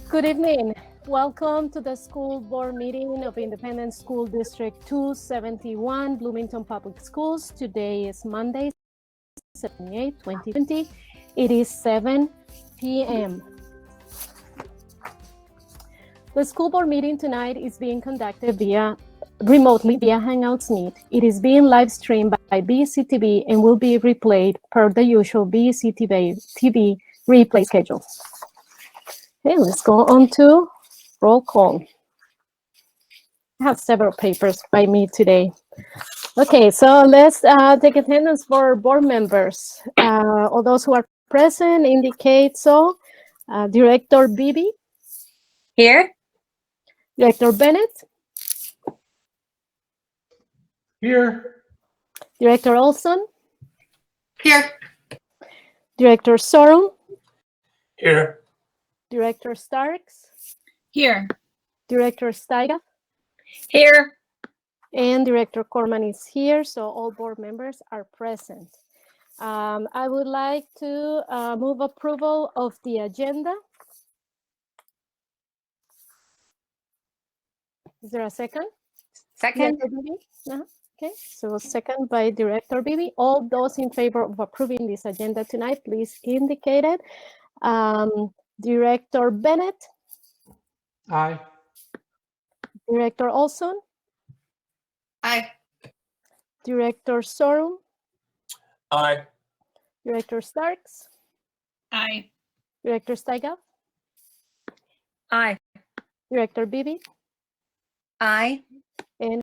Good evening. Welcome to the school board meeting of Independent School District 271, Bloomington Public Schools. Today is Monday, September 8, 2020. It is 7 p.m. The school board meeting tonight is being conducted remotely via Hangouts Meet. It is being live streamed by BCTV and will be replayed per the usual BCTV replay schedule. Okay, let's go on to roll call. I have several papers by me today. Okay, so let's take attendance for board members. All those who are present indicate so. Director Bibi. Here. Director Bennett. Here. Director Olson. Here. Director Sorum. Here. Director Starks. Here. Director Steiga. Here. And Director Corman is here, so all board members are present. I would like to move approval of the agenda. Is there a second? Second. Okay, so second by Director Bibi. All those in favor of approving this agenda tonight, please indicate it. Director Bennett. Aye. Director Olson. Aye. Director Sorum. Aye. Director Starks. Aye. Director Steiga. Aye. Director Bibi. Aye. And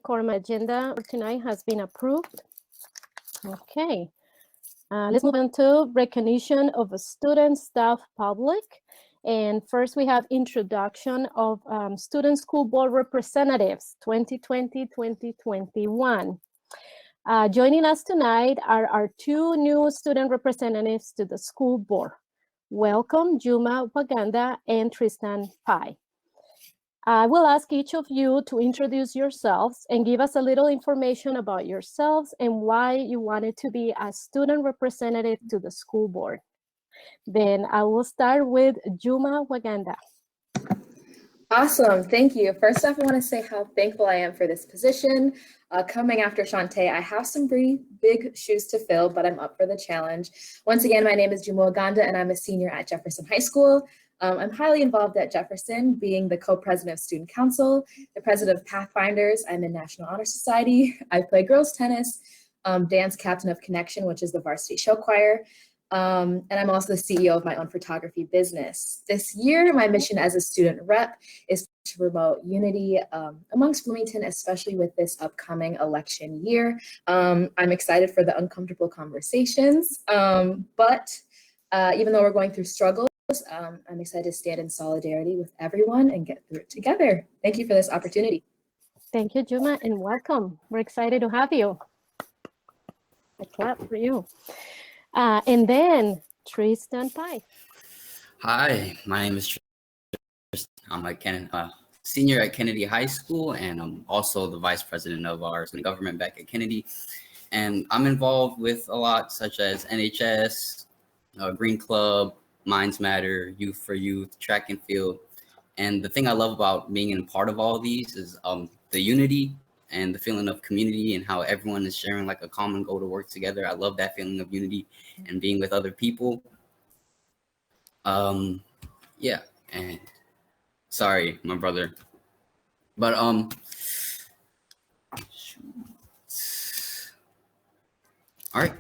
quorum agenda for tonight has been approved. Okay. Let's move on to recognition of a student, staff, public. And first we have introduction of student school board representatives 2020-2021. Joining us tonight are our two new student representatives to the school board. Welcome, Jumaganda and Tristan Pie. I will ask each of you to introduce yourselves and give us a little information about yourselves and why you wanted to be a student representative to the school board. Then I will start with Jumaganda. Awesome, thank you. First off, I want to say how thankful I am for this position. Coming after Shantae, I have some pretty big shoes to fill, but I'm up for the challenge. Once again, my name is Jumaganda and I'm a senior at Jefferson High School. I'm highly involved at Jefferson, being the co-president of Student Council, the president of Pathfinders. I'm in National Honor Society. I play girls tennis, dance captain of Connection, which is the varsity show choir. And I'm also the CEO of my own photography business. This year, my mission as a student rep is to promote unity amongst Bloomington, especially with this upcoming election year. I'm excited for the uncomfortable conversations, but even though we're going through struggles, I'm excited to stand in solidarity with everyone and get through it together. Thank you for this opportunity. Thank you, Juma, and welcome. We're excited to have you. A clap for you. And then Tristan Pie. Hi, my name is Tristan. I'm a senior at Kennedy High School, and I'm also the vice president of our student government back at Kennedy. And I'm involved with a lot such as NHS, Green Club, Minds Matter, Youth for Youth, track and field. And the thing I love about being in part of all of these is the unity and the feeling of community and how everyone is sharing like a common goal to work together. I love that feeling of unity and being with other people. Yeah, and sorry, my brother. But all right.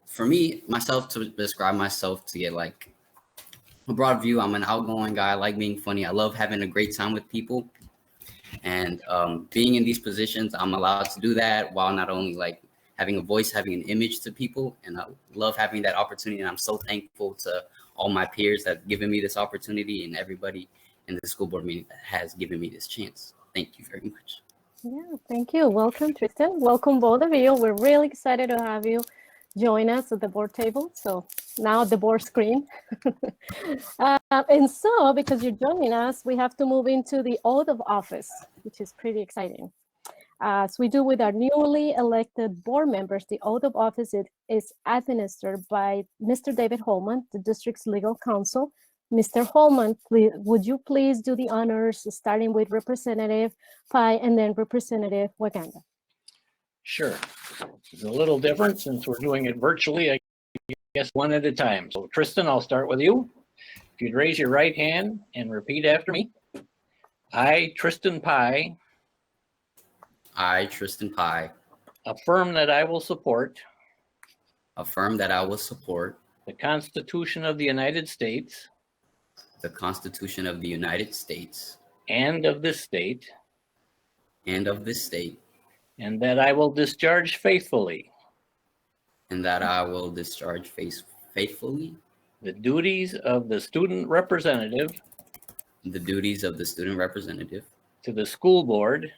For me, myself, to describe myself, to get like a broad view, I'm an outgoing guy. I like being funny. I love having a great time with people. And being in these positions, I'm allowed to do that while not only like having a voice, having an image to people. And I love having that opportunity. And I'm so thankful to all my peers that have given me this opportunity and everybody in the school board meeting that has given me this chance. Thank you very much. Yeah, thank you. Welcome, Tristan. Welcome, both of you. We're really excited to have you join us at the board table. So now the board screen. And so, because you're joining us, we have to move into the oath of office, which is pretty exciting. As we do with our newly elected board members, the oath of office is administered by Mr. David Holman, the district's legal counsel. Mr. Holman, would you please do the honors, starting with Representative Pie and then Representative Waganda? Sure. It's a little different since we're doing it virtually, I guess one at a time. So Tristan, I'll start with you. If you'd raise your right hand and repeat after me. I, Tristan Pie, I, Tristan Pie, affirm that I will support affirm that I will support the Constitution of the United States the Constitution of the United States and of this state, and of this state, and that I will discharge faithfully and that I will discharge faithfully the duties of the student representative the duties of the student representative to the school board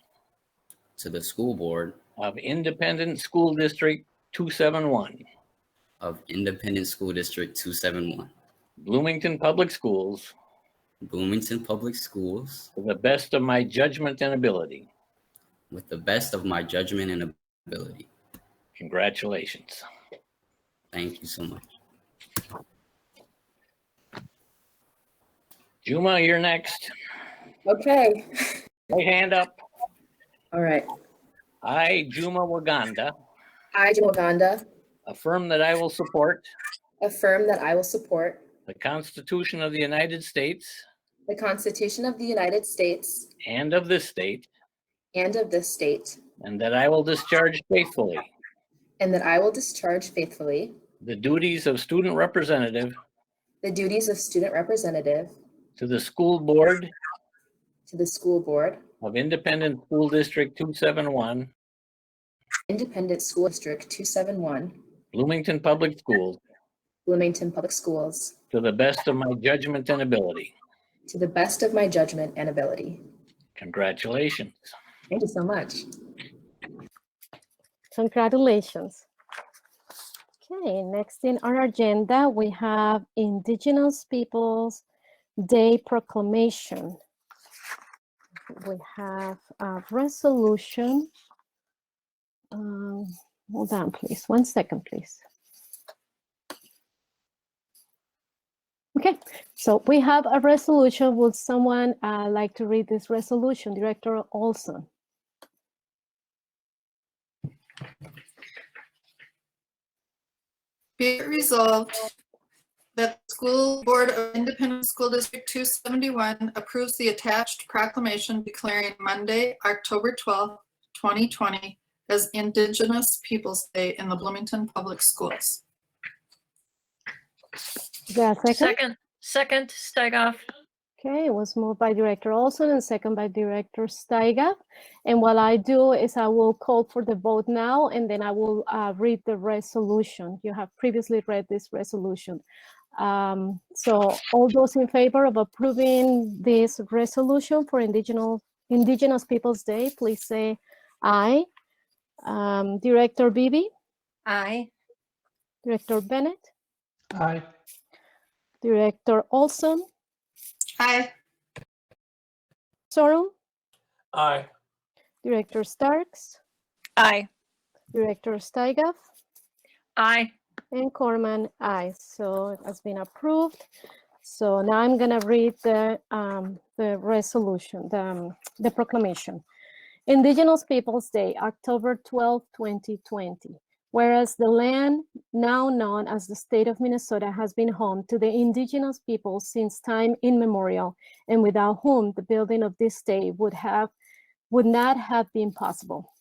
to the school board of Independent School District 271, of Independent School District 271, Bloomington Public Schools, Bloomington Public Schools, to the best of my judgment and ability. with the best of my judgment and ability. Congratulations. Thank you so much. Juma, you're next. Okay. Right hand up. All right. I, Juma Waganda, I, Jumaganda, affirm that I will support affirm that I will support the Constitution of the United States the Constitution of the United States and of this state, and of this state, and that I will discharge faithfully and that I will discharge faithfully the duties of student representative the duties of student representative to the school board to the school board, of Independent School District 271, Independent School District 271, Bloomington Public Schools, Bloomington Public Schools, to the best of my judgment and ability. to the best of my judgment and ability. Congratulations. Thank you so much. Congratulations. Okay, next in our agenda, we have Indigenous Peoples Day Proclamation. We have a resolution. Hold on, please. 1 second, please. Okay, so we have a resolution. Would someone like to read this resolution? Director Olson. Be it resolved that the School Board of Independent School District 271 approves the attached proclamation declaring Monday, October 12th, 2020 as Indigenous Peoples' Day in the Bloomington Public Schools. Is there a second? Second, Steigoff. Okay, it was moved by Director Olson and second by Director Steiger. And what I do is I will call for the vote now, and then I will read the resolution. You have previously read this resolution. So all those in favor of approving this resolution for Indigenous Peoples' Day, please say aye. Director Beebe, Aye. Director Bennett, Aye. Director Olson, Aye. Sorum, Aye. Director Starks, Aye. Director Steigaff, Aye. and Corman, aye. So it has been approved. So now I'm gonna read the resolution, the proclamation. Indigenous Peoples' Day, October 12, 2020. Whereas the land now known as the state of Minnesota has been home to the indigenous peoples since time immemorial, and without whom the building of this state would not have been possible.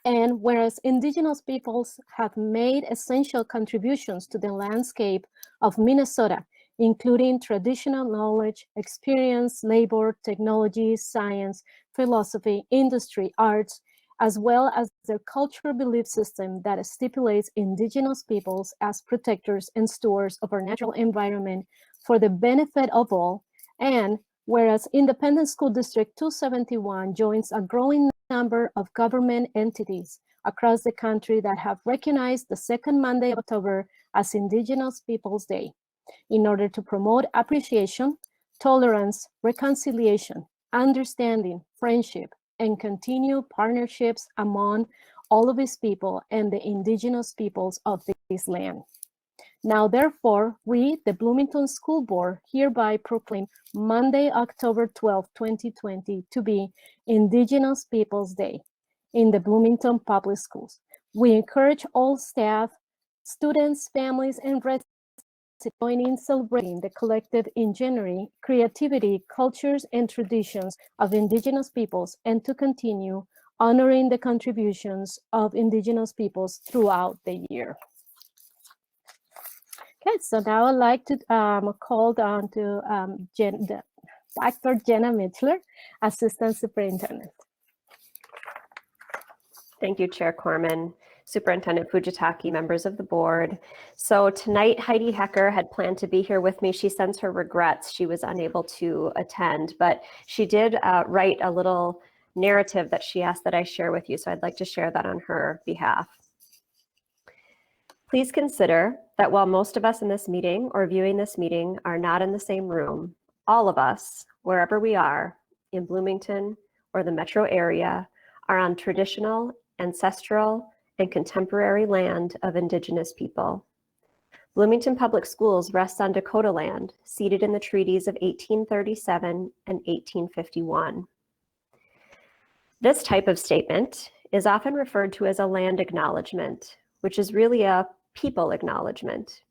And whereas indigenous peoples have made essential contributions to the landscape of Minnesota, including traditional knowledge, experience, labor, technology, science, philosophy, industry, arts, as well as their cultural belief system that stipulates indigenous peoples as protectors and stewards of our natural environment for the benefit of all. And whereas Independent School District 271 joins a growing number of government entities across the country that have recognized the second Monday of October as Indigenous Peoples Day in order to promote appreciation, tolerance, reconciliation, understanding, friendship, and continue partnerships among all of its people and the Indigenous peoples of this land. Now, therefore, we, the Bloomington School Board, hereby proclaim Monday, October 12, 2020, to be Indigenous Peoples Day in the Bloomington Public Schools. We encourage all staff, students, families, and residents to join in celebrating the collective ingenuity, creativity, cultures, and traditions of Indigenous peoples, and to continue honoring the contributions of Indigenous peoples throughout the year. Okay, so now I'd like to call on to Dr. Jenna Mitchler, Assistant Superintendent. Thank you, Chair Corman, Superintendent Fujitaki, members of the board. So tonight, Heidi Hecker had planned to be here with me. She sends her regrets. She was unable to attend, but she did write a little narrative that she asked that I share with you. So I'd like to share that on her behalf. Please consider that while most of us in this meeting or viewing this meeting are not in the same room, all of us, wherever we are, in Bloomington or the metro area, are on traditional, ancestral, and contemporary land of Indigenous people. Bloomington Public Schools rests on Dakota land, ceded in the treaties of 1837 and 1851. This type of statement is often referred to as a land acknowledgement, which is really a people acknowledgement.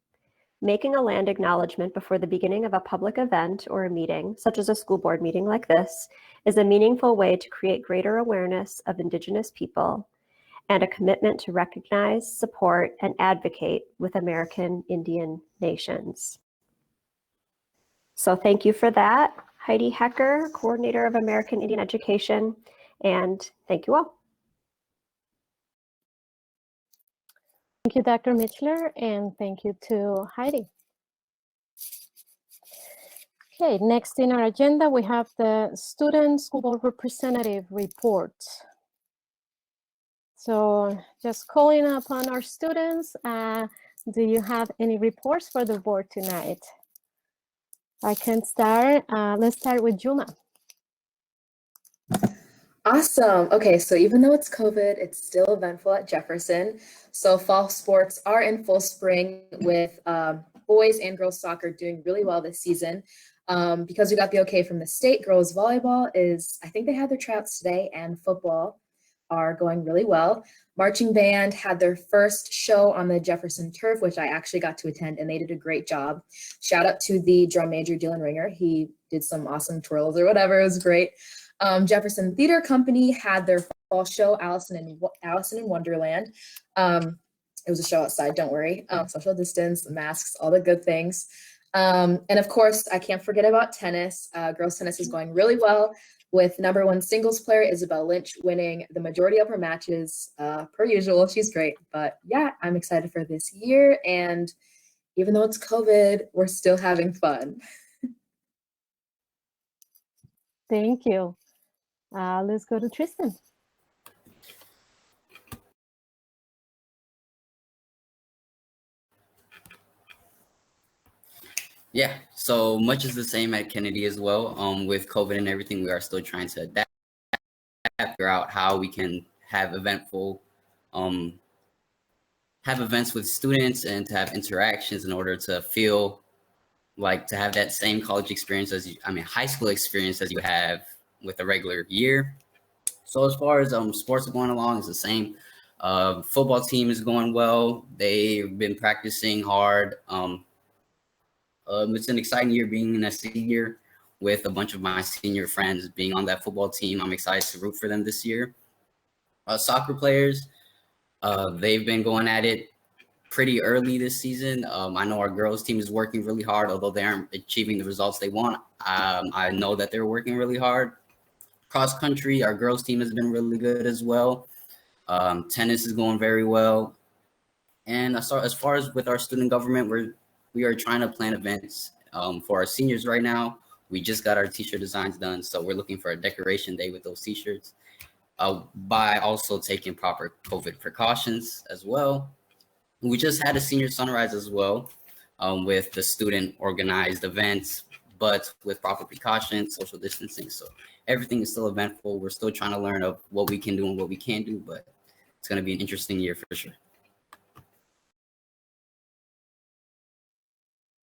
Making a land acknowledgement before the beginning of a public event or a meeting, such as a school board meeting like this, is a meaningful way to create greater awareness of Indigenous people and a commitment to recognize, support, and advocate with American Indian nations. So thank you for that, Heidi Hecker, Coordinator of American Indian Education, and thank you all. Thank you, Dr. Mitchler, and thank you to Heidi. Okay, next in our agenda, we have the Student School Board Representative Report. So just calling upon our students, do you have any reports for the board tonight? I can start, let's start with Juma. Awesome. Okay, so even though it's COVID, it's still eventful at Jefferson. So fall sports are in full spring with boys and girls soccer doing really well this season. Because we got the okay from the state, girls volleyball is, I think they had their tryouts today, and football are going really well. Marching band had their first show on the Jefferson turf, which I actually got to attend, and they did a great job. Shout out to the drum major, Dylan Ringer. He did some awesome twirls or whatever. It was great. Jefferson Theater Company had their fall show, Allison in Wonderland. It was a show outside, don't worry. Social distance, masks, all the good things. And of course, I can't forget about tennis. Girls tennis is going really well with #1 singles player Isabel Lynch winning the majority of her matches per usual. She's great. But yeah, I'm excited for this year. And even though it's COVID, we're still having fun. Thank you. Let's go to Tristan. Yeah, so much is the same at Kennedy as well. With COVID and everything, we are still trying to adapt, figure out how we can have events with students and to have interactions in order to feel like to have that same college experience high school experience as you have with a regular year. So as far as sports are going along, it's the same. Football team is going well. They've been practicing hard. It's an exciting year being in a senior with a bunch of my senior friends being on that football team. I'm excited to root for them this year. Soccer players, they've been going at it pretty early this season. I know our girls team is working really hard, although they aren't achieving the results they want. I know that they're working really hard. Cross country, our girls team has been really good as well. Tennis is going very well. And as far as with our student government, we are trying to plan events for our seniors right now. We just got our t-shirt designs done, so we're looking for a decoration day with those t-shirts. by also taking proper COVID precautions as well. We just had a senior sunrise as well, with the student organized events, but with proper precautions, social distancing. So everything is still eventful. We're still trying to learn of what we can do and what we can't do, but it's going to be an interesting year for sure.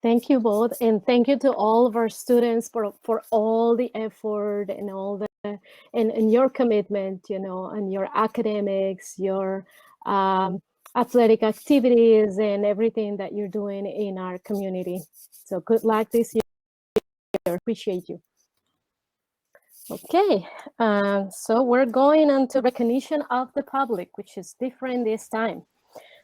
Thank you both, and thank you to all of our students for all the effort and all the and your commitment, you know, and your academics, your athletic activities, and everything that you're doing in our community. So good luck this year. Appreciate you. Okay, so we're going on to recognition of the public, which is different this time.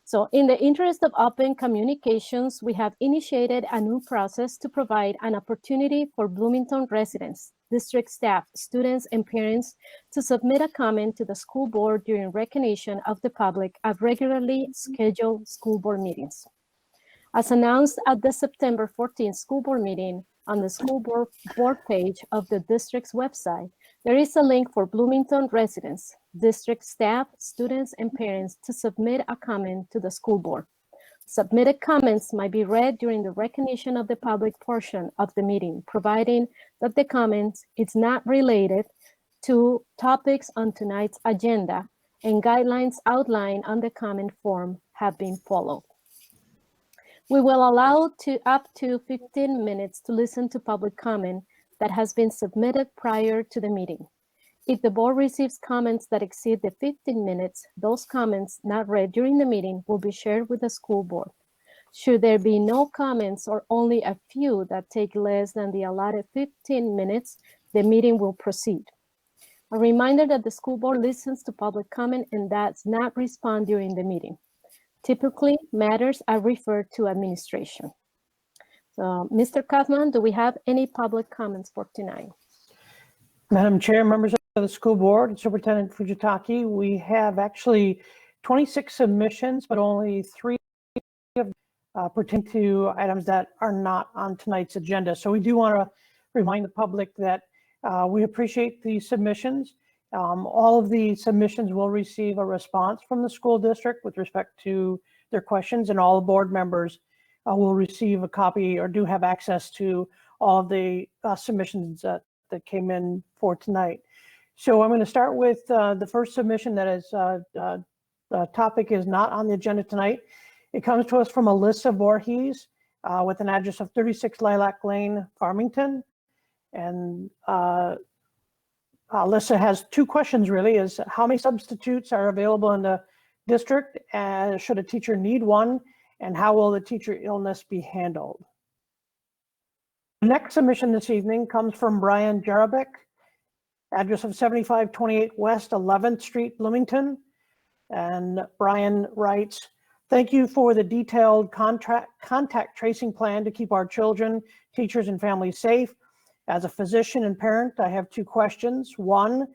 So in the interest of open communications, we have initiated a new process to provide an opportunity for Bloomington residents, district staff, students, and parents to submit a comment to the school board during recognition of the public at regularly scheduled school board meetings. As announced at the September 14th school board meeting on the school board page of the district's website, there is a link for Bloomington residents, district staff, students, and parents to submit a comment to the school board. Submitted comments might be read during the recognition of the public portion of the meeting, providing that the comments is not related to topics on tonight's agenda and guidelines outlined on the comment form have been followed. We will allow up to 15 minutes to listen to public comment that has been submitted prior to the meeting. If the board receives comments that exceed the 15 minutes, those comments not read during the meeting will be shared with the school board. Should there be no comments or only a few that take less than the allotted 15 minutes, the meeting will proceed. A reminder that the school board listens to public comment and does not respond during the meeting. Typically, matters are referred to administration. So, Mr. Kaufman, do we have any public comments for tonight? Madam Chair, members of the school board, Superintendent Fujitaki, we have actually 26 submissions, but only 3 pertain to items that are not on tonight's agenda. So we do want to remind the public that we appreciate the submissions. All of the submissions will receive a response from the school district with respect to their questions, and all board members will receive a copy or do have access to all of the submissions that came in for tonight. So I'm going to start with the first submission that is the topic is not on the agenda tonight. It comes to us from Alyssa Voorhees with an address of 36 Lilac Lane, Farmington. And Alyssa has 2 questions really, is how many substitutes are available in the district, and should a teacher need one, and how will the teacher illness be handled? The next submission this evening comes from Brian Jarabek, address of 7528 West 11th Street, Bloomington. And Brian writes, thank you for the detailed contact tracing plan to keep our children, teachers, and families safe. As a physician and parent, I have 2 questions. One,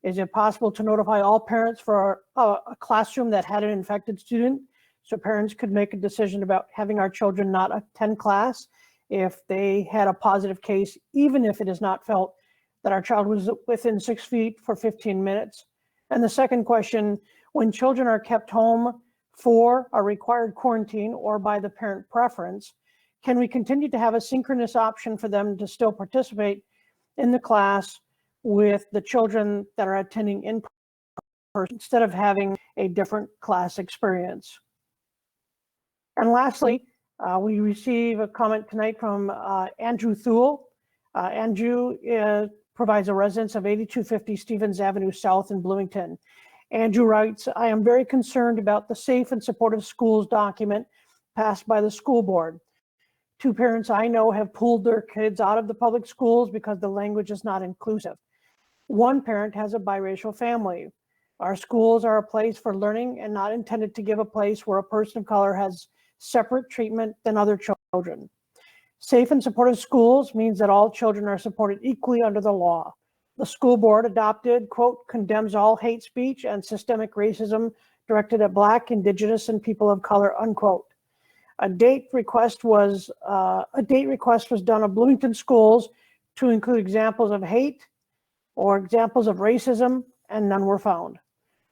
is it possible to notify all parents for a classroom that had an infected student, so parents could make a decision about having our children not attend class if they had a positive case, even if it is not felt that our child was within 6 feet for 15 minutes? And the second question, when children are kept home for a required quarantine or by the parent preference, can we continue to have a synchronous option for them to still participate in the class with the children that are attending in person instead of having a different class experience? And lastly, we receive a comment tonight from Andrew Thule. Andrew provides a residence of 8250 Stevens Avenue South in Bloomington. Andrew writes, I am very concerned about the Safe and Supportive Schools document passed by the school board. 2 parents I know have pulled their kids out of the public schools because the language is not inclusive. 1 parent has a biracial family. Our schools are a place for learning and not intended to give a place where a person of color has separate treatment than other children. Safe and supportive schools means that all children are supported equally under the law. The school board adopted, quote, condemns all hate speech and systemic racism directed at Black, Indigenous, and people of color, unquote. A date request was done of Bloomington schools to include examples of hate or examples of racism and none were found.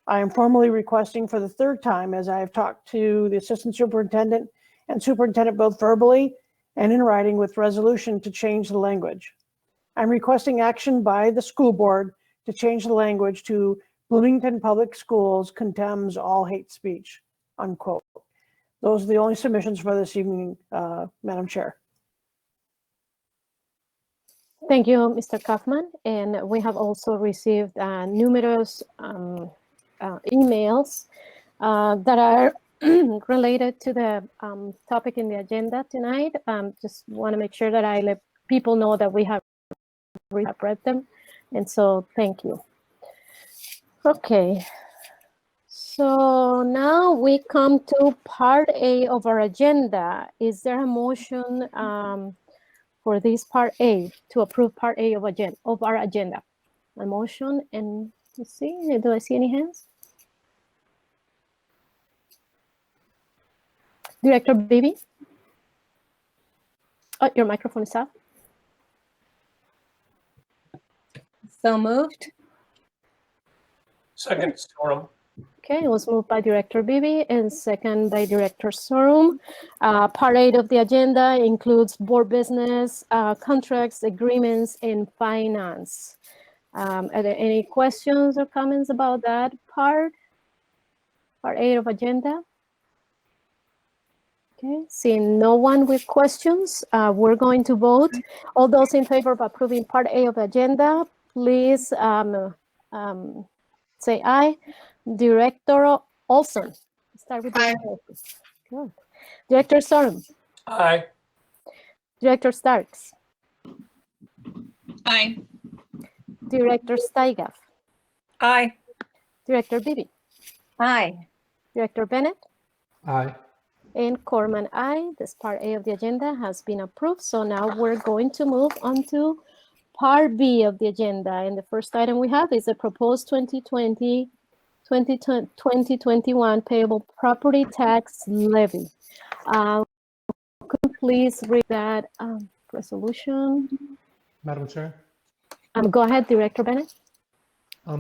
I am formally requesting for the third time, as I have talked to the assistant superintendent and superintendent both verbally and in writing with resolution, to change the language. I'm requesting action by the school board to change the language to Bloomington Public Schools condemns all hate speech, unquote. Those are the only submissions for this evening, Madam Chair. Thank you, Mr. Kaufman. And we have also received numerous emails that are related to the topic in the agenda tonight. Just want to make sure that I let people know that we have read them. And so thank you. Okay. So now we come to part A of our agenda. Is there a motion for this part A, to approve part A of our agenda? A motion, and let's see, do I see any hands? Director Beebe? Oh, your microphone is off. So moved. Second, Sorum. Okay, it was moved by Director Beebe and second by Director Sorum. Part 8 of the agenda includes board business, contracts, agreements, and finance. Are there any questions or comments about that part? Part 8 of agenda? Okay, seeing no one with questions, we're going to vote. All those in favor of approving part A of the agenda, please say aye. Director Olson. Start with Aye. Good. Director Sorum. Aye. Director Starks. Aye. Director Steigaff. Aye. Director Beebe. Aye. Director Bennett. Aye. And Corman, aye. This part A of the agenda has been approved. So now we're going to move on to part B of the agenda. And the first item we have is the proposed 2021 payable property tax levy. Could you please read that resolution? Madam Chair. Go ahead, Director Bennett.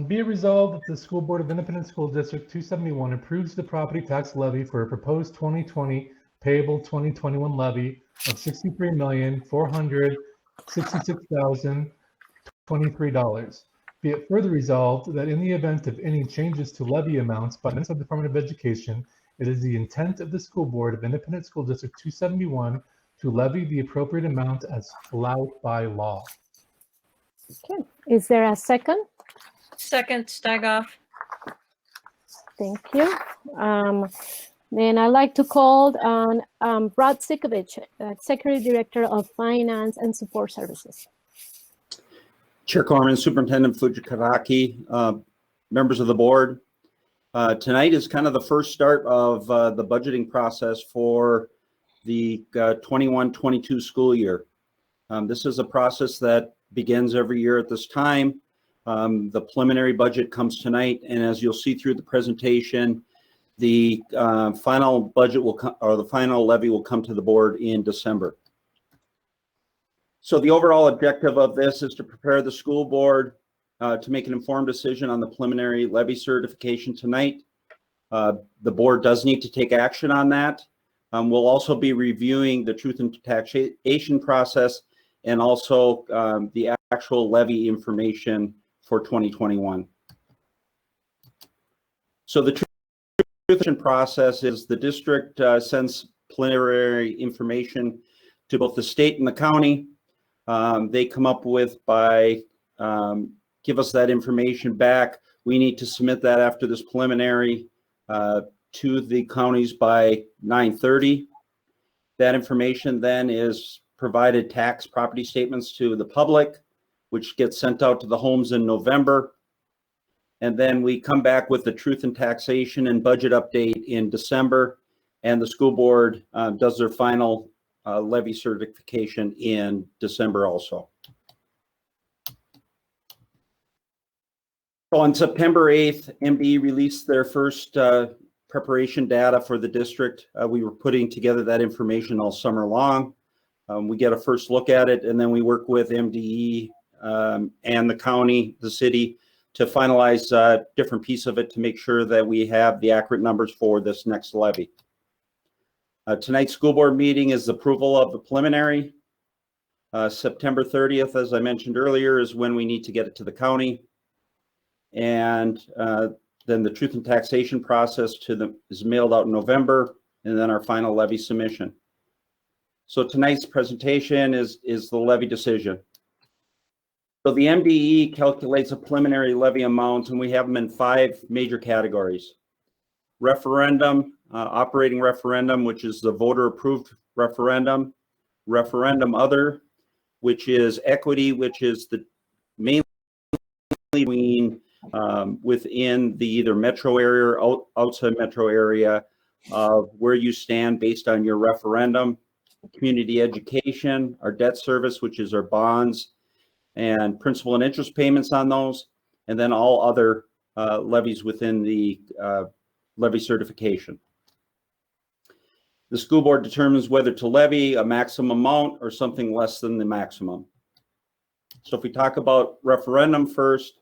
Be it resolved that the School Board of Independent School District 271 approves the property tax levy for a proposed 2020 payable 2021 levy of $63,466,023. Be it further resolved that in the event of any changes to levy amounts by the Minnesota Department of Education, it is the intent of the School Board of Independent School District 271 to levy the appropriate amount as allowed by law. Okay, is there a second? Second, Steigaff. Thank you. Then I'd like to call on Rod Sikovich, Executive Director of Finance and Support Services. Chair Corman, Superintendent Fujikataki, members of the board. Tonight is kind of the first start of the budgeting process for the 21-22 school year. This is a process that begins every year at this time. The preliminary budget comes tonight, and as you'll see through the presentation, the final budget will come, or the final levy will come to the board in December. So the overall objective of this is to prepare the school board to make an informed decision on the preliminary levy certification tonight. The board does need to take action on that. We'll also be reviewing the truth and taxation process and also the actual levy information for 2021. So the truth process is the district sends preliminary information to both the state and the county. They come up with give us that information back. We need to submit that after this preliminary to the counties by 9:30. That information then is provided tax property statements to the public, which gets sent out to the homes in November. And then we come back with the truth and taxation and budget update in December. And the school board does their final levy certification in December also. So on September 8th, MDE released their first preparation data for the district. We were putting together that information all summer long. We get a first look at it, and then we work with MDE and the county, the city, to finalize different piece of it to make sure that we have the accurate numbers for this next levy. Tonight's school board meeting is approval of the preliminary. September 30th, as I mentioned earlier, is when we need to get it to the county. And then the truth and taxation process is mailed out in November, and then our final levy submission. So tonight's presentation is the levy decision. So the MDE calculates a preliminary levy amount, and we have them in 5 major categories. Referendum, operating referendum, which is the voter approved referendum. Referendum other, which is equity, which is the mainly between within the either metro area or outside metro area of where you stand based on your referendum. Community education, our debt service, which is our bonds and principal and interest payments on those, and then all other levies within the levy certification. The school board determines whether to levy a maximum amount or something less than the maximum. So if we talk about referendum first,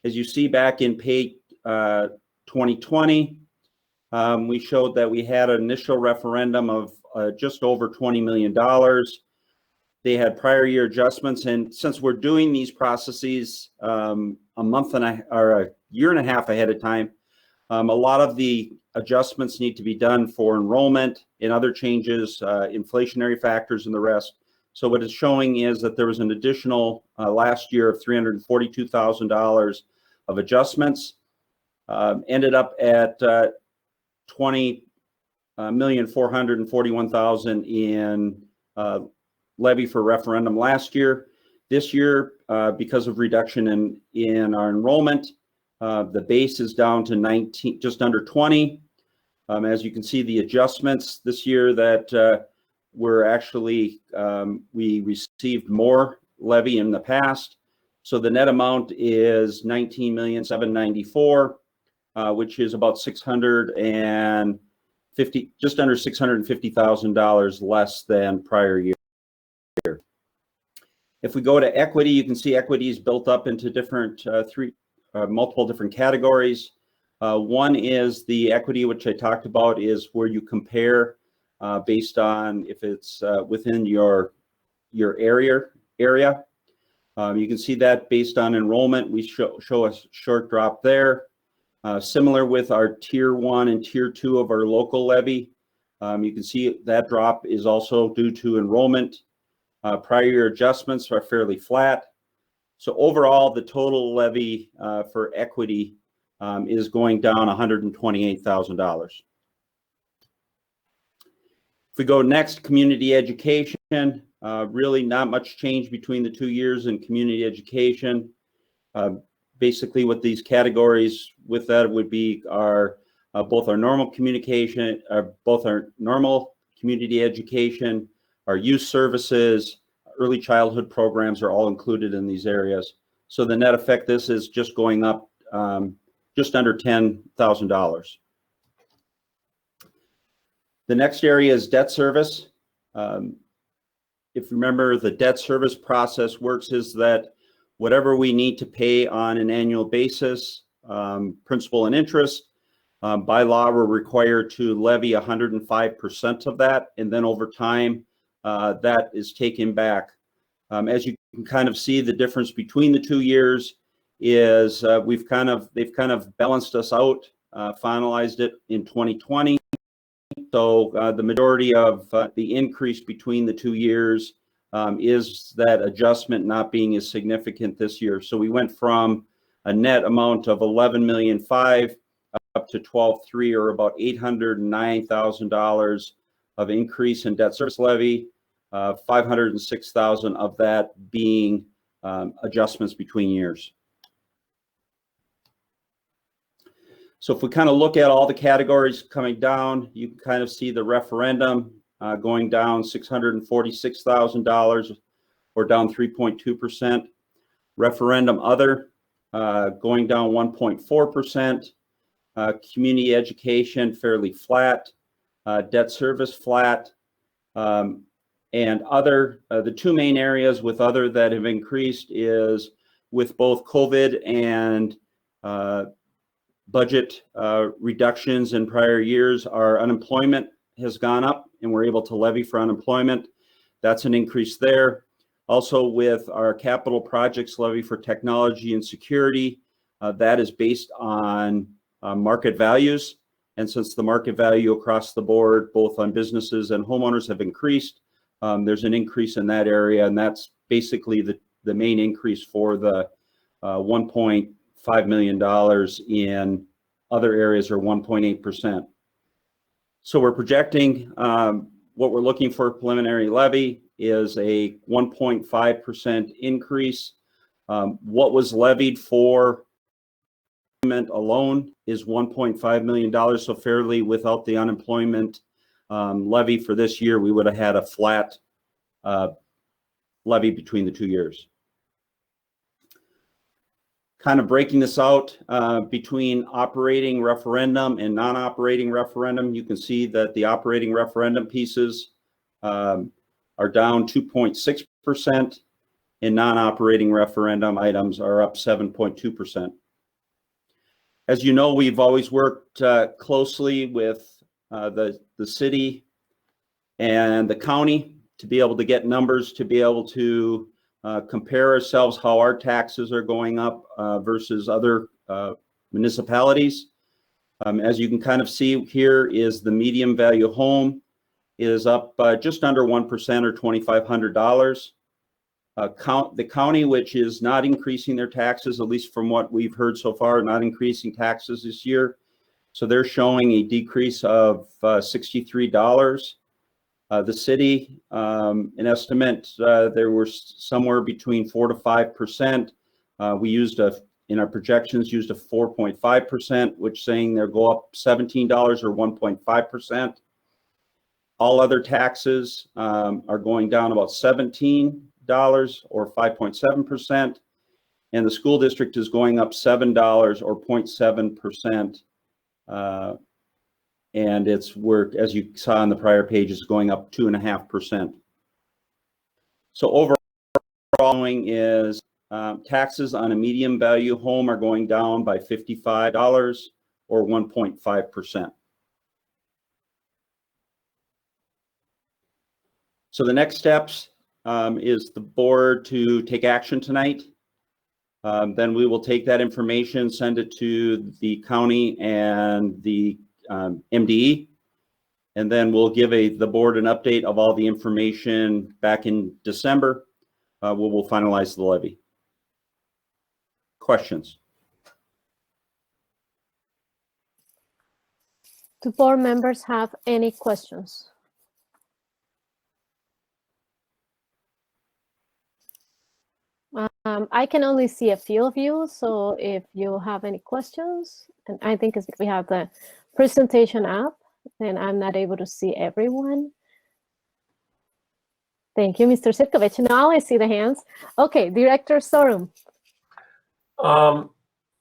as you see back in pay 2020, we showed that we had an initial referendum of just over $20 million. They had prior year adjustments, and since we're doing these processes a year and a half ahead of time, a lot of the adjustments need to be done for enrollment and other changes, inflationary factors and the rest. So what it's showing is that there was an additional last year of $342,000 of adjustments, ended up at $20,441,000 in levy for referendum last year. This year, because of reduction in our enrollment, the base is down to 19, just under 20. As you can see, the adjustments this year that were actually, we received more levy in the past. So the net amount is $19,794,000, which is about just under $650,000 less than prior year. If we go to equity, you can see equity is built up into different multiple different categories. One is the equity, which I talked about, is where you compare based on if it's within your area. You can see that based on enrollment, we show a short drop there. Similar with our tier 1 and tier 2 of our local levy. You can see that drop is also due to enrollment. Prior year adjustments are fairly flat. So overall, the total levy for equity is going down $128,000. If we go next, community education, really not much change between the 2 years in community education. Basically what these categories with that would be are both our normal communication, both our normal community education, our youth services, early childhood programs are all included in these areas. So the net effect, this is just going up just under $10,000. The next area is debt service. If you remember, the debt service process works is that whatever we need to pay on an annual basis, principal and interest, by law, we're required to levy 105% of that. And then over time, that is taken back. As you can kind of see, the difference between the 2 years is they've kind of balanced us out, finalized it in 2020. So the majority of the increase between the 2 years is that adjustment not being as significant this year. So we went from a net amount of $11,500,000 up to $12,300,000, or about $809,000 of increase in debt service levy, $506,000 of that being adjustments between years. So if we kind of look at all the categories coming down, you can kind of see the referendum going down $646,000, or down 3.2%. Referendum other going down 1.4%. Community education fairly flat. Debt service flat. And other, the 2 main areas with other that have increased is with both COVID and budget reductions in prior years. Our unemployment has gone up and we're able to levy for unemployment. That's an increase there. Also with our capital projects levy for technology and security, that is based on market values. And since the market value across the board, both on businesses and homeowners have increased, there's an increase in that area. And that's basically the main increase for the $1.5 million in other areas, or 1.8%. So we're projecting what we're looking for preliminary levy is a 1.5% increase. What was levied for alone is $1.5 million. So fairly, without the unemployment levy for this year, we would have had a flat levy between the 2 years. Kind of breaking this out between operating referendum and non-operating referendum, you can see that the operating referendum pieces are down 2.6%, and non-operating referendum items are up 7.2%. As you know, we've always worked closely with the city and the county to be able to get numbers, to be able to compare ourselves, how our taxes are going up versus other municipalities. As you can kind of see here, is the medium value home is up just under 1%, or $2,500. The county, which is not increasing their taxes, at least from what we've heard so far, not increasing taxes this year. So they're showing a decrease of $63. The city, an estimate, there were somewhere between 4 to 5%. We used in our projections, used a 4.5%, which saying they'll go up $17 or 1.5%. All other taxes are going down about $17 or 5.7%. And the school district is going up $7 or 0.7%. And it's as you saw on the prior page, it's going up 2.5%. So overall is taxes on a medium value home are going down by $55 or 1.5%. So the next steps is the board to take action tonight. Then we will take that information, send it to the county and the MDE, and then we'll give the board an update of all the information back in December. We'll finalize the levy. Questions? Do board members have any questions? I can only see a few of you, so if you have any questions, and I think as we have the presentation up, then I'm not able to see everyone. Thank you, Mr. Sitkovich. Now I see the hands. Okay, Director Sorum.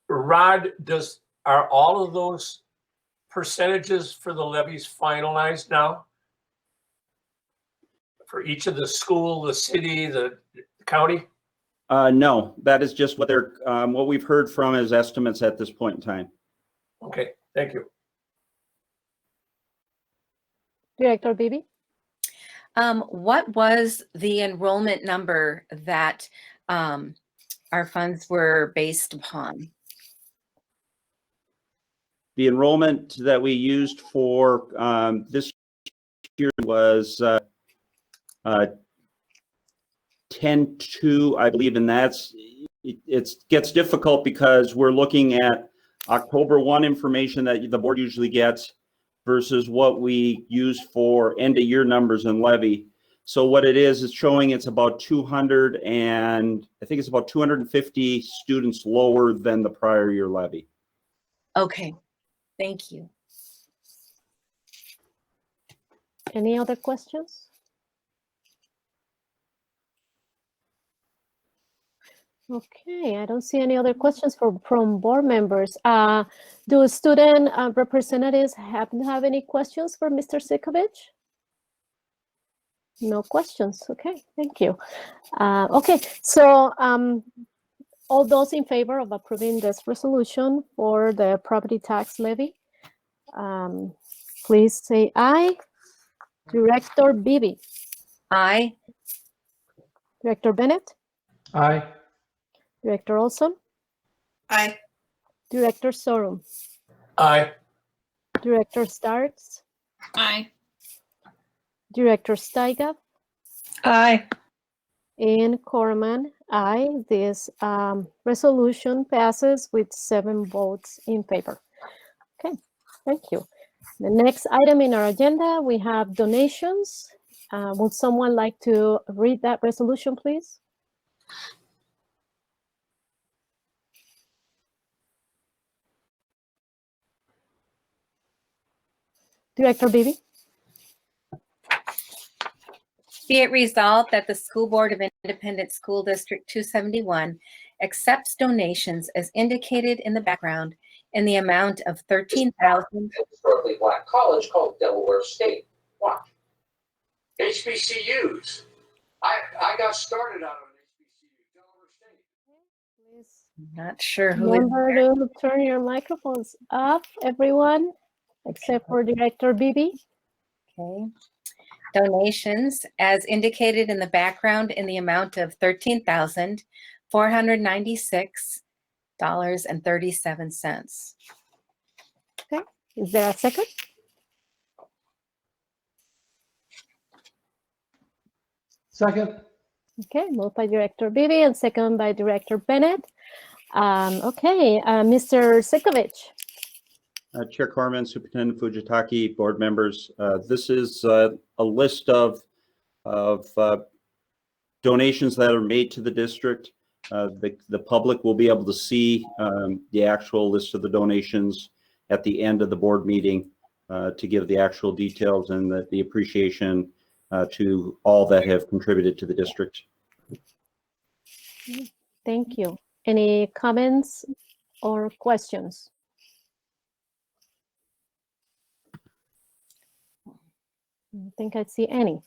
Rod, are all of those percentages for the levies finalized now? For each of the school, the city, the county? No, that is just what we've heard from as estimates at this point in time. Okay, thank you. Director Beebe. What was the enrollment number that our funds were based upon? The enrollment that we used for this year was 10-2, I believe, and it gets difficult because we're looking at October 1 information that the board usually gets versus what we use for end of year numbers and levy. So what it is showing it's about 200, and I think it's about 250 students lower than the prior year levy. Okay, thank you. Any other questions? Okay, I don't see any other questions from board members. Do student representatives happen to have any questions for Mr. Sitkovich? No questions. Okay, thank you. Okay, so all those in favor of approving this resolution for the property tax levy, please say aye. Director Beebe. Aye. Director Bennett. Aye. Director Olson. Aye. Director Sorum. Aye. Director Starks. Aye. Director Steiger. Aye. And Corman, aye. This resolution passes with 7 votes in favor. Okay, thank you. The next item in our agenda, we have donations. Would someone like to read that resolution, please? Director Beebe. Be it resolved that the School Board of Independent School District 271 accepts donations as indicated in the background in the amount of $13,000. Historically black college called Delaware State. Watch. HBCUs. I got started out of an HBCU, Delaware State. Please Not sure who is. remember to turn your microphones off, everyone, except for Director Beebe. Okay. Donations as indicated in the background in the amount of $13,496.37. Okay, is there a second? Second. Okay, moved by Director Beebe and second by Director Bennett. Mr. Sikovich. Chair Corman, Superintendent Fujitaki, board members, this is a list of donations that are made to the district. The public will be able to see the actual list of the donations at the end of the board meeting to give the actual details and the appreciation to all that have contributed to the district. Thank you. Any comments or questions? I don't think I see any.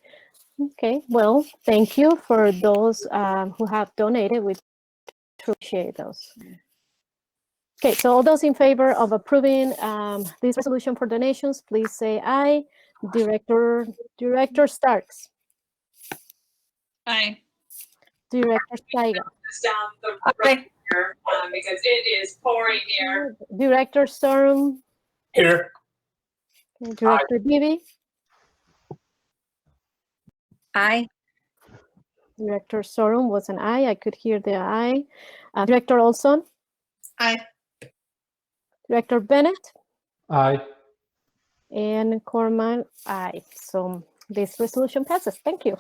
Okay, well, thank you for those who have donated. We appreciate those. Okay, so all those in favor of approving this resolution for donations, please say aye. Director Starks. Aye. Director Steiger. Down the road here because it is pouring here. Director Sorum. Here. Okay, Director Beebe. Aye. Director Sorum was an aye. I could hear the aye. Director Olson. Aye. Director Bennett. Aye. And Corman, aye. So this resolution passes. Thank you.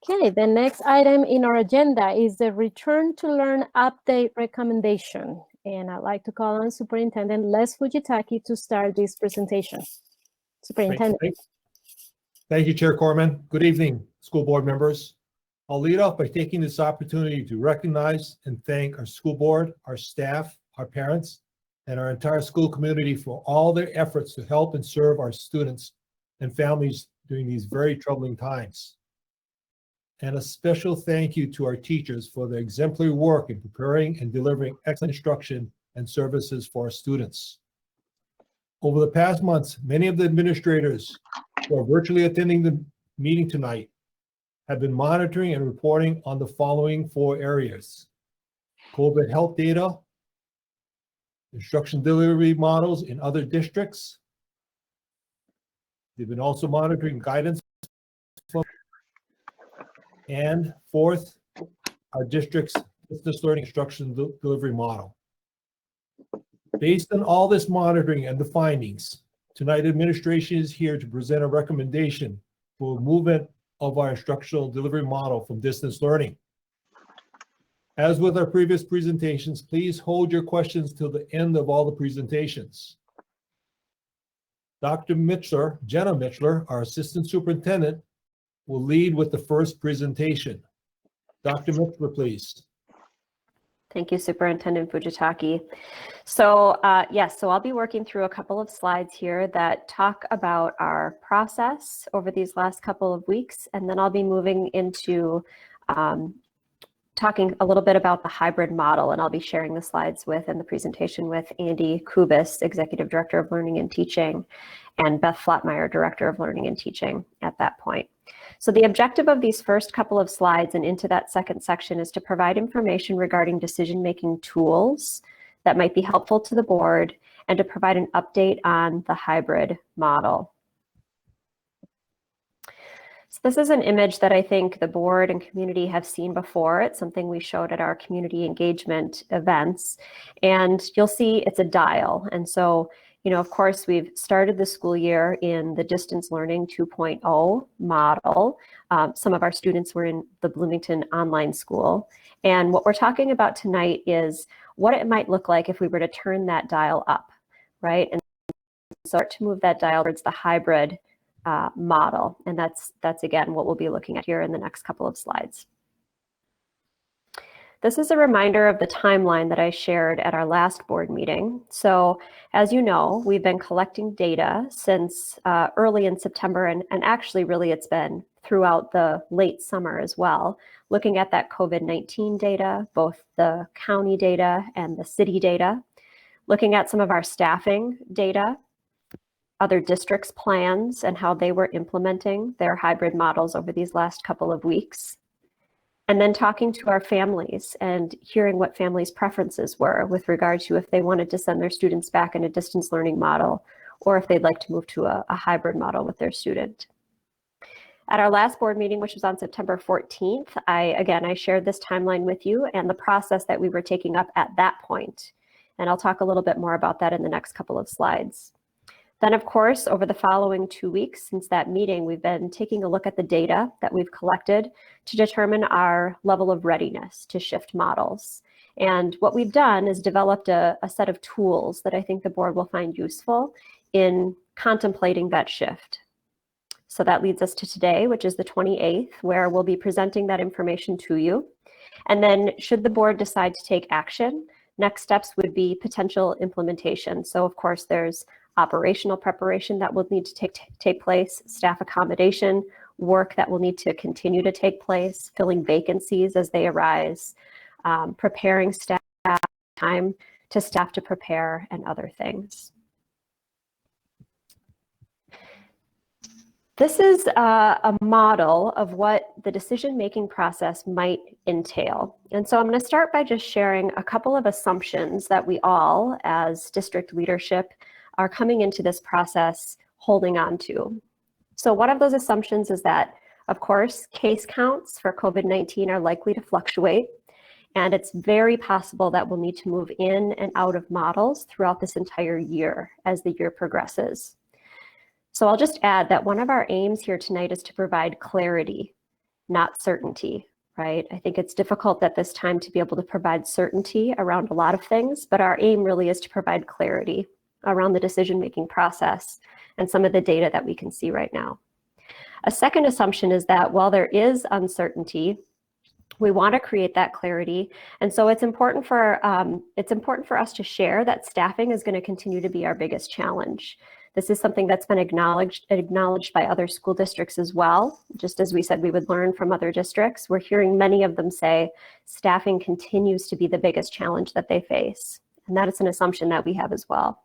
Okay, the next item in our agenda is the Return to Learn update recommendation. And I'd like to call on Superintendent Les Fujitaki to start this presentation. Superintendent. Thank you, Chair Corman. Good evening, school board members. I'll lead off by taking this opportunity to recognize and thank our school board, our staff, our parents, and our entire school community for all their efforts to help and serve our students and families during these very troubling times. And a special thank you to our teachers for their exemplary work in preparing and delivering excellent instruction and services for our students. Over the past months, many of the administrators who are virtually attending the meeting tonight have been monitoring and reporting on the following 4 areas: COVID health data, instruction delivery models in other districts. They've been also monitoring guidance from, and 4th, our district's distance learning instruction delivery model. Based on all this monitoring and the findings, tonight administration is here to present a recommendation for movement of our instructional delivery model from distance learning. As with our previous presentations, please hold your questions till the end of all the presentations. Dr. Mitchler, Jenna Mitchler, our assistant superintendent, will lead with the first presentation. Dr. Mitchler, please. Thank you, Superintendent Fujitaki. So yes, so I'll be working through a couple of slides here that talk about our process over these last couple of weeks, and then I'll be moving into talking a little bit about the hybrid model, and I'll be sharing the slides with and the presentation with Andy Kubis, Executive Director of Learning and Teaching, and Beth Flatmeyer, Director of Learning and Teaching at that point. So the objective of these first couple of slides and into that second section is to provide information regarding decision-making tools that might be helpful to the board and to provide an update on the hybrid model. So this is an image that I think the board and community have seen before. It's something we showed at our community engagement events, and you'll see it's a dial. And so, you know, of course, we've started the school year in the distance learning 2.0 model. Some of our students were in the Bloomington online school. And what we're talking about tonight is what it might look like if we were to turn that dial up, right? And start to move that dial towards the hybrid model. And that's again, what we'll be looking at here in the next couple of slides. This is a reminder of the timeline that I shared at our last board meeting. So as you know, we've been collecting data since early in September, and actually really it's been throughout the late summer as well, looking at that COVID-19 data, both the county data and the city data, looking at some of our staffing data, other districts' plans and how they were implementing their hybrid models over these last couple of weeks. And then talking to our families and hearing what families' preferences were with regard to if they wanted to send their students back in a distance learning model or if they'd like to move to a hybrid model with their student. At our last board meeting, which was on September 14th, I shared this timeline with you and the process that we were taking up at that point. And I'll talk a little bit more about that in the next couple of slides. Then, of course, over the following 2 weeks since that meeting, we've been taking a look at the data that we've collected to determine our level of readiness to shift models. And what we've done is developed a set of tools that I think the board will find useful in contemplating that shift. So that leads us to today, which is the 28th, where we'll be presenting that information to you. And then should the board decide to take action, next steps would be potential implementation. So of course, there's operational preparation that will need to take place, staff accommodation, work that will need to continue to take place, filling vacancies as they arise, preparing staff, time to staff to prepare, and other things. This is a model of what the decision-making process might entail. And so I'm going to start by just sharing a couple of assumptions that we all, as district leadership, are coming into this process holding on to. So one of those assumptions is that, of course, case counts for COVID-19 are likely to fluctuate, and it's very possible that we'll need to move in and out of models throughout this entire year as the year progresses. So I'll just add that one of our aims here tonight is to provide clarity, not certainty, right? I think it's difficult at this time to be able to provide certainty around a lot of things, but our aim really is to provide clarity around the decision-making process and some of the data that we can see right now. A second assumption is that while there is uncertainty, we want to create that clarity. And so it's important for us to share that staffing is going to continue to be our biggest challenge. This is something that's been acknowledged by other school districts as well. Just as we said we would learn from other districts, we're hearing many of them say staffing continues to be the biggest challenge that they face. And that is an assumption that we have as well.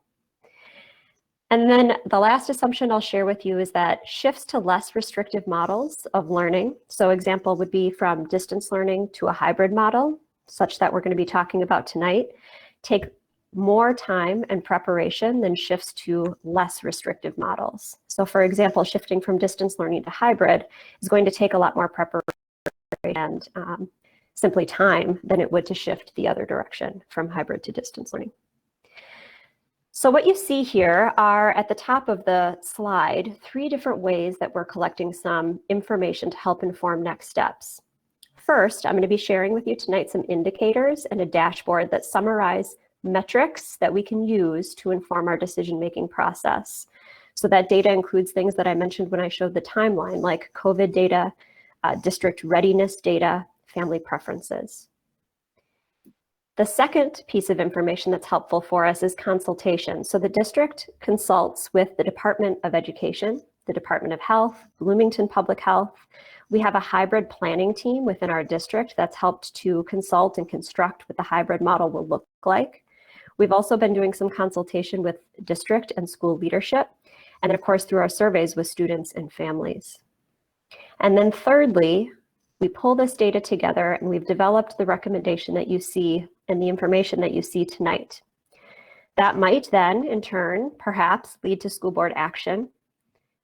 And then the last assumption I'll share with you is that shifts to less restrictive models of learning, so example would be from distance learning to a hybrid model, such that we're going to be talking about tonight, take more time and preparation than shifts to less restrictive models. So for example, shifting from distance learning to hybrid is going to take a lot more preparation and simply time than it would to shift the other direction from hybrid to distance learning. So what you see here are at the top of the slide, 3 different ways that we're collecting some information to help inform next steps. First, I'm going to be sharing with you tonight some indicators and a dashboard that summarize metrics that we can use to inform our decision-making process. So that data includes things that I mentioned when I showed the timeline, like COVID data, district readiness data, family preferences. The second piece of information that's helpful for us is consultation. So the district consults with the Department of Education the Department of Health, Bloomington Public Health. We have a hybrid planning team within our district that's helped to consult and construct what the hybrid model will look like. We've also been doing some consultation with district and school leadership, and of course through our surveys with students and families. And then thirdly, we pull this data together and we've developed the recommendation that you see and the information that you see tonight. That might then, in turn, perhaps lead to school board action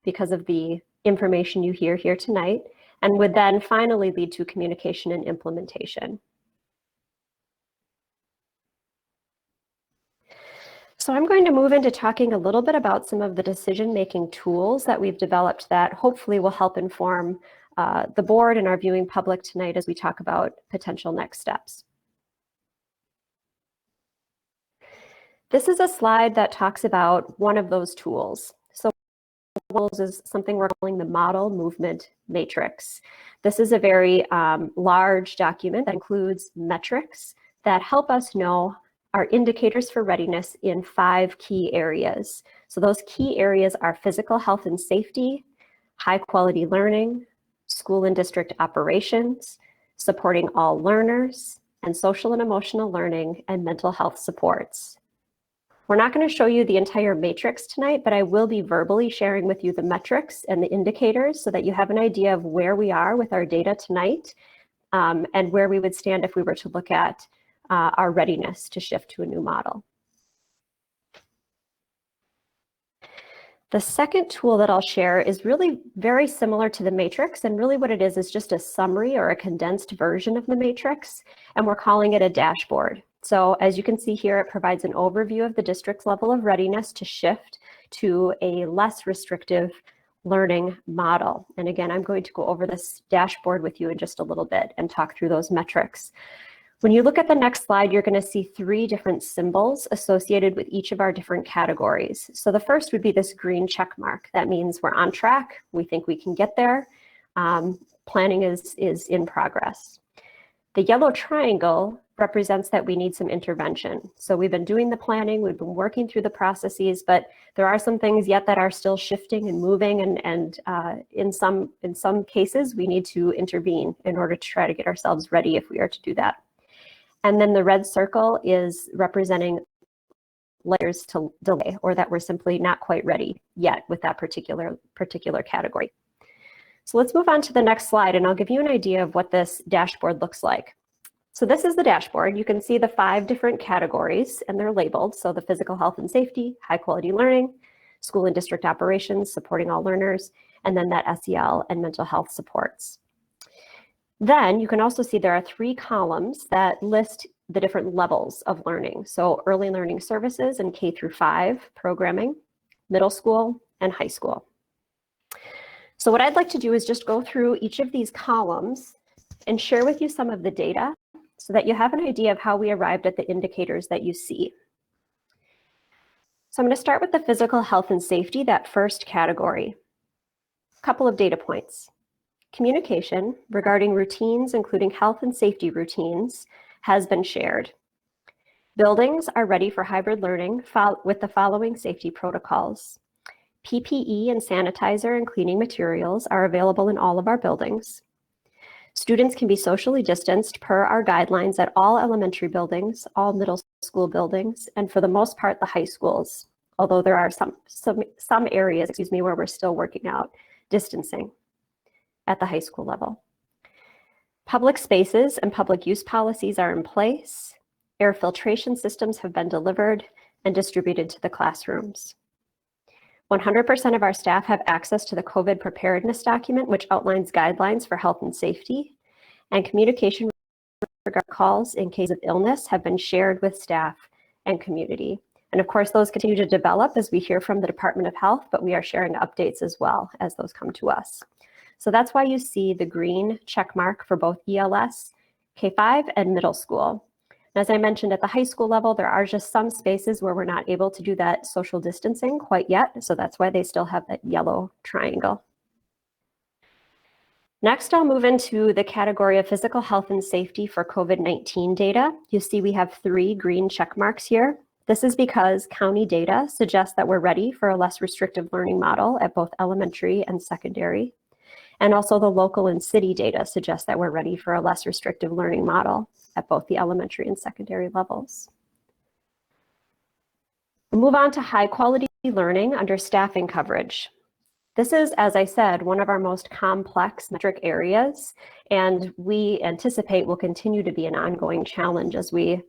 because of the information you hear here tonight, and would then finally lead to communication and implementation. So I'm going to move into talking a little bit about some of the decision-making tools that we've developed that hopefully will help inform the board and our viewing public tonight as we talk about potential next steps. This is a slide that talks about one of those tools. So tools is something we're calling the Model Movement Matrix. This is a very large document that includes metrics that help us know our indicators for readiness in 5 key areas. So those key areas are physical health and safety, high quality learning, school and district operations, supporting all learners, and social and emotional learning and mental health supports. We're not going to show you the entire matrix tonight, but I will be verbally sharing with you the metrics and the indicators so that you have an idea of where we are with our data tonight and where we would stand if we were to look at our readiness to shift to a new model. The second tool that I'll share is really very similar to the matrix, and really what it is just a summary or a condensed version of the matrix, and we're calling it a dashboard. So as you can see here, it provides an overview of the district's level of readiness to shift to a less restrictive learning model. And again, I'm going to go over this dashboard with you in just a little bit and talk through those metrics. When you look at the next slide, you're going to see 3 different symbols associated with each of our different categories. So the first would be this green check mark. That means we're on track. We think we can get there. Planning is in progress. The yellow triangle represents that we need some intervention. So we've been doing the planning, we've been working through the processes, but there are some things yet that are still shifting and moving, and in some cases, we need to intervene in order to try to get ourselves ready if we are to do that. And then the red circle is representing layers to delay, or that we're simply not quite ready yet with that particular category. So let's move on to the next slide, and I'll give you an idea of what this dashboard looks like. So this is the dashboard. You can see the 5 different categories, and they're labeled. So the physical health and safety, high quality learning, school and district operations, supporting all learners, and then that SEL and mental health supports. Then you can also see there are 3 columns that list the different levels of learning. So early learning services and K through 5 programming, middle school, and high school. So what I'd like to do is just go through each of these columns and share with you some of the data so that you have an idea of how we arrived at the indicators that you see. So I'm going to start with the physical health and safety, that first category. A couple of data points. Communication regarding routines, including health and safety routines, has been shared. Buildings are ready for hybrid learning with the following safety protocols. PPE and sanitizer and cleaning materials are available in all of our buildings. Students can be socially distanced per our guidelines at all elementary buildings, all middle school buildings, and for the most part, the high schools, although there are some areas, where we're still working out distancing at the high school level. Public spaces and public use policies are in place. Air filtration systems have been delivered and distributed to the classrooms. 100% of our staff have access to the COVID preparedness document, which outlines guidelines for health and safety, and communication regarding calls in case of illness have been shared with staff and community. And of course, those continue to develop as we hear from the Department of Health, but we are sharing updates as well as those come to us. So that's why you see the green check mark for both ELS, K-5, and middle school. As I mentioned, at the high school level, there are just some spaces where we're not able to do that social distancing quite yet. So that's why they still have that yellow triangle. Next, I'll move into the category of physical health and safety for COVID-19 data. You see we have 3 green check marks here. This is because county data suggests that we're ready for a less restrictive learning model at both elementary and secondary. And also the local and city data suggests that we're ready for a less restrictive learning model at both the elementary and secondary levels. We'll move on to high quality learning under staffing coverage. This is, as I said, one of our most complex metric areas, and we anticipate will continue to be an ongoing challenge as we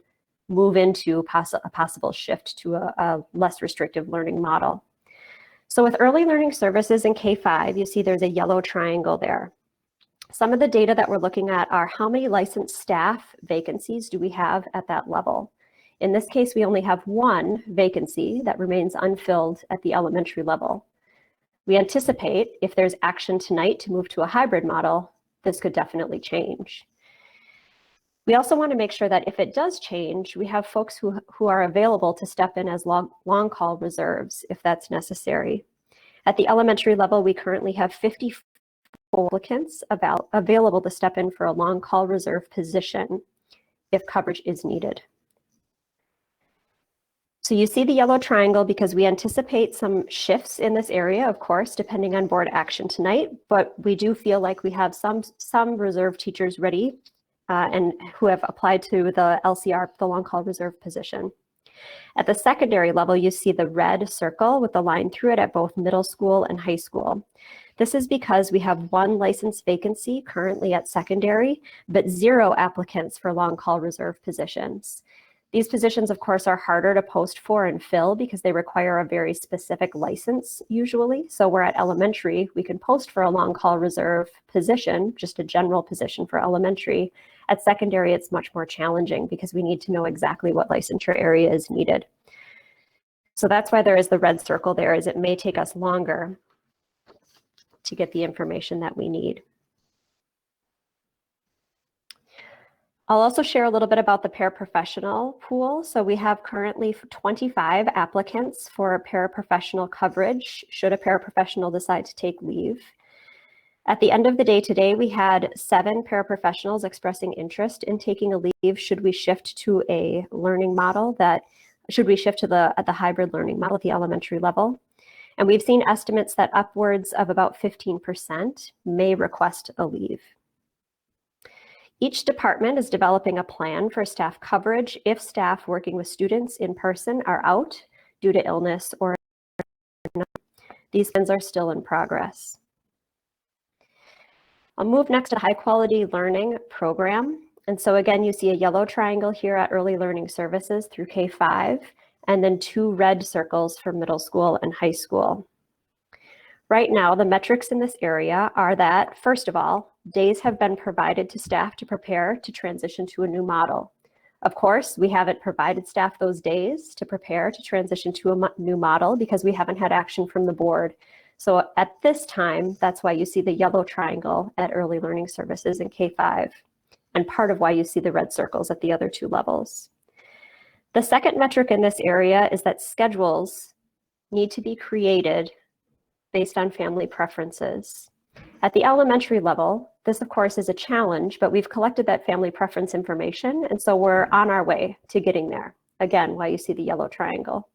move into a possible shift to a less restrictive learning model. So with early learning services in K-5, you see there's a yellow triangle there. Some of the data that we're looking at are how many licensed staff vacancies do we have at that level? In this case, we only have one vacancy that remains unfilled at the elementary level. We anticipate if there's action tonight to move to a hybrid model, this could definitely change. We also want to make sure that if it does change, we have folks who are available to step in as long call reserves if that's necessary. At the elementary level, we currently have 54 applicants available to step in for a long call reserve position if coverage is needed. So you see the yellow triangle because we anticipate some shifts in this area, of course, depending on board action tonight, but we do feel like we have some reserve teachers ready and who have applied to the LCR, the long call reserve position. At the secondary level, you see the red circle with the line through it at both middle school and high school. This is because we have one licensed vacancy currently at secondary, but 0 applicants for long call reserve positions. These positions, of course, are harder to post for and fill because they require a very specific license usually. So where at elementary, we can post for a long call reserve position, just a general position for elementary. At secondary, it's much more challenging because we need to know exactly what licensure area is needed. So that's why there is the red circle there, is it may take us longer to get the information that we need. I'll also share a little bit about the paraprofessional pool. So we have currently 25 applicants for paraprofessional coverage should a paraprofessional decide to take leave. At the end of the day today, we had 7 paraprofessionals expressing interest in taking a leave should we shift to a learning model should we shift to the hybrid learning model at the elementary level. And we've seen estimates that upwards of about 15% may request a leave. Each department is developing a plan for staff coverage if staff working with students in person are out due to illness or not. These plans are still in progress. I'll move next to high quality learning program. And so again, you see a yellow triangle here at early learning services through K-5, and then 2 red circles for middle school and high school. Right now, the metrics in this area are that, first of all, days have been provided to staff to prepare to transition to a new model. Of course, we haven't provided staff those days to prepare to transition to a new model because we haven't had action from the board. So at this time, that's why you see the yellow triangle at early learning services in K-5, and part of why you see the red circles at the other 2 levels. The second metric in this area is that schedules need to be created based on family preferences. At the elementary level, this of course is a challenge, but we've collected that family preference information, and so we're on our way to getting there. Again, why you see the yellow triangle.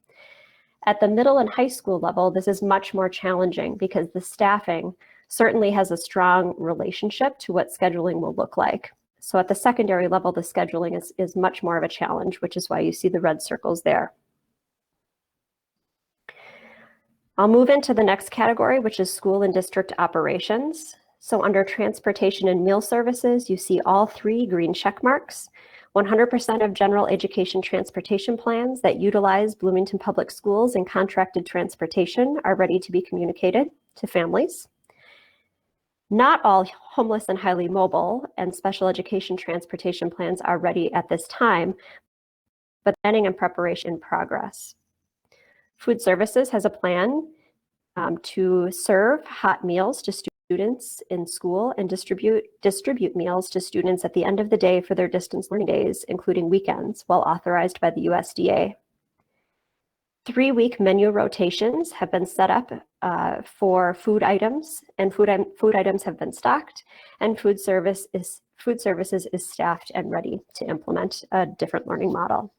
At the middle and high school level, this is much more challenging because the staffing certainly has a strong relationship to what scheduling will look like. So at the secondary level, the scheduling is much more of a challenge, which is why you see the red circles there. I'll move into the next category, which is school and district operations. So under transportation and meal services, you see all 3 green check marks. 100% of general education transportation plans that utilize Bloomington Public Schools and contracted transportation are ready to be communicated to families. Not all homeless and highly mobile and special education transportation plans are ready at this time, but planning and preparation in progress. Food Services has a plan to serve hot meals to students in school and distribute meals to students at the end of the day for their distance learning days, including weekends, while authorized by the USDA. 3-week menu rotations have been set up for food items, and food items have been stocked, and food services is staffed and ready to implement a different learning model.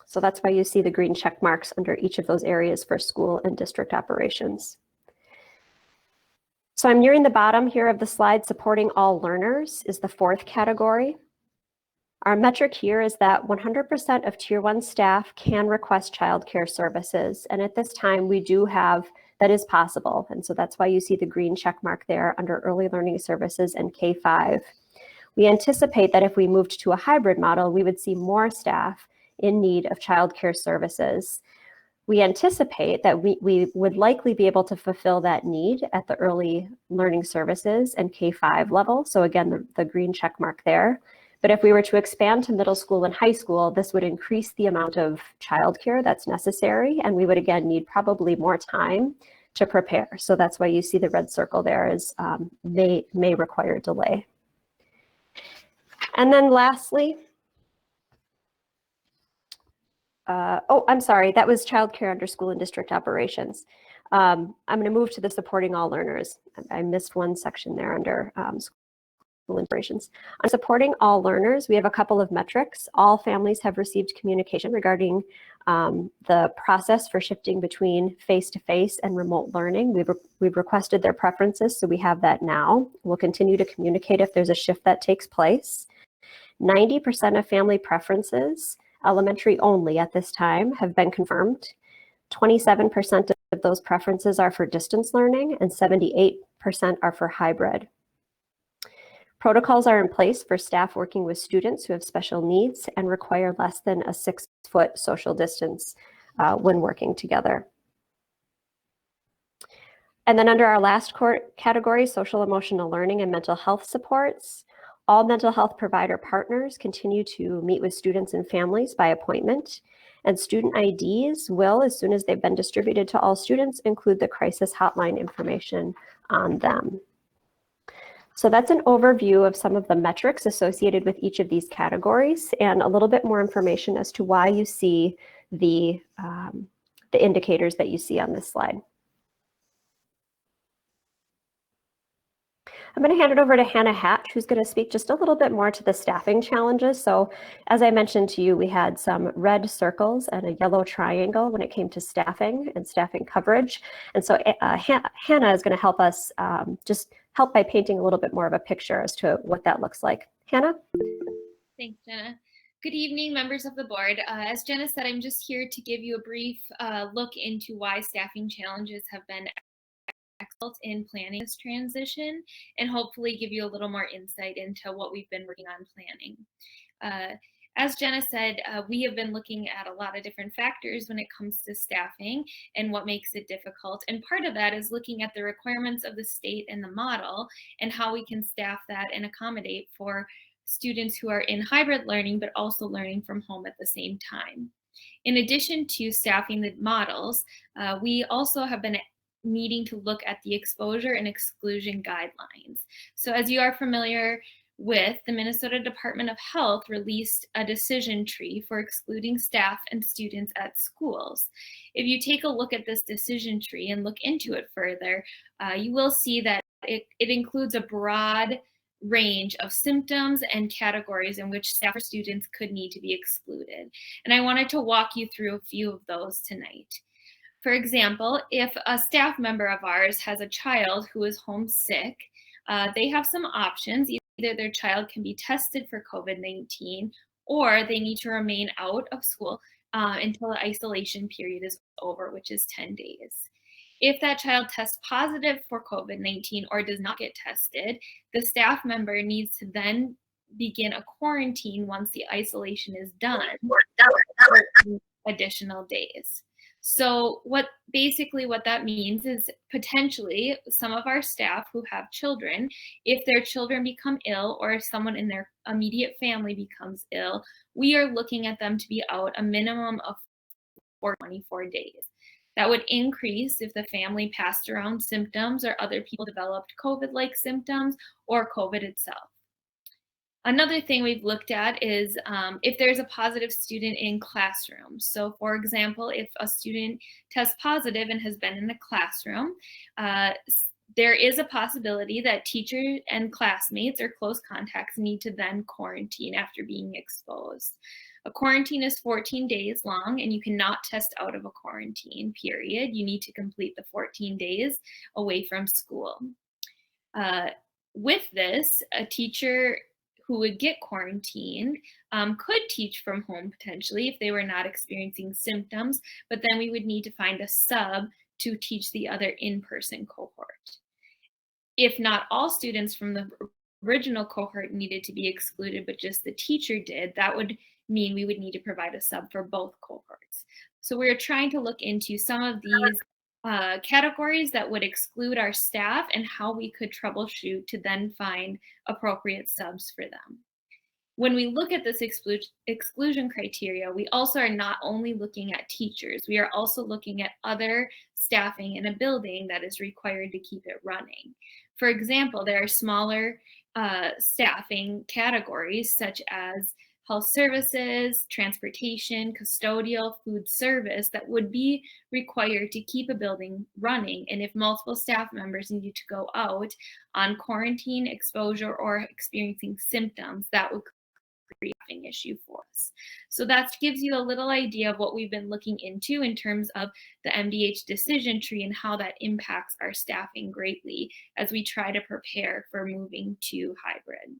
So that's why you see the green check marks under each of those areas for school and district operations. So I'm nearing the bottom here of the slide. Supporting all learners is the fourth category. Our metric here is that 100% of Tier 1 staff can request childcare services. And at this time, we do have, that is possible. And so that's why you see the green check mark there under early learning services and K-5. We anticipate that if we moved to a hybrid model, we would see more staff in need of childcare services. We anticipate that we would likely be able to fulfill that need at the early learning services and K-5 level. So again, the green check mark there. But if we were to expand to middle school and high school, this would increase the amount of childcare that's necessary. And we would again need probably more time to prepare. So that's why you see the red circle there is may require delay. And then lastly, oh, I'm sorry, that was childcare under school and district operations. I'm going to move to the supporting all learners. I missed one section there under school operations. On supporting all learners, we have a couple of metrics. All families have received communication regarding the process for shifting between face-to-face and remote learning. We've requested their preferences, so we have that now. We'll continue to communicate if there's a shift that takes place. 90% of family preferences, elementary only at this time, have been confirmed. 27% of those preferences are for distance learning and 78% are for hybrid. Protocols are in place for staff working with students who have special needs and require less than a 6-foot social distance when working together. And then under our last category, social emotional learning and mental health supports, all mental health provider partners continue to meet with students and families by appointment, and student IDs will, as soon as they've been distributed to all students, include the crisis hotline information on them. So that's an overview of some of the metrics associated with each of these categories and a little bit more information as to why you see the indicators that you see on this slide. I'm going to hand it over to Hannah Hatch, who's going to speak just a little bit more to the staffing challenges. So as I mentioned to you, we had some red circles and a yellow triangle when it came to staffing and staffing coverage. And so Hannah is going to help us just help by painting a little bit more of a picture as to what that looks like. Hannah? Thanks, Jenna. Good evening, members of the board. As Jenna said, I'm just here to give you a brief look into why staffing challenges have been in planning this transition and hopefully give you a little more insight into what we've been working on planning. As Jenna said, we have been looking at a lot of different factors when it comes to staffing and what makes it difficult. And part of that is looking at the requirements of the state and the model and how we can staff that and accommodate for students who are in hybrid learning, but also learning from home at the same time. In addition to staffing the models, we also have been needing to look at the exposure and exclusion guidelines. So as you are familiar with, the Minnesota Department of Health released a decision tree for excluding staff and students at schools. If you take a look at this decision tree and look into it further, you will see that it includes a broad range of symptoms and categories in which staff or students could need to be excluded. And I wanted to walk you through a few of those tonight. For example, if a staff member of ours has a child who is homesick, they have some options. Either their child can be tested for COVID-19 or they need to remain out of school until the isolation period is over, which is 10 days. If that child tests positive for COVID-19 or does not get tested, the staff member needs to then begin a quarantine once the isolation is done for additional days. So what that means is potentially some of our staff who have children, if their children become ill or if someone in their immediate family becomes ill, we are looking at them to be out a minimum of 24 days. That would increase if the family passed around symptoms or other people developed COVID-like symptoms or COVID itself. Another thing we've looked at is if there's a positive student in classrooms. So for example, if a student tests positive and has been in the classroom, there is a possibility that teachers and classmates or close contacts need to then quarantine after being exposed. A quarantine is 14 days long, and you cannot test out of a quarantine period. You need to complete the 14 days away from school. With this, a teacher who would get quarantined could teach from home potentially if they were not experiencing symptoms, but then we would need to find a sub to teach the other in-person cohort. If not all students from the original cohort needed to be excluded, but just the teacher did, that would mean we would need to provide a sub for both cohorts. So we're trying to look into some of these categories that would exclude our staff and how we could troubleshoot to then find appropriate subs for them. When we look at this exclusion criteria, we also are not only looking at teachers, we are also looking at other staffing in a building that is required to keep it running. For example, there are smaller staffing categories such as health services, transportation, custodial, food service that would be required to keep a building running. And if multiple staff members needed to go out on quarantine, exposure, or experiencing symptoms, that would create a staffing issue for us. So that gives you a little idea of what we've been looking into in terms of the MDH decision tree and how that impacts our staffing greatly as we try to prepare for moving to hybrid.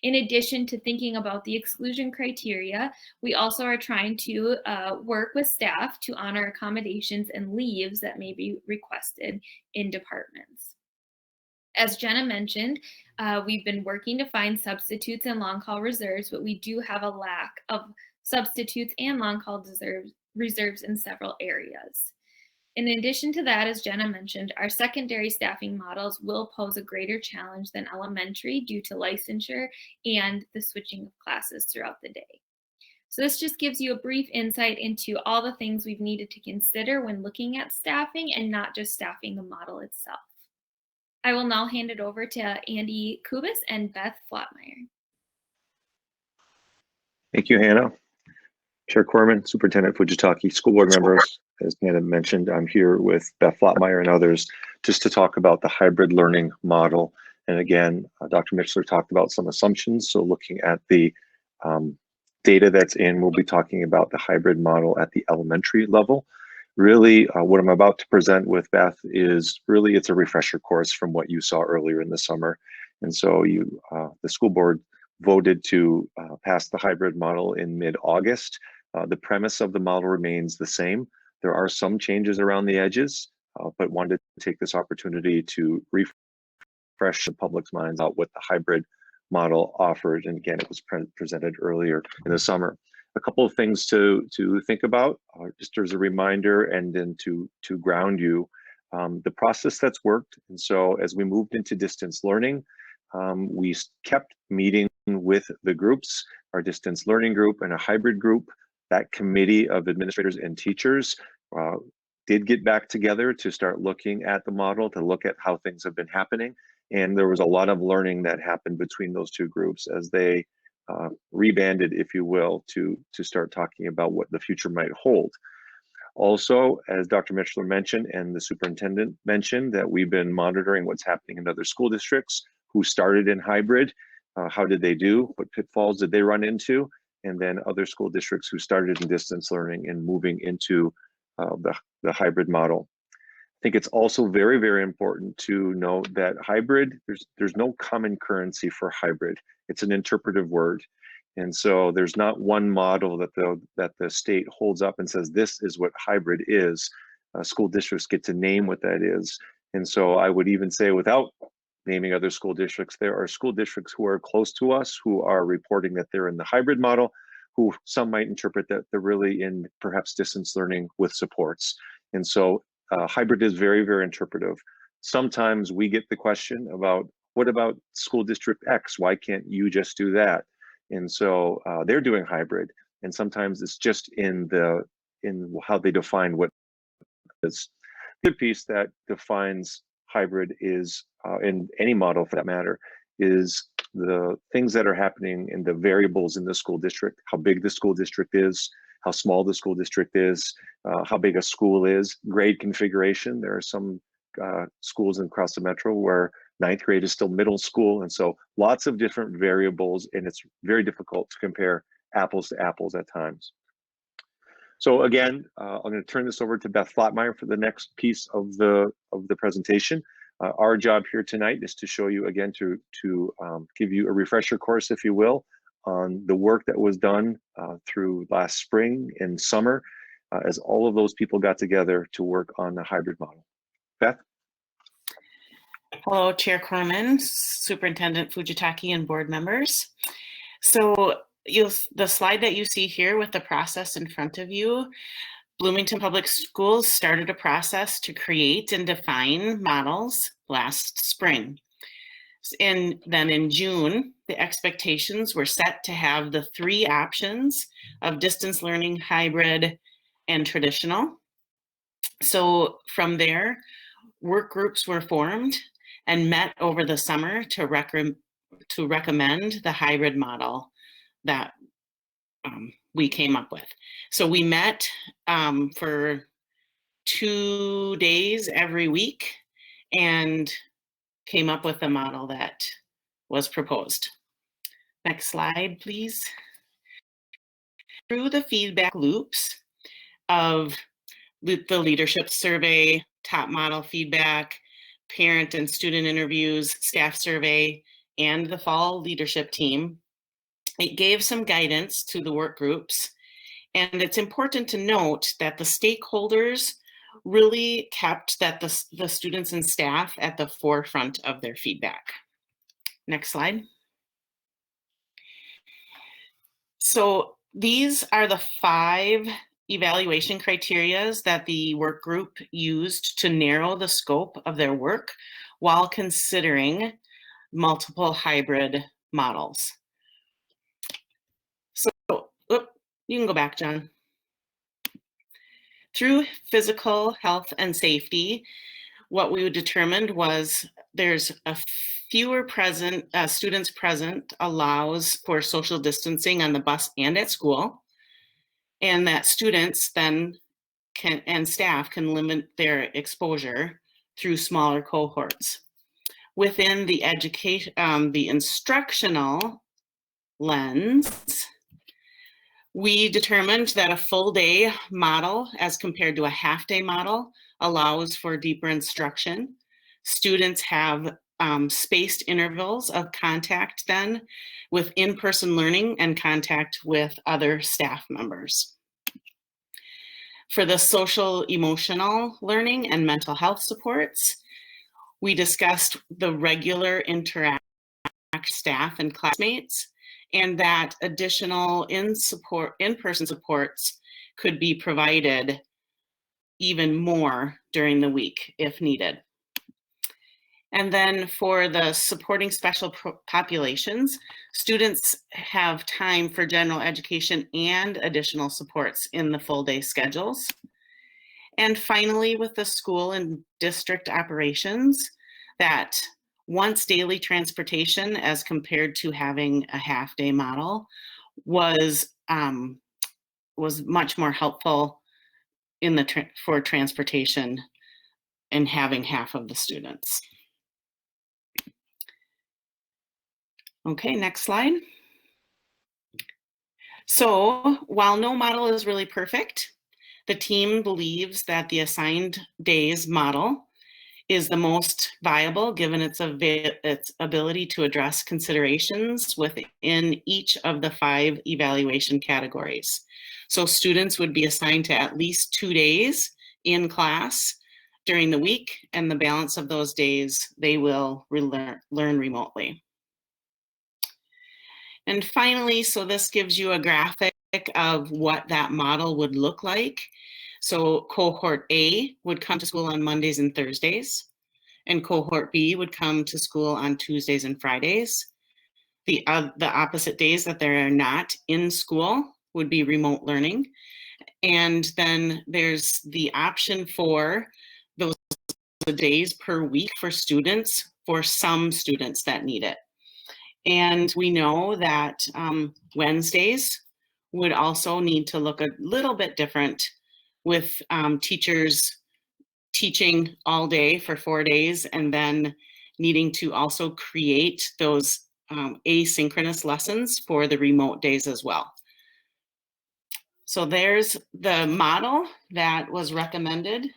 In addition to thinking about the exclusion criteria, we also are trying to work with staff to honor accommodations and leaves that may be requested in departments. As Jenna mentioned, we've been working to find substitutes and long call reserves, but we do have a lack of substitutes and long call reserves in several areas. In addition to that, as Jenna mentioned, our secondary staffing models will pose a greater challenge than elementary due to licensure and the switching of classes throughout the day. So this just gives you a brief insight into all the things we've needed to consider when looking at staffing and not just staffing the model itself. I will now hand it over to Andy Kubis and Beth Flotmeyer. Thank you, Hannah. Chair Corman, Superintendent Fujitaki, school board members, as Hannah mentioned, I'm here with Beth Flotmeyer and others just to talk about the hybrid learning model. And again, Dr. Mitchell talked about some assumptions. So looking at the data that's in, we'll be talking about the hybrid model at the elementary level. Really, what I'm about to present with Beth is really, it's a refresher course from what you saw earlier in the summer. And so the school board voted to pass the hybrid model in mid-August. The premise of the model remains the same. There are some changes around the edges, but wanted to take this opportunity to refresh the public's minds about what the hybrid model offered. And again, it was presented earlier in the summer. A couple of things to think about, just as a reminder, and then to ground you, the process that's worked. And so as we moved into distance learning, we kept meeting with the groups, our distance learning group and a hybrid group. That committee of administrators and teachers did get back together to start looking at the model, to look at how things have been happening. And there was a lot of learning that happened between those two groups as they rebanded, if you will, to start talking about what the future might hold. Also, as Dr. Mitchell mentioned and the superintendent mentioned, that we've been monitoring what's happening in other school districts who started in hybrid. How did they do? What pitfalls did they run into? And then other school districts who started in distance learning and moving into the hybrid model. I think it's also very, very important to note that hybrid, there's no common currency for hybrid. It's an interpretive word. And so there's not one model that the state holds up and says, this is what hybrid is. School districts get to name what that is. And so I would even say, without naming other school districts, there are school districts who are close to us who are reporting that they're in the hybrid model, who some might interpret that they're really in perhaps distance learning with supports. And so hybrid is very, very interpretive. Sometimes we get the question about, what about school district X? Why can't you just do that? And so they're doing hybrid. And sometimes it's just in how they define what is. The piece that defines hybrid is, in any model for that matter, is the things that are happening in the variables in the school district, how big the school district is, how small the school district is, how big a school is, grade configuration. There are some schools across the metro where 9th grade is still middle school. And so lots of different variables, and it's very difficult to compare apples to apples at times. So again, I'm going to turn this over to Beth Flottmeyer for the next piece of the presentation. Our job here tonight is to show you again, to give you a refresher course, if you will, on the work that was done through last spring and summer, as all of those people got together to work on the hybrid model. Beth? Hello, Chair Corman, Superintendent Fujitaki, and board members. So the slide that you see here with the process in front of you, Bloomington Public Schools started a process to create and define models last spring. And then in June, the expectations were set to have the 3 options of distance learning, hybrid, and traditional. So from there, work groups were formed and met over the summer to recommend the hybrid model that we came up with. So we met for 2 days every week and came up with the model that was proposed. Next slide, please. Through the feedback loops of the leadership survey, top model feedback, parent and student interviews, staff survey, and the fall leadership team, it gave some guidance to the work groups. And it's important to note that the stakeholders really kept the students and staff at the forefront of their feedback. Next slide. So these are the 5 evaluation criteria that the work group used to narrow the scope of their work while considering multiple hybrid models. So, you can go back, John. Through physical health and safety, what we determined was there's a fewer students present allows for social distancing on the bus and at school, and that students then and staff can limit their exposure through smaller cohorts. Within the the instructional lens, we determined that a full day model as compared to a half day model allows for deeper instruction. Students have spaced intervals of contact then with in-person learning and contact with other staff members. For the social emotional learning and mental health supports, we discussed the regular interact staff and classmates, and that additional in-person supports could be provided even more during the week if needed. And then for the supporting special populations, students have time for general education and additional supports in the full day schedules. And finally, with the school and district operations, that once daily transportation as compared to having a half day model was much more helpful in for transportation and having half of the students. Okay, next slide. So while no model is really perfect, the team believes that the assigned days model is the most viable given its ability to address considerations within each of the 5 evaluation categories. So students would be assigned to at least 2 days in class during the week, and the balance of those days they will learn remotely. And finally, so this gives you a graphic of what that model would look like. So cohort A would come to school on Mondays and Thursdays, and cohort B would come to school on Tuesdays and Fridays. The opposite days that they're not in school would be remote learning. And then there's the option for those days per week for students, for some students that need it. And we know that Wednesdays would also need to look a little bit different with teachers teaching all day for 4 days and then needing to also create those asynchronous lessons for the remote days as well. So there's the model that was recommended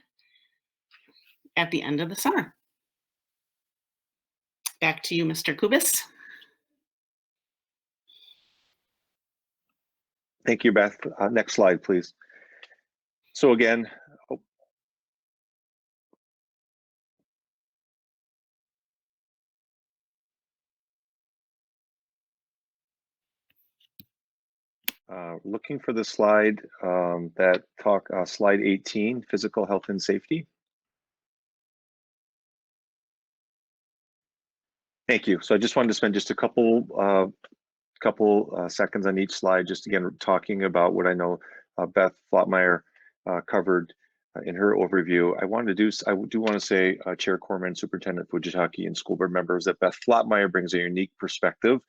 at the end of the summer. Back to you, Mr. Kubis. Thank you, Beth. Next slide, please. So again, looking for the slide slide 18, physical health and safety. Thank you. So I just wanted to spend just a couple seconds on each slide, just again talking about what I know Beth Flottmeyer covered in her overview. I do want to say, Chair Corman, Superintendent Fujitaki, and school board members, that Beth Flottmeyer brings a unique perspective.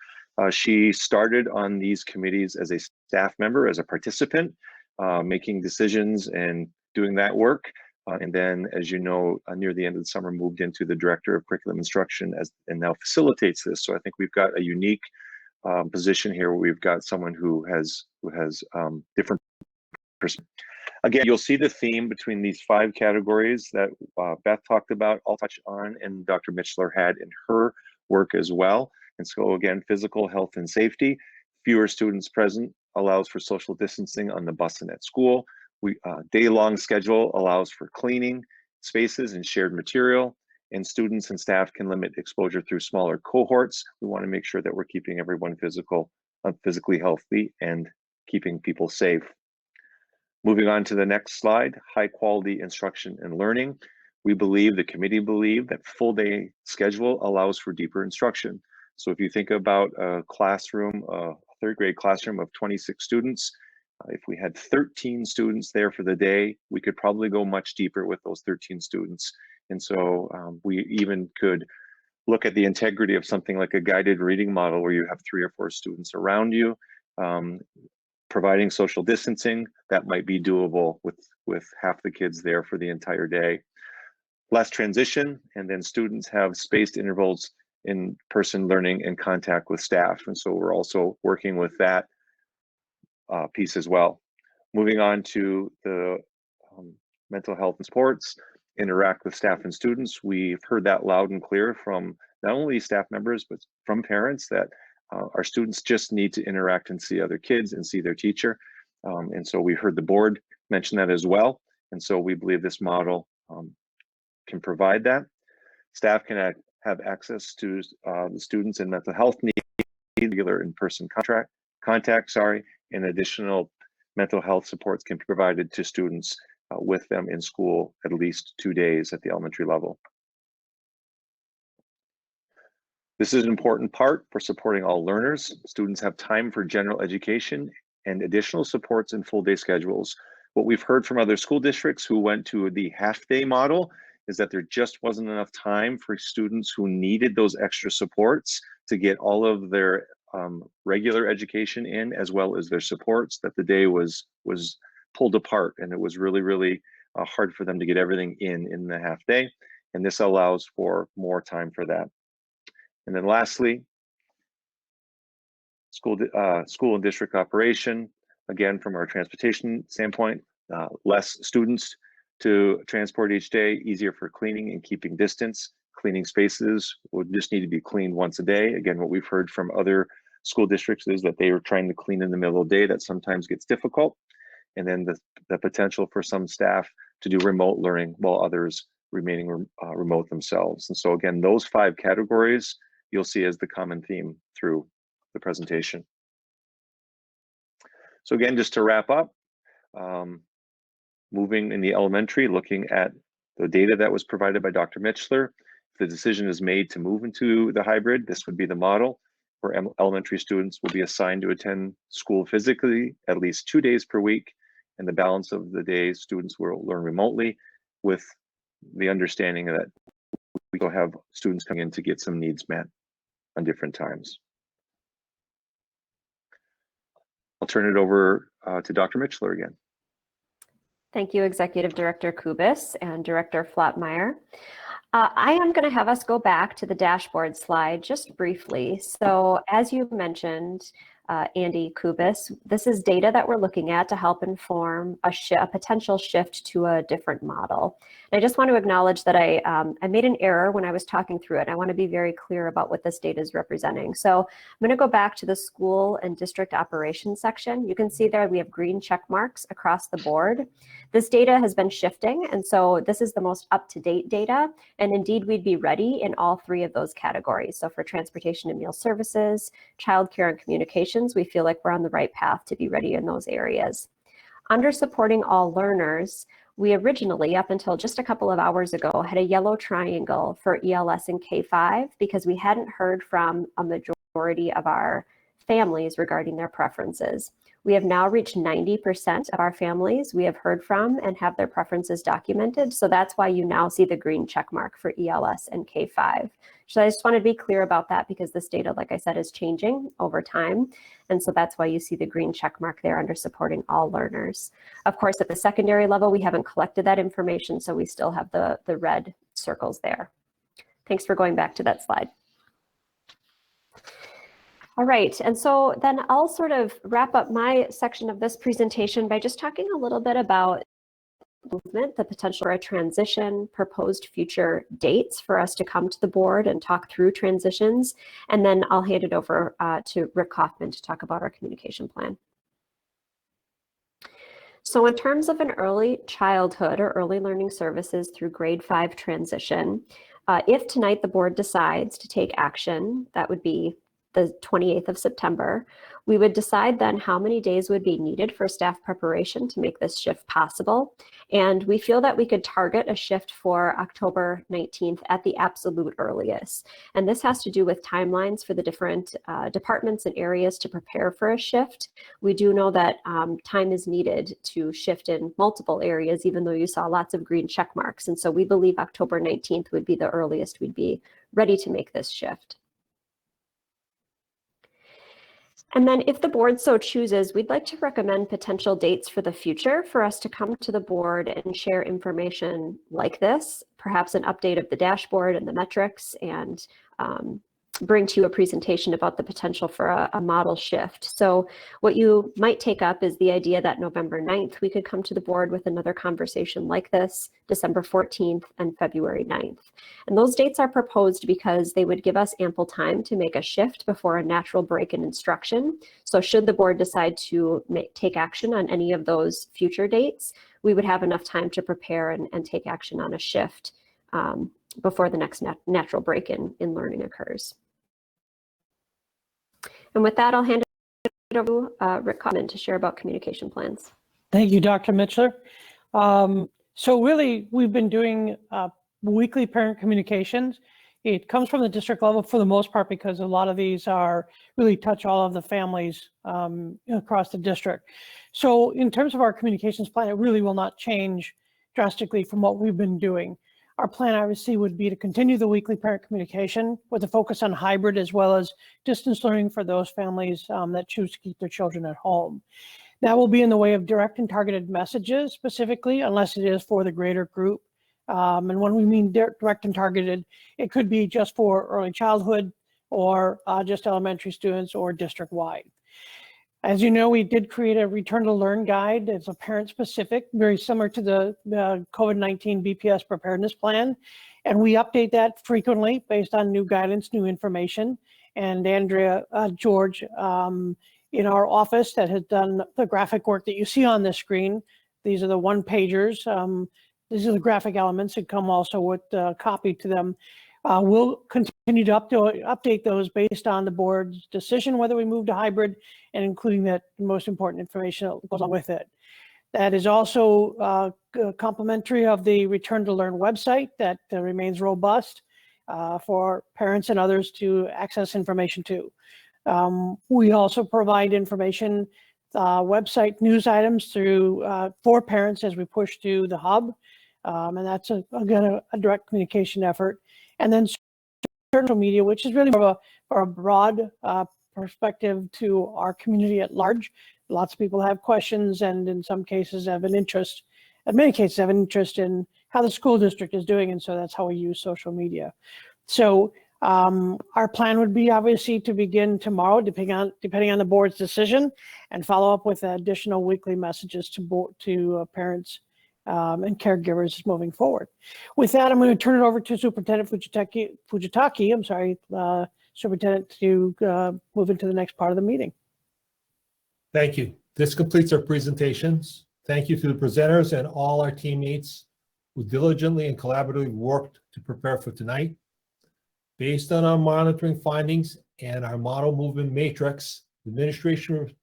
She started on these committees as a staff member, as a participant, making decisions and doing that work. And then, as you know, near the end of the summer, moved into the Director of Curriculum Instruction and now facilitates this. So I think we've got a unique position here where we've got someone who has different perspectives. Again, you'll see the theme between these 5 categories that Beth talked about, I'll touch on, and Dr. Mitchler had in her work as well. And so again, physical health and safety, fewer students present allows for social distancing on the bus and at school. Day-long schedule allows for cleaning spaces and shared material, and students and staff can limit exposure through smaller cohorts. We want to make sure that we're keeping everyone physically healthy and keeping people safe. Moving on to the next slide, high quality instruction and learning. The committee believe that full day schedule allows for deeper instruction. So if you think about a classroom, a 3rd grade classroom of 26 students, if we had 13 students there for the day, we could probably go much deeper with those 13 students. And so we even could look at the integrity of something like a guided reading model where you have 3 or 4 students around you. Providing social distancing, that might be doable with half the kids there for the entire day. Less transition, and then students have spaced intervals in person learning and contact with staff. And so we're also working with that piece as well. Moving on to the mental health and sports, interact with staff and students. We've heard that loud and clear from not only staff members, but from parents that our students just need to interact and see other kids and see their teacher. And so we heard the board mention that as well. And so we believe this model can provide that. Staff can have access to the students and mental health needs, regular in-person contact, and additional mental health supports can be provided to students with them in school at least 2 days at the elementary level. This is an important part for supporting all learners. Students have time for general education and additional supports in full day schedules. What we've heard from other school districts who went to the half-day model is that there just wasn't enough time for students who needed those extra supports to get all of their regular education in, as well as their supports, that the day was pulled apart, and it was really hard for them to get everything in the half day. And this allows for more time for that. And then lastly, school and district operation. Again, from our transportation standpoint, less students to transport each day, easier for cleaning and keeping distance. Cleaning spaces would just need to be cleaned once a day. Again, what we've heard from other school districts is that they are trying to clean in the middle of the day. That sometimes gets difficult. And then the potential for some staff to do remote learning while others remaining remote themselves. And so again, those 5 categories you'll see as the common theme through the presentation. So again, just to wrap up, moving in the elementary, looking at the data that was provided by Dr. Mitchler. If the decision is made to move into the hybrid, this would be the model where elementary students will be assigned to attend school physically at least 2 days per week, and the balance of the days students will learn remotely, with the understanding that we will have students coming in to get some needs met on different times. I'll turn it over to Dr. Mitchler again. Thank you, Executive Director Kubis and Director Flottmeyer. I am going to have us go back to the dashboard slide just briefly. So as you mentioned, Andy Kubis. This is data that we're looking at to help inform a potential shift to a different model. And I just want to acknowledge that I made an error when I was talking through it. I want to be very clear about what this data is representing. So I'm going to go back to the school and district operations section. You can see there we have green check marks across the board. This data has been shifting, and so this is the most up-to-date data. And indeed, we'd be ready in all three of those categories. So for transportation and meal services, childcare, and communications, we feel like we're on the right path to be ready in those areas. Under supporting all learners, we originally, up until just a couple of hours ago, had a yellow triangle for ELS and K-5 because we hadn't heard from a majority of our families regarding their preferences. We have now reached 90% of our families we have heard from and have their preferences documented. So that's why you now see the green check mark for ELS and K-5. So I just want to be clear about that because this data, like I said, is changing over time. And so that's why you see the green check mark there under supporting all learners. Of course, at the secondary level, we haven't collected that information, so we still have the red circles there. Thanks for going back to that slide. All right, and so then I'll sort of wrap up my section of this presentation by just talking a little bit about movement, the potential for a transition, proposed future dates for us to come to the board and talk through transitions, and then I'll hand it over to Rick Kaufman to talk about our communication plan. So in terms of an early childhood or early learning services through grade 5 transition, if tonight the board decides to take action, that would be the 28th of September, we would decide then how many days would be needed for staff preparation to make this shift possible. And we feel that we could target a shift for October 19th at the absolute earliest. And this has to do with timelines for the different departments and areas to prepare for a shift. We do know that time is needed to shift in multiple areas, even though you saw lots of green check marks. And so we believe October 19th would be the earliest we'd be ready to make this shift. And then if the board so chooses, we'd like to recommend potential dates for the future for us to come to the board and share information like this, perhaps an update of the dashboard and the metrics, and bring to you a presentation about the potential for a model shift. So what you might take up is the idea that November 9th, we could come to the board with another conversation like this, December 14th and February 9th. And those dates are proposed because they would give us ample time to make a shift before a natural break in instruction. So should the board decide to take action on any of those future dates, we would have enough time to prepare and take action on a shift before the next natural break in learning occurs. And with that, I'll hand it over to Rick Kaufman to share about communication plans. Thank you, Dr. Mitchell. So really, we've been doing weekly parent communications. It comes from the district level for the most part because a lot of these really touch all of the families across the district. So in terms of our communications plan, it really will not change drastically from what we've been doing. Our plan obviously would be to continue the weekly parent communication with a focus on hybrid as well as distance learning for those families that choose to keep their children at home. That will be in the way of direct and targeted messages specifically, unless it is for the greater group. And when we mean direct and targeted, it could be just for early childhood or just elementary students or district-wide. As you know, we did create a Return to Learn guide. It's a parent-specific, very similar to the COVID-19 BPS preparedness plan. And we update that frequently based on new guidance, new information. And Andrea George in our office that has done the graphic work that you see on this screen. These are the one-pagers. These are the graphic elements that come also with copy to them. We'll continue to update those based on the board's decision, whether we move to hybrid, and including that most important information that goes along with it. That is also complementary of the Return to Learn website that remains robust for parents and others to access information to. We also provide information, website news items through for parents as we push through the hub. And that's, again, a direct communication effort. And then social media, which is really more of a broad perspective to our community at large. Lots of people have questions and in some cases have an interest, in many cases have an interest in how the school district is doing. And so that's how we use social media. So Our plan would be obviously to begin tomorrow, depending on the board's decision, and follow up with additional weekly messages to parents and caregivers moving forward. With that, I'm going to turn it over to Superintendent Fujitaki. I'm sorry, Superintendent, to move into the next part of the meeting. Thank you. This completes our presentations. Thank you to the presenters and all our teammates who diligently and collaboratively worked to prepare for tonight. Based on our monitoring findings and our model movement matrix, the administration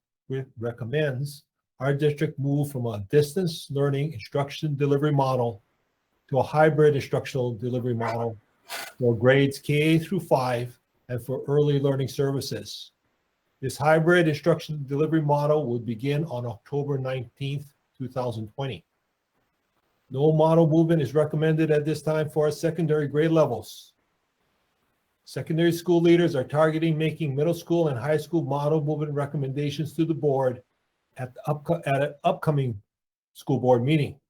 recommends our district move from a distance learning instruction delivery model to a hybrid instructional delivery model for grades K through 5 and for early learning services. This hybrid instruction delivery model will begin on October 19th, 2020. No model movement is recommended at this time for our secondary grade levels. Secondary school leaders are targeting making middle school and high school model movement recommendations to the board at an upcoming school board meeting.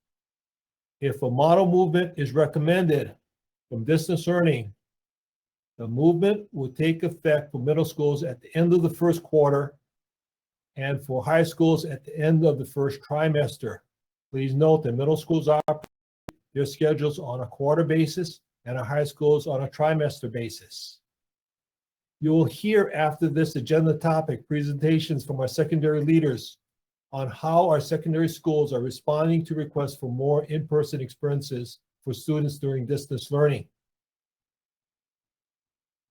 If a model movement is recommended from distance learning, the movement will take effect for middle schools at the end of the first quarter and for high schools at the end of the first trimester. Please note that middle schools operate their schedules on a quarter basis and our high schools on a trimester basis. You will hear after this agenda topic presentations from our secondary leaders on how our secondary schools are responding to requests for more in-person experiences for students during distance learning.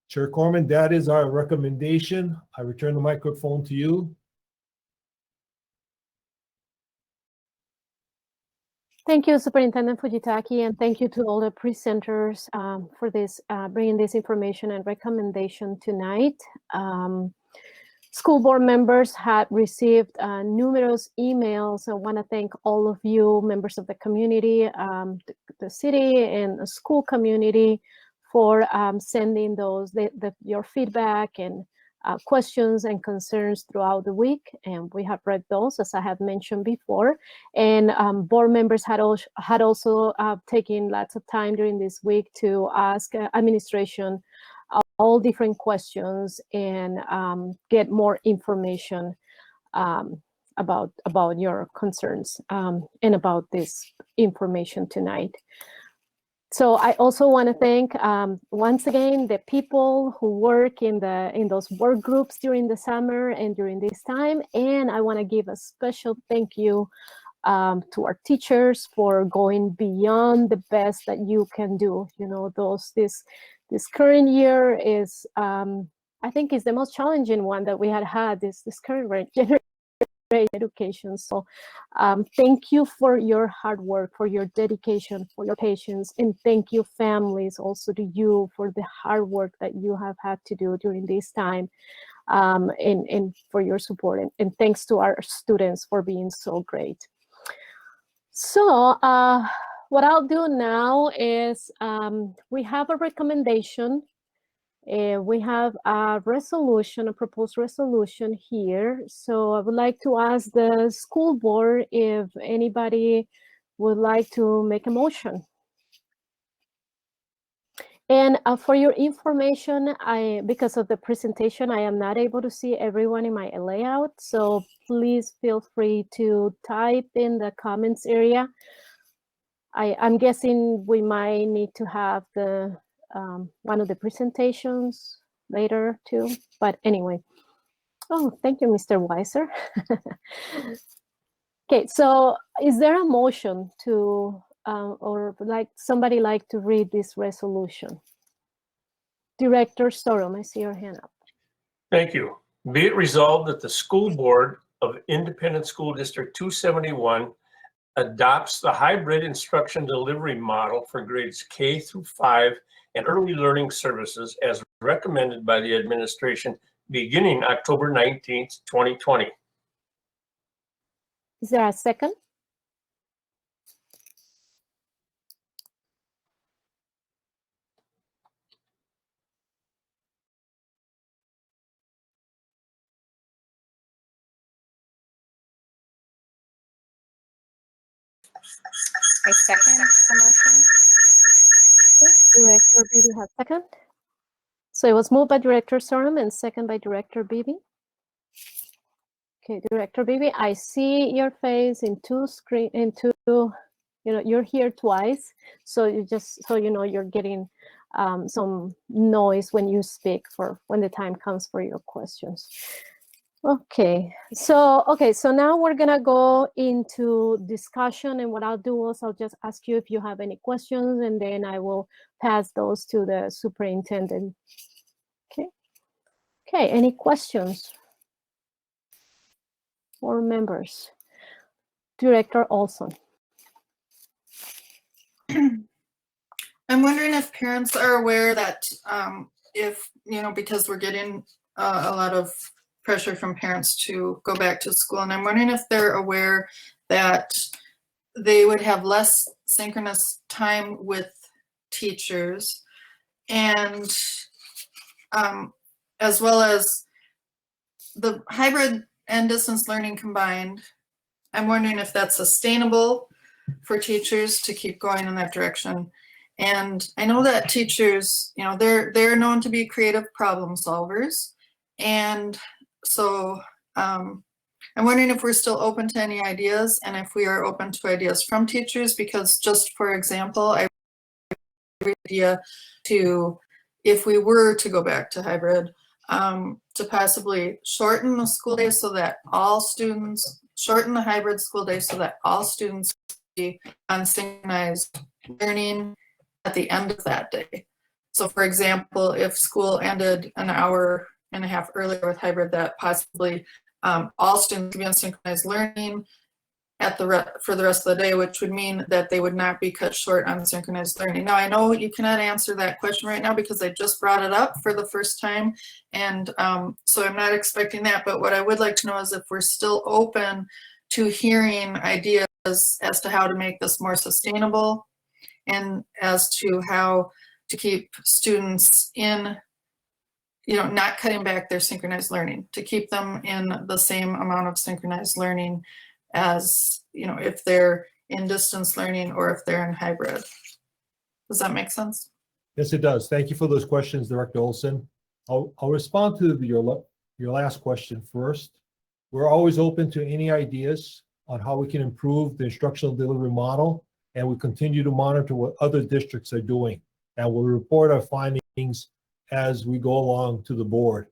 Chair Corman, that is our recommendation. I return the microphone to you. Thank you, Superintendent Fujitaki, and thank you to all the presenters for this, bringing this information and recommendation tonight. School board members had received numerous emails. I want to thank all of you, members of the community, the city and the school community, for sending your feedback and questions and concerns throughout the week, and we have read those, as I have mentioned before. And board members had also taken lots of time during this week to ask administration all different questions and get more information about your concerns and about this information tonight. So I also want to thank once again the people who work in those work groups during the summer and during this time. And I want to give a special thank you to our teachers for going beyond the best that you can do. You know, this current year is I think is the most challenging one that we had this current generation. Education. So thank you for your hard work, for your dedication, for your patience, and thank you families also to you for the hard work that you have had to do during this time, and for your support, and thanks to our students for being so great. So what I'll do now is we have a recommendation. We have a resolution, a proposed resolution here. So I would like to ask the school board if anybody would like to make a motion. And for your information, because of the presentation, I am not able to see everyone in my layout. So please feel free to type in the comments area. I'm guessing we might need to have one of the presentations later too, but anyway. Oh, thank you, Mr. Weiser. Okay, so is there a motion to, or somebody like to read this resolution? Director Sorum, I see your hand up. Thank you. Be it resolved that the school board of Independent School District 271 adopts the hybrid instruction delivery model for grades K through 5 and early learning services as recommended by the administration beginning October 19th, 2020. Is there a second? I second the motion. Director, do you have second? So it was moved by Director Sorum and second by Director Beebe. Okay, Director Beebe, I see your face in you're here twice. So you just, so you know, you're getting some noise when you speak for when the time comes for your questions. Okay, so now we're gonna go into discussion, and what I'll do is I'll just ask you if you have any questions, and then I will pass those to the superintendent. Okay, any questions for members? Director Olson. I'm wondering if parents are aware that if, you know, because we're getting a lot of pressure from parents to go back to school, and I'm wondering if they're aware that they would have less synchronous time with teachers, and as well as the hybrid and distance learning combined. I'm wondering if that's sustainable for teachers to keep going in that direction. And I know that teachers, you know, they're known to be creative problem solvers. And so I'm wondering if we're still open to any ideas, and if we are open to ideas from teachers, because just for example, I idea to, if we were to go back to hybrid, to possibly shorten the school day so that all students, shorten the hybrid school day so that all students be on synchronized learning at the end of that day. So for example, if school ended an hour and a half earlier with hybrid, that possibly all students would be on synchronized learning at for the rest of the day, which would mean that they would not be cut short on synchronized learning. Now, I know you cannot answer that question right now because I just brought it up for the first time, and so I'm not expecting that, but what I would like to know is if we're still open to hearing ideas as to how to make this more sustainable, and as to how to keep students in, you know, not cutting back their synchronized learning, to keep them in the same amount of synchronized learning as, you know, if they're in distance learning or if they're in hybrid. Does that make sense? Yes, it does. Thank you for those questions, Director Olson. I'll respond to your last question first. We're always open to any ideas on how we can improve the instructional delivery model, and we continue to monitor what other districts are doing, and we'll report our findings as we go along to the board.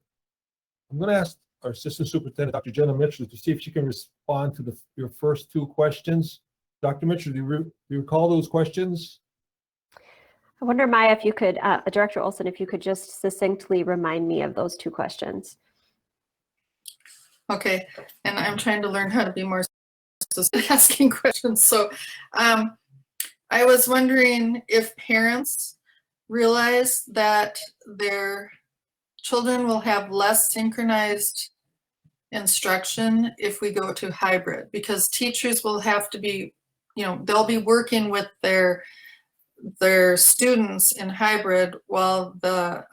I'm going to ask our Assistant Superintendent, Dr. Jenna Mitchell, to see if she can respond to your first two questions. Dr. Mitchell, do you recall those questions? I wonder, Maya, if you could, Director Olson, if you could just succinctly remind me of those two questions. Okay, and I'm trying to learn how to be more asking questions. So I was wondering if parents realize that their children will have less synchronized instruction if we go to hybrid, because teachers will have to be, you know, they'll be working with their students in hybrid while the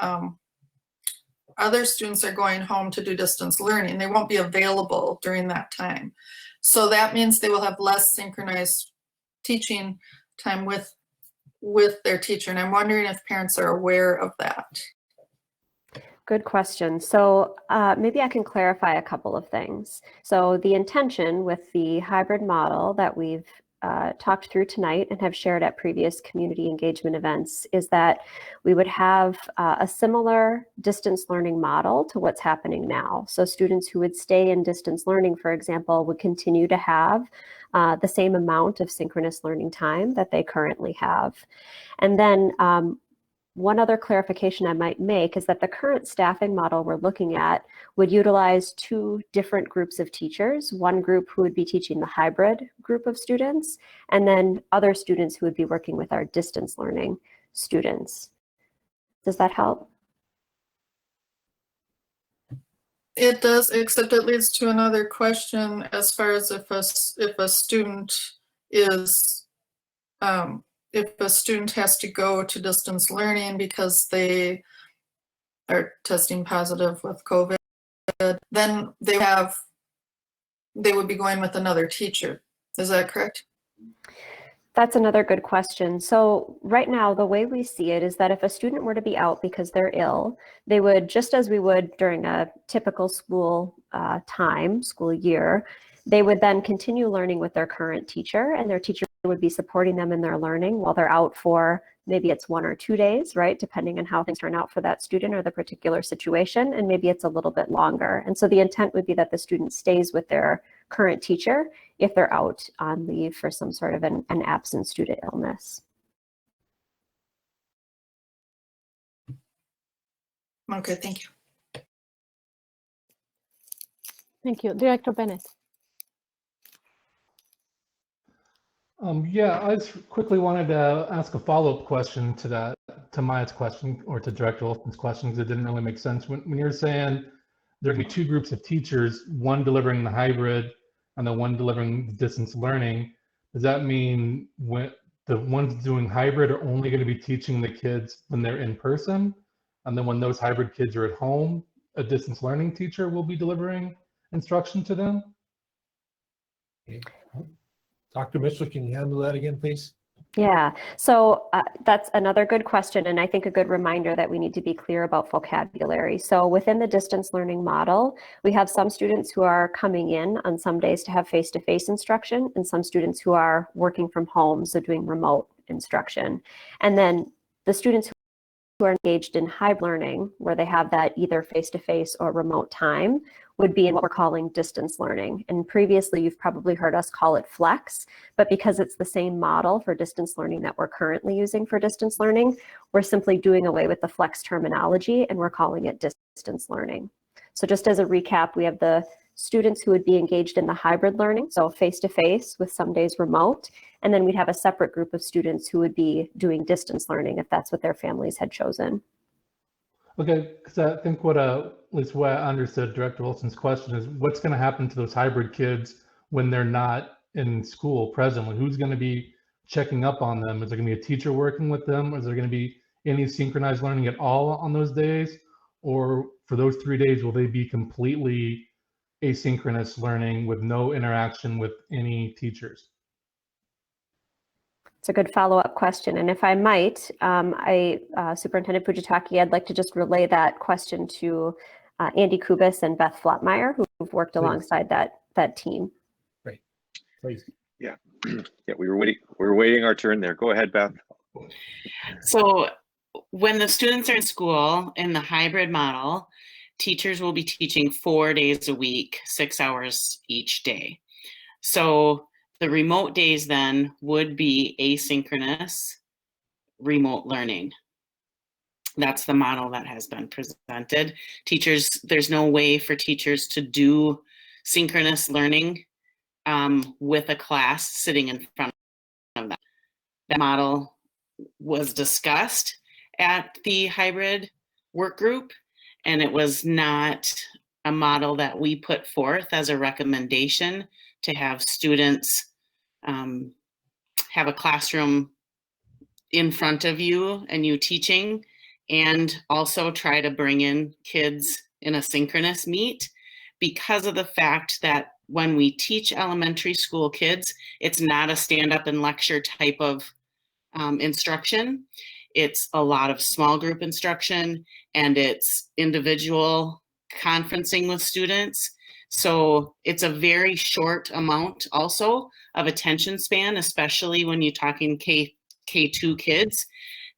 other students are going home to do distance learning. They won't be available during that time. So that means they will have less synchronized teaching time with their teacher. And I'm wondering if parents are aware of that. Good question. So maybe I can clarify a couple of things. So the intention with the hybrid model that we've talked through tonight and have shared at previous community engagement events is that we would have a similar distance learning model to what's happening now. So students who would stay in distance learning, for example, would continue to have the same amount of synchronous learning time that they currently have. And then one other clarification I might make is that the current staffing model we're looking at would utilize two different groups of teachers, one group who would be teaching the hybrid group of students, and then other students who would be working with our distance learning students. Does that help? It does, except it leads to another question as far as if a student is if a student has to go to distance learning because they are testing positive with COVID, then they would be going with another teacher. Is that correct? That's another good question. So right now, the way we see it is that if a student were to be out because they're ill, they would, just as we would during a typical school school year, they would then continue learning with their current teacher, and their teacher would be supporting them in their learning while they're out for maybe it's 1 or 2 days, right? Depending on how things turn out for that student or the particular situation, and maybe it's a little bit longer. And so the intent would be that the student stays with their current teacher if they're out on leave for some sort of an absence due to illness. Okay, thank you. Thank you. Director Bennett. Yeah, I just quickly wanted to ask a follow-up question to that, to Maya's question or to Director Olson's question, because it didn't really make sense. When you're saying there can be 2 groups of teachers, one delivering the hybrid and the one delivering distance learning, does that mean when the ones doing hybrid are only going to be teaching the kids when they're in person? And then when those hybrid kids are at home, a distance learning teacher will be delivering instruction to them? Okay. Dr. Mitchell, can you handle that again, please? Yeah, so that's another good question, and I think a good reminder that we need to be clear about vocabulary. So within the distance learning model, we have some students who are coming in on some days to have face-to-face instruction, and some students who are working from home, so doing remote instruction. And then the students who are engaged in hybrid learning, where they have that either face-to-face or remote time, would be in what we're calling distance learning. And previously, you've probably heard us call it flex, but because it's the same model for distance learning that we're currently using for distance learning, we're simply doing away with the flex terminology and we're calling it distance learning. So just as a recap, we have the students who would be engaged in the hybrid learning, so face-to-face with some days remote, and then we'd have a separate group of students who would be doing distance learning if that's what their families had chosen. Okay, because I think what, at least what I understood Director Wilson's question is what's going to happen to those hybrid kids when they're not in school presently? Who's going to be checking up on them? Is there going to be a teacher working with them? Is there going to be any synchronized learning at all on those days? Or for those 3 days, will they be completely asynchronous learning with no interaction with any teachers? It's a good follow-up question. And if I might, Superintendent Fujitaki, I'd like to just relay that question to Andy Kubis and Beth Flotmeyer, who've worked alongside that team. Great, please. Yeah, yeah, we were waiting our turn there. Go ahead, Beth. So when the students are in school in the hybrid model, teachers will be teaching 4 days a week, 6 hours each day. So the remote days then would be asynchronous remote learning. That's the model that has been presented. Teachers, there's no way for teachers to do synchronous learning with a class sitting in front of them. That model was discussed at the hybrid work group, and it was not a model that we put forth as a recommendation to have students have a classroom in front of you and you teaching, and also try to bring in kids in a synchronous meet, because of the fact that when we teach elementary school kids, it's not a stand up and lecture type of instruction. It's a lot of small group instruction, and it's individual conferencing with students. So it's a very short amount also of attention span, especially when you're talking K2 kids.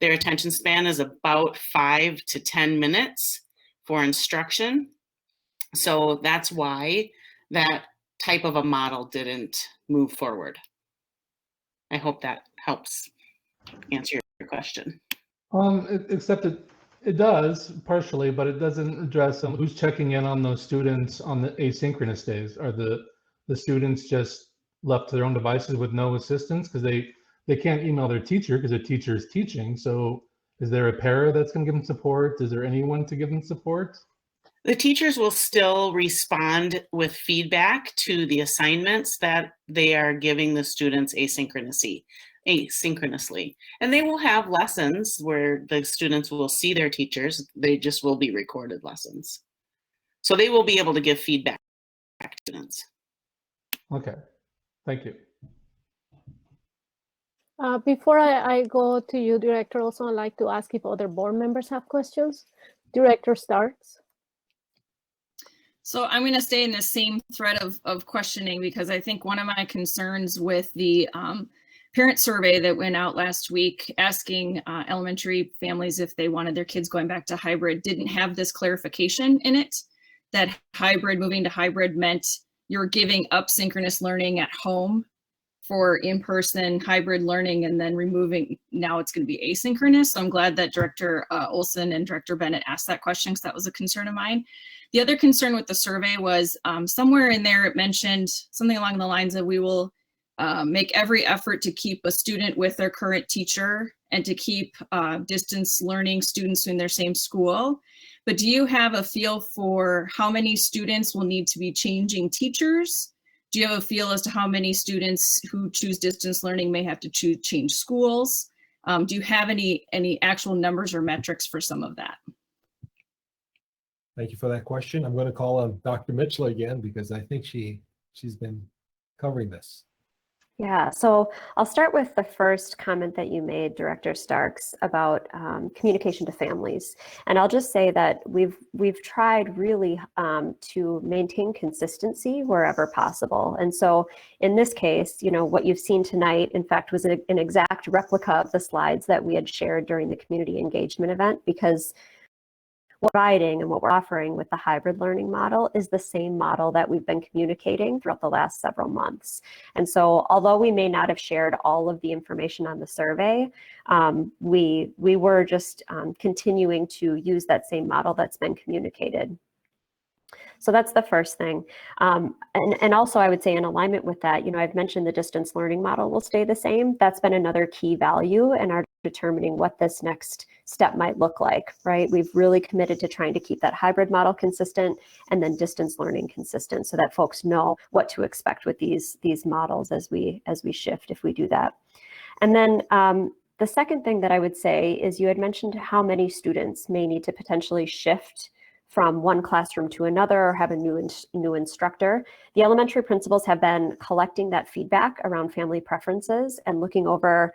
Their attention span is about 5 to 10 minutes for instruction. So that's why that type of a model didn't move forward. I hope that helps answer your question. Except it does partially, but it doesn't address who's checking in on those students on the asynchronous days. Are the students just left to their own devices with no assistance because they can't email their teacher because the teacher is teaching? So is there a para that's going to give them support? Is there anyone to give them support? The teachers will still respond with feedback to the assignments that they are giving the students asynchronously. And they will have lessons where the students will see their teachers. They just will be recorded lessons. So they will be able to give feedback to students. Okay, thank you. Before I go to you, Director, also I'd like to ask if other board members have questions. Director Starks. So I'm going to stay in the same thread of questioning, because I think one of my concerns with the parent survey that went out last week asking elementary families if they wanted their kids going back to hybrid didn't have this clarification in it, that moving to hybrid meant you're giving up synchronous learning at home for in-person hybrid learning and then removing, now it's going to be asynchronous. So I'm glad that Director Olson and Director Bennett asked that question, because that was a concern of mine. The other concern with the survey was somewhere in there it mentioned something along the lines of we will make every effort to keep a student with their current teacher and to keep distance learning students in their same school. But do you have a feel for how many students will need to be changing teachers? Do you have a feel as to how many students who choose distance learning may have to change schools? Do you have any actual numbers or metrics for some of that? Thank you for that question. I'm going to call on Dr. Mitchell again, because I think she's been covering this. Yeah, so I'll start with the first comment that you made, Director Starks, about communication to families. And I'll just say that we've tried really to maintain consistency wherever possible. And so in this case, you know, what you've seen tonight, in fact, was an exact replica of the slides that we had shared during the community engagement event, because what we're providing and what we're offering with the hybrid learning model is the same model that we've been communicating throughout the last several months. And so although we may not have shared all of the information on the survey, we were just continuing to use that same model that's been communicated. So that's the first thing. And also I would say in alignment with that, you know, I've mentioned the distance learning model will stay the same. That's been another key value in our determining what this next step might look like, right? We've really committed to trying to keep that hybrid model consistent and then distance learning consistent, so that folks know what to expect with these models as we shift, if we do that. And then the second thing that I would say is you had mentioned how many students may need to potentially shift from one classroom to another or have a new instructor. The elementary principals have been collecting that feedback around family preferences and looking over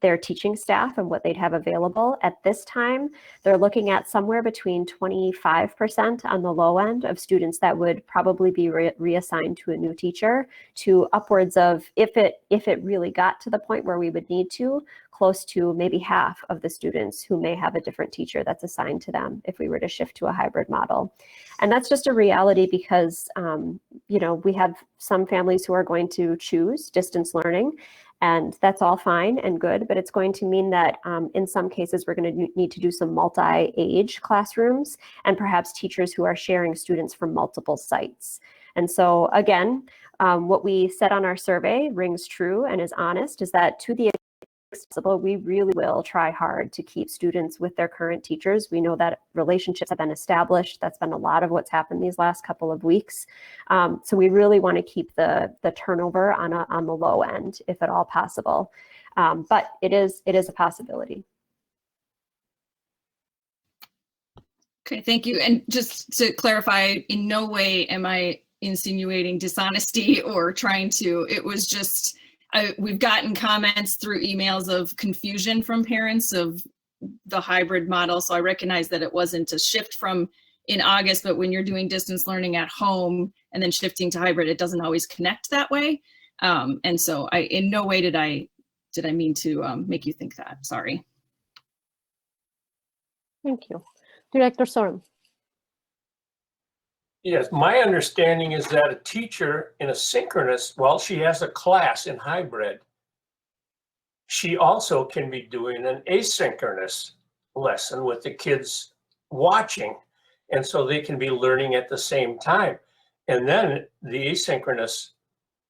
their teaching staff and what they'd have available. At this time, they're looking at somewhere between 25% on the low end of students that would probably be reassigned to a new teacher, to upwards of, if it really got to the point where we would need to, close to maybe half of the students who may have a different teacher that's assigned to them if we were to shift to a hybrid model. And that's just a reality because, you know, we have some families who are going to choose distance learning, and that's all fine and good, but it's going to mean that in some cases we're going to need to do some multi-age classrooms and perhaps teachers who are sharing students from multiple sites. And so again, what we said on our survey rings true and is honest, is that to the we really will try hard to keep students with their current teachers. We know that relationships have been established. That's been a lot of what's happened these last couple of weeks. So we really want to keep the turnover on the low end, if at all possible. But it is a possibility. Okay, thank you. And just to clarify, in no way am I insinuating dishonesty or trying to, it was just, we've gotten comments through emails of confusion from parents of the hybrid model. So I recognize that it wasn't a shift from in August, but when you're doing distance learning at home and then shifting to hybrid, it doesn't always connect that way. And so in no way did I mean to make you think that. Sorry. Thank you. Director Sorum. Yes, my understanding is that a teacher in a synchronous, while she has a class in hybrid, she also can be doing an asynchronous lesson with the kids watching. And so they can be learning at the same time. And then the asynchronous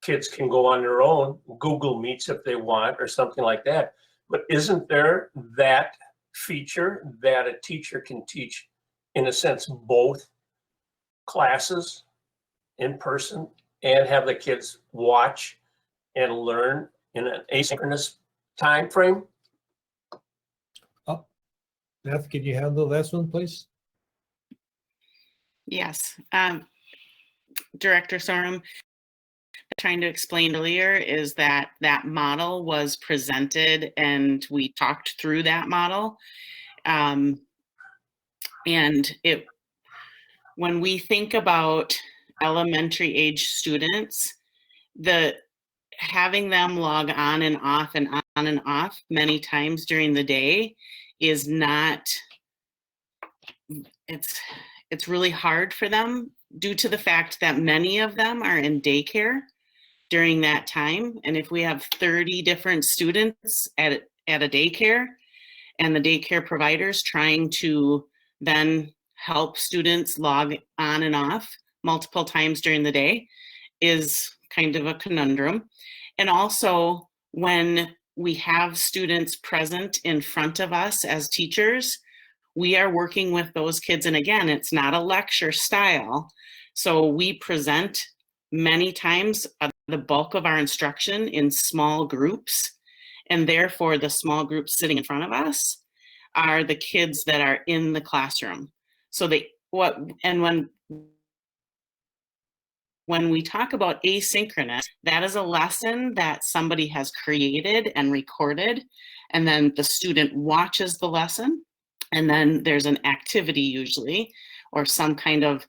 kids can go on their own, Google Meets if they want, or something like that. But isn't there that feature that a teacher can teach, in a sense, both classes in person and have the kids watch and learn in an asynchronous time frame? Beth, can you handle the last one, please? Yes, Director Sorum, trying to explain earlier is that that model was presented and we talked through that model. And when we think about elementary age students, having them log on and off and on and off many times during the day is not, it's really hard for them due to the fact that many of them are in daycare during that time. And if we have 30 different students at a daycare and the daycare providers trying to then help students log on and off multiple times during the day is kind of a conundrum. And also when we have students present in front of us as teachers, we are working with those kids. And again, it's not a lecture style. So we present many times the bulk of our instruction in small groups. And therefore the small groups sitting in front of us are the kids that are in the classroom. So when we talk about asynchronous, that is a lesson that somebody has created and recorded, and then the student watches the lesson, and then there's an activity usually, or some kind of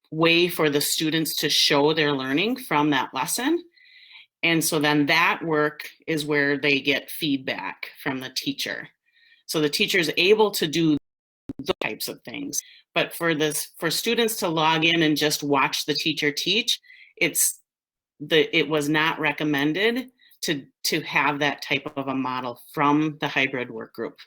way for the students to show their learning from that lesson. And so then that work is where they get feedback from the teacher. So the teacher is able to do those types of things. But for students to log in and just watch the teacher teach, it was not recommended to have that type of a model from the hybrid work group.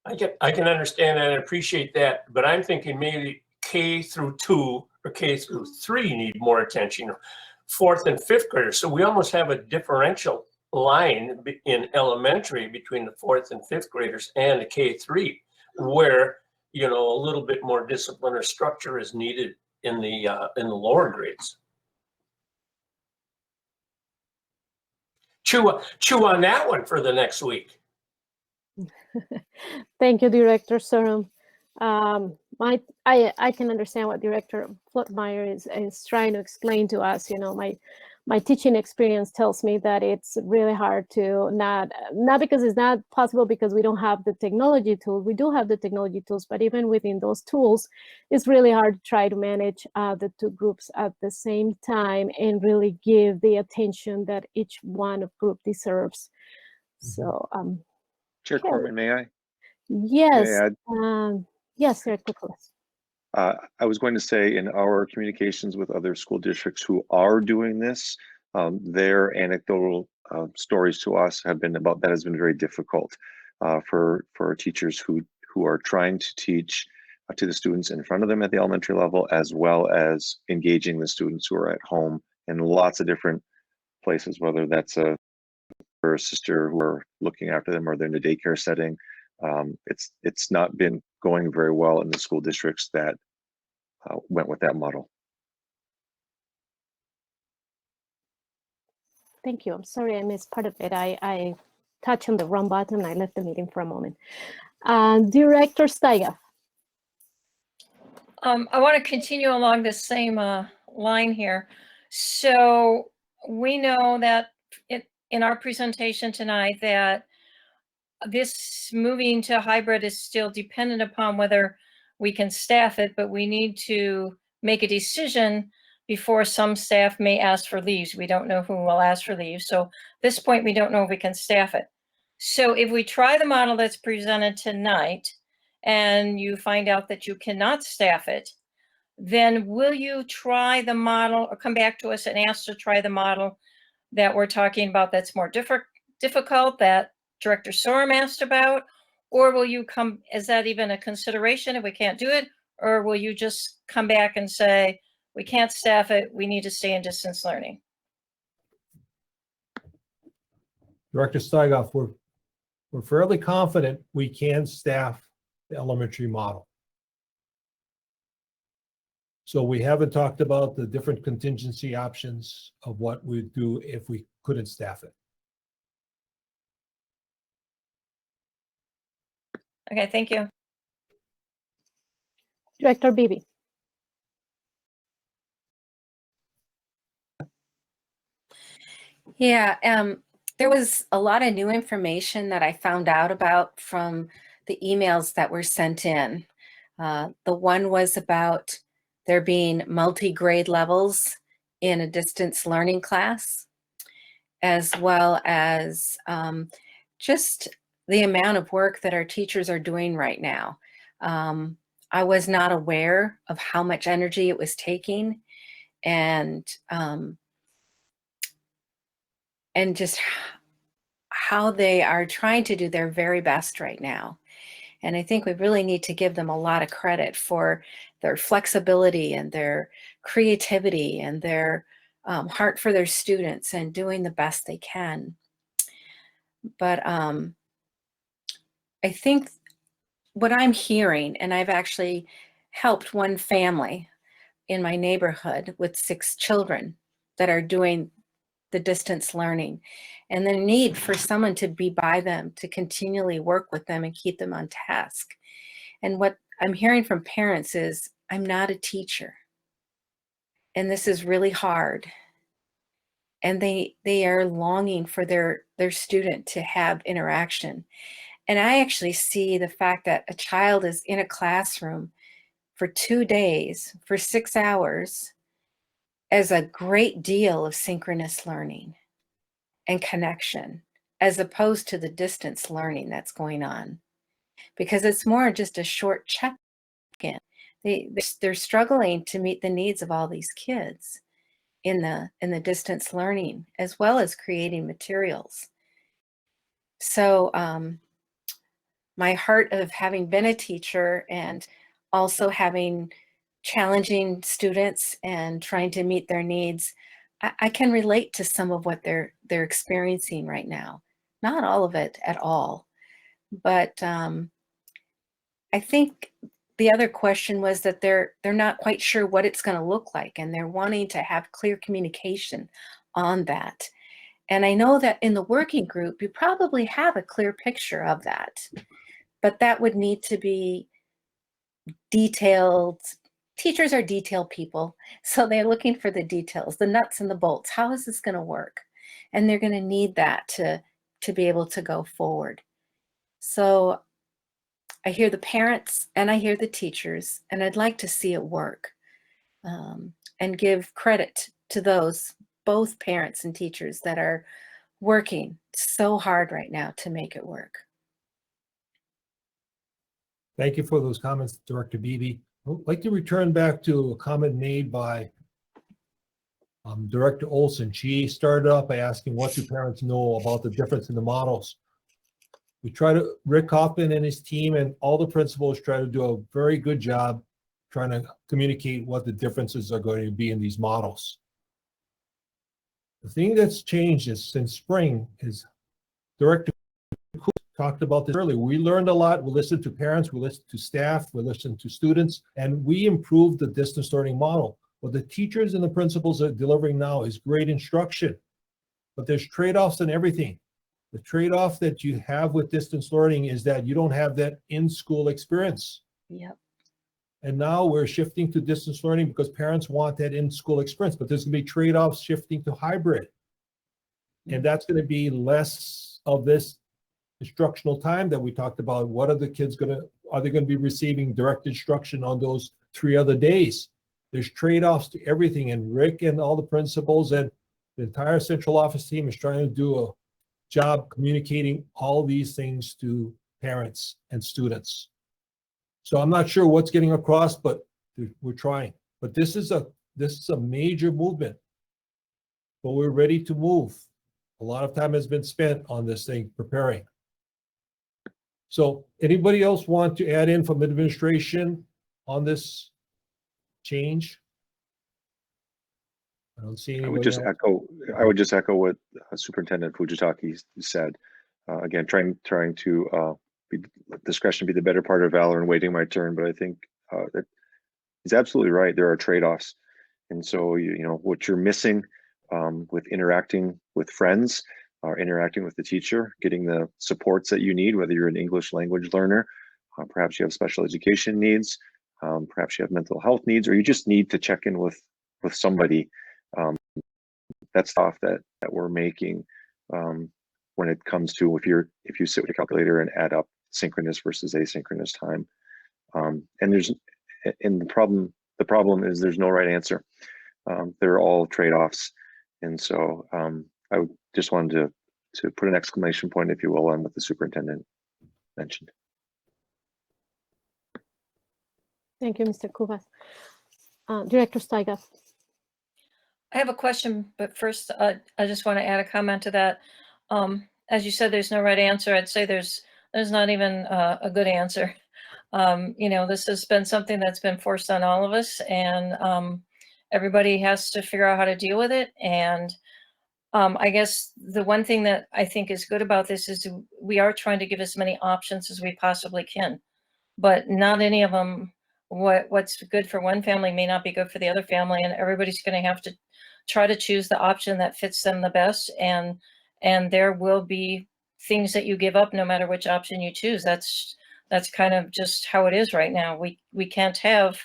I can understand that and appreciate that, but I'm thinking maybe K through 2 or K through 3 need more attention, 4th and 5th graders. So we almost have a differential line in elementary between the 4th and 5th graders and the K3, where a little bit more discipline or structure is needed in the lower grades. Chew on that one for the next week. Thank you, Director Sorum. I can understand what Director Flottmeyer is trying to explain to us. My teaching experience tells me that it's really hard to not because it's not possible because we don't have the technology tools. We do have the technology tools, but even within those tools, it's really hard to try to manage the two groups at the same time and really give the attention that each one of group deserves. So, Chair Corman, may I? Yes. May I add? Yes, Director Nicholas. I was going to say in our communications with other school districts who are doing this, their anecdotal stories to us have been about that has been very difficult for teachers who are trying to teach to the students in front of them at the elementary level, as well as engaging the students who are at home in lots of different places, whether that's a sister who are looking after them or they're in a daycare setting. It's not been going very well in the school districts that went with that model. Thank you. I'm sorry I missed part of it. I touched on the wrong button. I left the meeting for a moment. Director Steiger. I want to continue along the same line here. So we know that in our presentation tonight that this moving to hybrid is still dependent upon whether we can staff it, but we need to make a decision before some staff may ask for leaves. We don't know who will ask for leave. So at this point, we don't know if we can staff it. So if we try the model that's presented tonight and you find out that you cannot staff it, then will you try the model or come back to us and ask to try the model that we're talking about that's more difficult, that Director Sorum asked about? Or will you come, is that even a consideration if we can't do it? Or will you just come back and say, we can't staff it, we need to stay in distance learning? Director Steigoff, we're fairly confident we can staff the elementary model. So we haven't talked about the different contingency options of what we'd do if we couldn't staff it. Okay, thank you. Director Beebe. Yeah, there was a lot of new information that I found out about from the emails that were sent in. The one was about there being multi-grade levels in a distance learning class, as well as just the amount of work that our teachers are doing right now. I was not aware of how much energy it was taking, and just how they are trying to do their very best right now. And I think we really need to give them a lot of credit for their flexibility and their creativity and their heart for their students and doing the best they can. But I think what I'm hearing, and I've actually helped one family in my neighborhood with 6 children that are doing the distance learning, and the need for someone to be by them, to continually work with them and keep them on task. And what I'm hearing from parents is, I'm not a teacher, and this is really hard. And they are longing for their student to have interaction. And I actually see the fact that a child is in a classroom for 2 days, for 6 hours, as a great deal of synchronous learning and connection, as opposed to the distance learning that's going on, because it's more just a short check-in. They're struggling to meet the needs of all these kids in the distance learning, as well as creating materials. So my heart of having been a teacher and also having challenging students and trying to meet their needs, I can relate to some of what they're experiencing right now. Not all of it at all, but I think the other question was that they're not quite sure what it's going to look like, and they're wanting to have clear communication on that. And I know that in the working group, you probably have a clear picture of that, but that would need to be detailed. Teachers are detailed people, so they're looking for the details, the nuts and the bolts. How is this going to work? And they're going to need that to be able to go forward. So I hear the parents and I hear the teachers, and I'd like to see it work, and give credit to those, both parents and teachers, that are working so hard right now to make it work. Thank you for those comments, Director Beebe. I'd like to return back to a comment made by Director Olson. She started off by asking, what do parents know about the difference in the models? Rick Hoffman and his team and all the principals try to do a very good job trying to communicate what the differences are going to be in these models. The thing that's changed is since spring is Director talked about this earlier. We learned a lot. We listened to parents, we listened to staff, we listened to students, and we improved the distance learning model. What the teachers and the principals are delivering now is great instruction, but there's trade-offs in everything. The trade-off that you have with distance learning is that you don't have that in-school experience. Yep. And now we're shifting to distance learning because parents want that in-school experience, but there's going to be trade-offs shifting to hybrid. And that's going to be less of this instructional time that we talked about. What are the kids are they going to be receiving direct instruction on those 3 other days? There's trade-offs to everything, and Rick and all the principals and the entire central office team is trying to do a job communicating all these things to parents and students. So I'm not sure what's getting across, but we're trying. But this is a major movement, but we're ready to move. A lot of time has been spent on this thing preparing. So anybody else want to add in from administration on this change? I don't see anybody. I would just echo what Superintendent Fujitaki said. Again, trying to be discretion be the better part of valor and waiting my turn. But I think that he's absolutely right. There are trade-offs, and so you know what you're missing with interacting with friends, or interacting with the teacher, getting the supports that you need, whether you're an English language learner, perhaps you have special education needs, perhaps you have mental health needs, or you just need to check in with somebody that's off that we're making when it comes to if you sit with your calculator and add up synchronous versus asynchronous time. And the problem is there's no right answer. They're all trade-offs. And so I just wanted to put an exclamation point, if you will, on what the superintendent mentioned. Thank you, Mr. Cubas. Director Steiger. I have a question, but first I just want to add a comment to that. As you said, there's no right answer. I'd say there's not even a good answer. This has been something that's been forced on all of us, and everybody has to figure out how to deal with it. And I guess the one thing that I think is good about this is we are trying to give as many options as we possibly can, but not any of them, what's good for one family may not be good for the other family, and everybody's going to have to try to choose the option that fits them the best. And there will be things that you give up no matter which option you choose. That's kind of just how it is right now. We can't have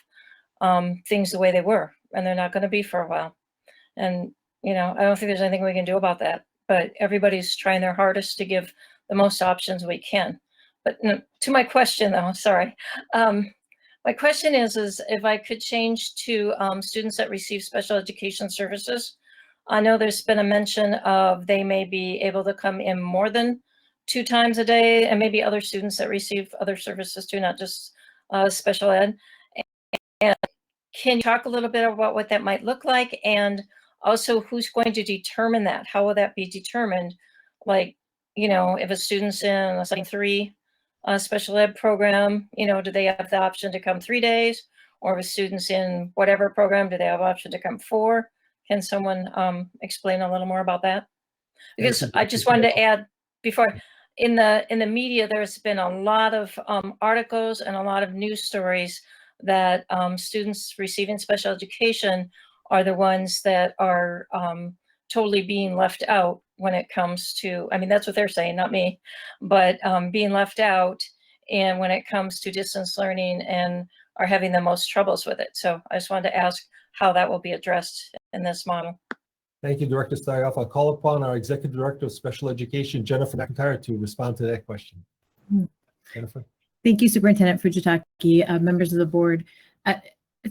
things the way they were, and they're not going to be for a while. And I don't think there's anything we can do about that, but everybody's trying their hardest to give the most options we can. But to my question though, sorry. My question is if I could change to students that receive special education services. I know there's been a mention of they may be able to come in more than 2 times a day, and maybe other students that receive other services too, not just special ed. And can you talk a little bit about what that might look like, and also who's going to determine that? How will that be determined? Like, if a student's in a 3 special ed program, do they have the option to come 3 days? Or if a student's in whatever program, do they have option to come 4? Can someone explain a little more about that? Because I just wanted to add before, in the media, there's been a lot of articles and a lot of news stories that students receiving special education are the ones that are totally being left out when it comes to, that's what they're saying, not me, but being left out, and when it comes to distance learning, and are having the most troubles with it. So I just wanted to ask how that will be addressed in this model. Thank you, Director Steiger. I'll call upon our Executive Director of Special Education, Jennifer McIntyre, to respond to that question. Jennifer. Thank you, Superintendent Fujitaki, members of the board. And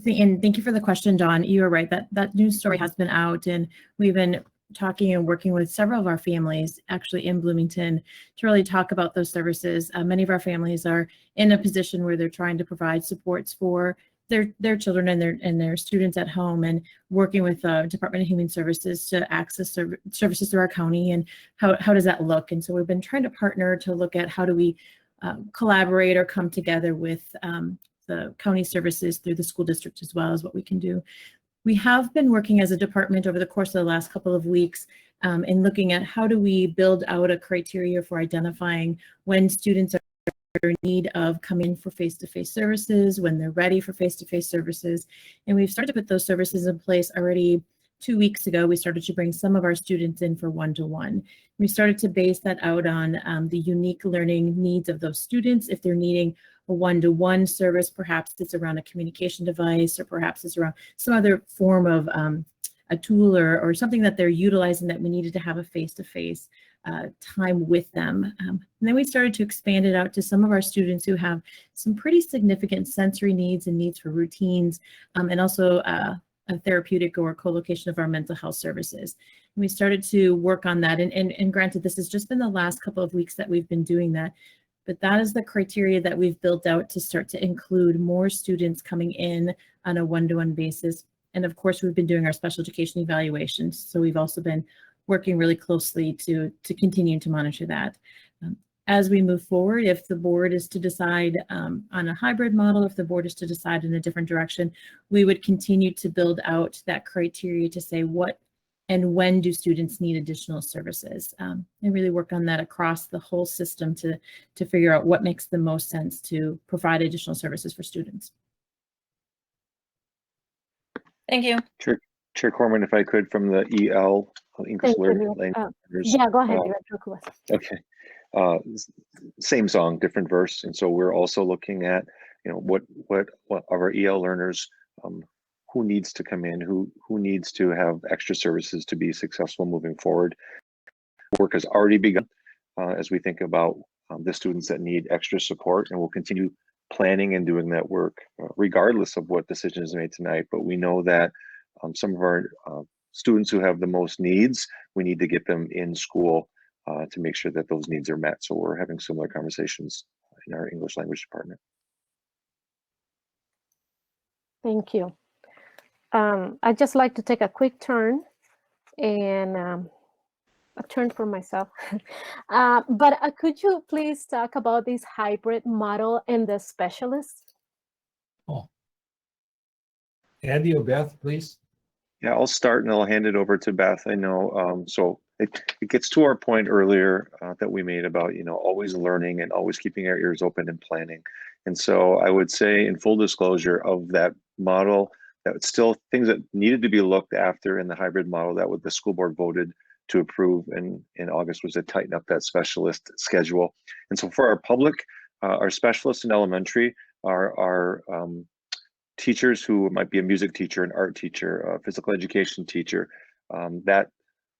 thank you for the question, John. You are right, that news story has been out, and we've been talking and working with several of our families actually in Bloomington to really talk about those services. Many of our families are in a position where they're trying to provide supports for their children and their students at home, and working with Department of Human Services to access services through our county, and how does that look? And so we've been trying to partner to look at how do we collaborate or come together with the county services through the school district, as well as what we can do. We have been working as a department over the course of the last couple of weeks in looking at how do we build out a criteria for identifying when students are in need of coming in for face-to-face services, when they're ready for face-to-face services. And we've started to put those services in place already. 2 weeks ago, we started to bring some of our students in for one-to-one. We started to base that out on the unique learning needs of those students. If they're needing a one-to-one service, perhaps it's around a communication device, or perhaps it's around some other form of a tool or something that they're utilizing that we needed to have a face-to-face time with them. And then we started to expand it out to some of our students who have some pretty significant sensory needs and needs for routines, and also a therapeutic or co-location of our mental health services. And we started to work on that. And granted, this has just been the last couple of weeks that we've been doing that, but that is the criteria that we've built out to start to include more students coming in on a one-to-one basis. And of course, we've been doing our special education evaluations. So we've also been working really closely to continue to monitor that. As we move forward, if the board is to decide on a hybrid model, if the board is to decide in a different direction, we would continue to build out that criteria to say what and when do students need additional services, and really work on that across the whole system to figure out what makes the most sense to provide additional services for students. Thank you. Chair Corman, if I could, from the EL, English Learning. Yeah, go ahead, Director Cubas. Okay. Same song, different verse. And so we're also looking at, what of our EL learners who needs to come in, who needs to have extra services to be successful moving forward. Work has already begun as we think about the students that need extra support, and we'll continue planning and doing that work regardless of what decision is made tonight. But we know that some of our students who have the most needs, we need to get them in school to make sure that those needs are met. So we're having similar conversations in our English language department. Thank you. I'd just like to take a quick turn and a turn for myself. But could you please talk about this hybrid model and the specialists? Oh. Andy or Beth, please. Yeah, I'll start and I'll hand it over to Beth. I know, so it gets to our point earlier that we made about, always learning and always keeping our ears open and planning. And so I would say, in full disclosure of that model, that it's still things that needed to be looked after in the hybrid model that the school board voted to approve in August, was to tighten up that specialist schedule. And so for our public, our specialists in elementary are teachers who might be a music teacher, an art teacher, a physical education teacher, that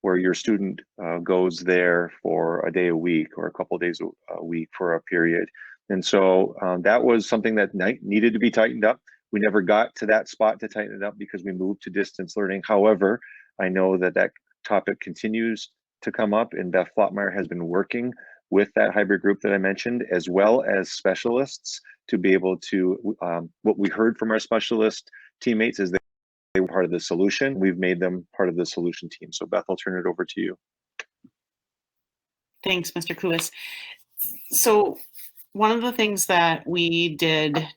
where your student goes there for a day a week or a couple of days a week for a period. And so that was something that needed to be tightened up. We never got to that spot to tighten it up because we moved to distance learning. However, I know that topic continues to come up, and Beth Flottmeyer has been working with that hybrid group that I mentioned, as well as specialists, to be able to, what we heard from our specialist teammates is that they were part of the solution. We've made them part of the solution team. So Beth, I'll turn it over to you. Thanks, Mr. Kuis. So one of the things that we did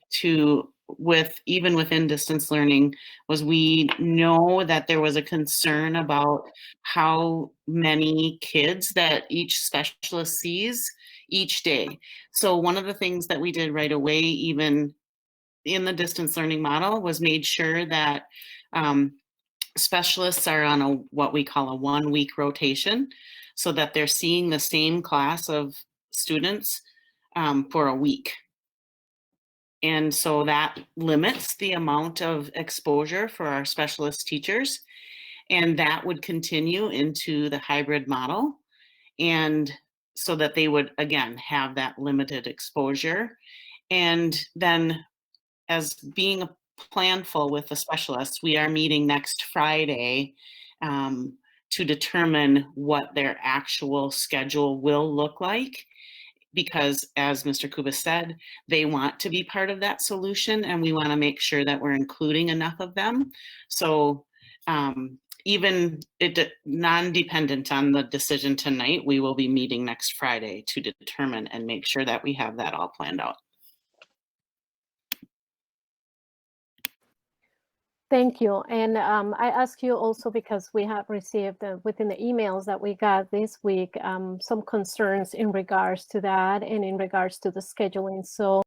even within distance learning was we know that there was a concern about how many kids that each specialist sees each day. So one of the things that we did right away, even in the distance learning model, was made sure that specialists are on what we call a 1-week rotation, so that they're seeing the same class of students for a week. And so that limits the amount of exposure for our specialist teachers. And that would continue into the hybrid model. And so that they would, again, have that limited exposure. And then, as being a planful with the specialists, we are meeting next Friday to determine what their actual schedule will look like. Because, as Mr. Kubis said, they want to be part of that solution, and we want to make sure that we're including enough of them. So even non-dependent on the decision tonight, we will be meeting next Friday to determine and make sure that we have that all planned out. Thank you. And I ask you also because we have received within the emails that we got this week some concerns in regards to that and in regards to the scheduling. So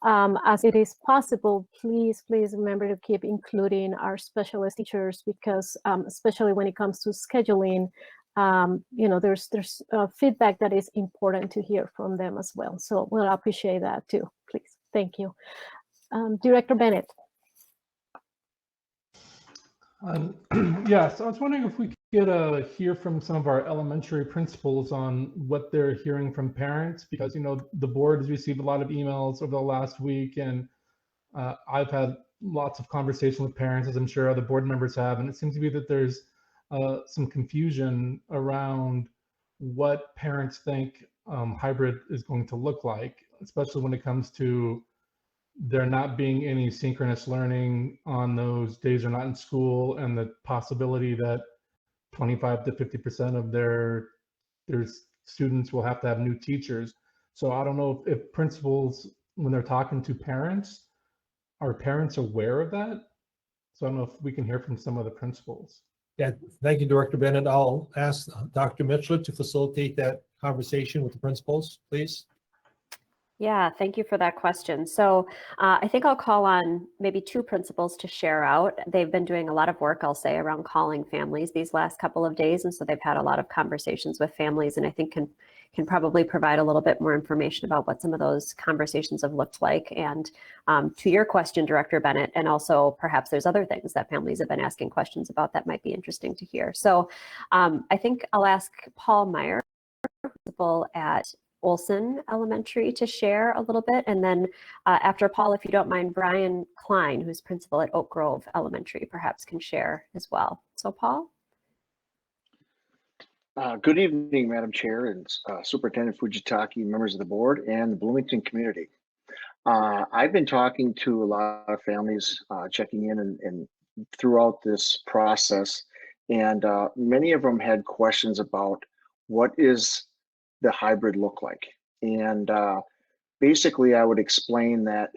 as it is possible, please remember to keep including our specialist teachers, because especially when it comes to scheduling, there's feedback that is important to hear from them as well. So we'll appreciate that too, please. Thank you. Director Bennett. Yes, I was wondering if we could hear from some of our elementary principals on what they're hearing from parents, because the board has received a lot of emails over the last week, and I've had lots of conversation with parents, as I'm sure other board members have, and it seems to be that there's some confusion around what parents think hybrid is going to look like, especially when it comes to there not being any synchronous learning on those days they're not in school, and the possibility that 25 to 50% of their students will have to have new teachers. So I don't know if principals, when they're talking to parents, are parents aware of that? So I don't know if we can hear from some of the principals. Yeah, thank you, Director Bennett. I'll ask Dr. Mitchell to facilitate that conversation with the principals, please. Yeah, thank you for that question. So I think I'll call on maybe two principals to share out. They've been doing a lot of work, I'll say, around calling families these last couple of days. And so they've had a lot of conversations with families, and I think can can probably provide a little bit more information about what some of those conversations have looked like. And to your question, Director Bennett, and also perhaps there's other things that families have been asking questions about that might be interesting to hear. So I think I'll ask Paul Meyer, principal at Olson Elementary, to share a little bit. And then after Paul, if you don't mind, Brian Klein, who's principal at Oak Grove Elementary, perhaps can share as well. So Paul? Good evening, Madam Chair and Superintendent Fujitaki, members of the board, and the Bloomington community. I've been talking to a lot of families, checking in and throughout this process, and many of them had questions about what is the hybrid look like. And basically, I would explain that